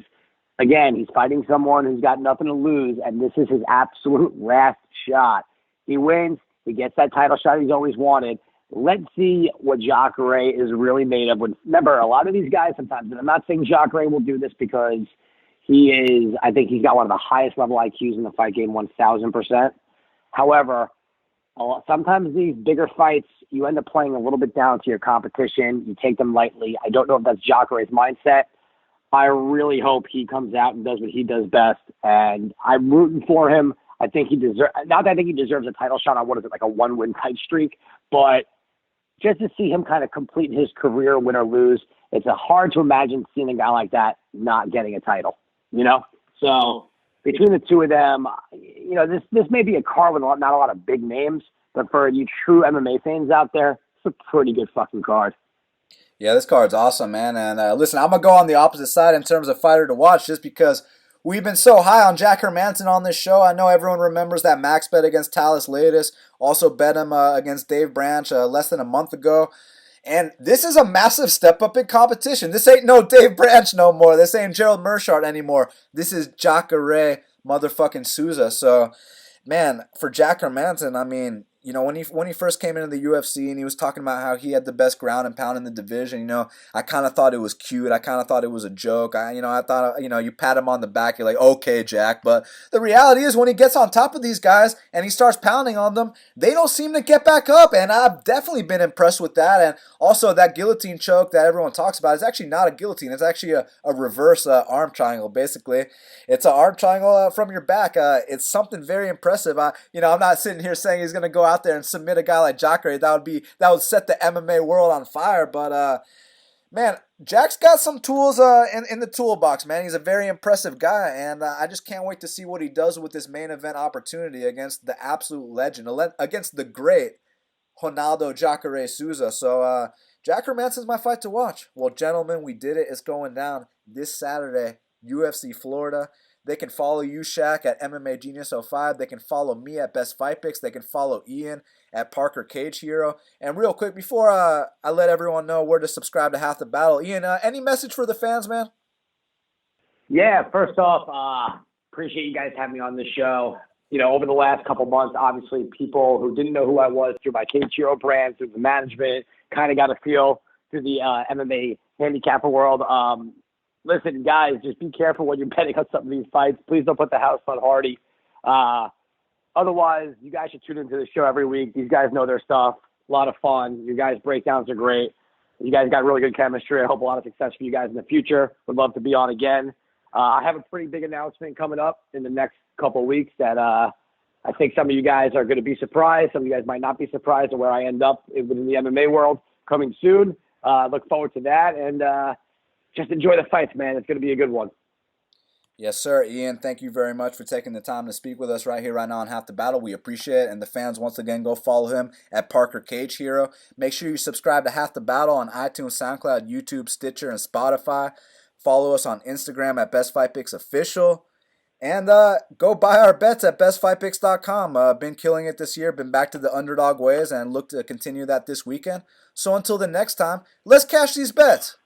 again, he's fighting someone who's got nothing to lose, and this is his absolute last shot. He wins. He gets that title shot he's always wanted. Let's see what Jacare is really made of. Remember, a lot of these guys sometimes, and I'm not saying Jacare will do this because I think he's got one of the highest level IQs in the fight game, 1,000%. However, sometimes these bigger fights, you end up playing a little bit down to your competition. You take them lightly. I don't know if that's Jacare's mindset. I really hope he comes out and does what he does best, and I'm rooting for him. I think he deserves, not that I think he deserves a title shot on, like a one-win fight streak, but just to see him kind of complete his career, win or lose, it's hard to imagine seeing a guy like that not getting a title, So between the two of them, this may be a card with not a lot of big names, but for you true MMA fans out there, it's a pretty good fucking card. Yeah, this card's awesome, man. And listen, I'm going to go on the opposite side in terms of fighter to watch just because we've been so high on Jack Hermansson on this show. I know everyone remembers that max bet against Talis Latis. Also bet him against Dave Branch less than a month ago. And this is a massive step up in competition. This ain't no Dave Branch no more. This ain't Gerald Mershart anymore. This is Jacare motherfucking Souza. So, man, for Jack Hermansson, when he first came into the UFC and he was talking about how he had the best ground and pound in the division, I kind of thought it was cute. I kind of thought it was a joke. I thought, you pat him on the back, you're like, okay, Jack. But the reality is when he gets on top of these guys and he starts pounding on them, they don't seem to get back up. And I've definitely been impressed with that. And also that guillotine choke that everyone talks about is actually not a guillotine. It's actually a reverse arm triangle, basically. It's an arm triangle from your back. It's something very impressive. I'm not sitting here saying he's going to go out there and submit a guy like Jacare. That would set the MMA world on fire. But man, Jack's got some tools in the toolbox, man. He's a very impressive guy, and I just can't wait to see what he does with this main event opportunity against the absolute legend, against the great Ronaldo Jacare Souza. So Jack Hermansson's my fight to watch. Well, gentlemen, we did it. It's going down this Saturday, UFC Florida. They can follow you, Shaq, at MMA Genius 05. They can follow me at Best Fight Picks. They can follow Ian at Parker Cage Hero. And real quick, before I let everyone know where to subscribe to Half the Battle, Ian, any message for the fans, man? Yeah, first off, appreciate you guys having me on the show. Over the last couple months, obviously people who didn't know who I was through my Cage Hero brand, through the management, kind of got a feel through the MMA handicapper world. Listen, guys, just be careful when you're betting on some of these fights. Please don't put the house on Hardy. Otherwise, you guys should tune into the show every week. These guys know their stuff. A lot of fun. You guys' breakdowns are great. You guys got really good chemistry. I hope a lot of success for you guys in the future. Would love to be on again. I have a pretty big announcement coming up in the next couple of weeks that I think some of you guys are going to be surprised. Some of you guys might not be surprised at where I end up within the MMA world coming soon. Look forward to that. And just enjoy the fights, man. It's going to be a good one. Yes, sir. Ian, thank you very much for taking the time to speak with us right here, right now on Half the Battle. We appreciate it. And the fans, once again, go follow him at Parker Cage Hero. Make sure you subscribe to Half the Battle on iTunes, SoundCloud, YouTube, Stitcher, and Spotify. Follow us on Instagram at Best Fight Picks Official. And go buy our bets at bestfightpicks.com. Been killing it this year. Been back to the underdog ways and look to continue that this weekend. So until the next time, let's cash these bets.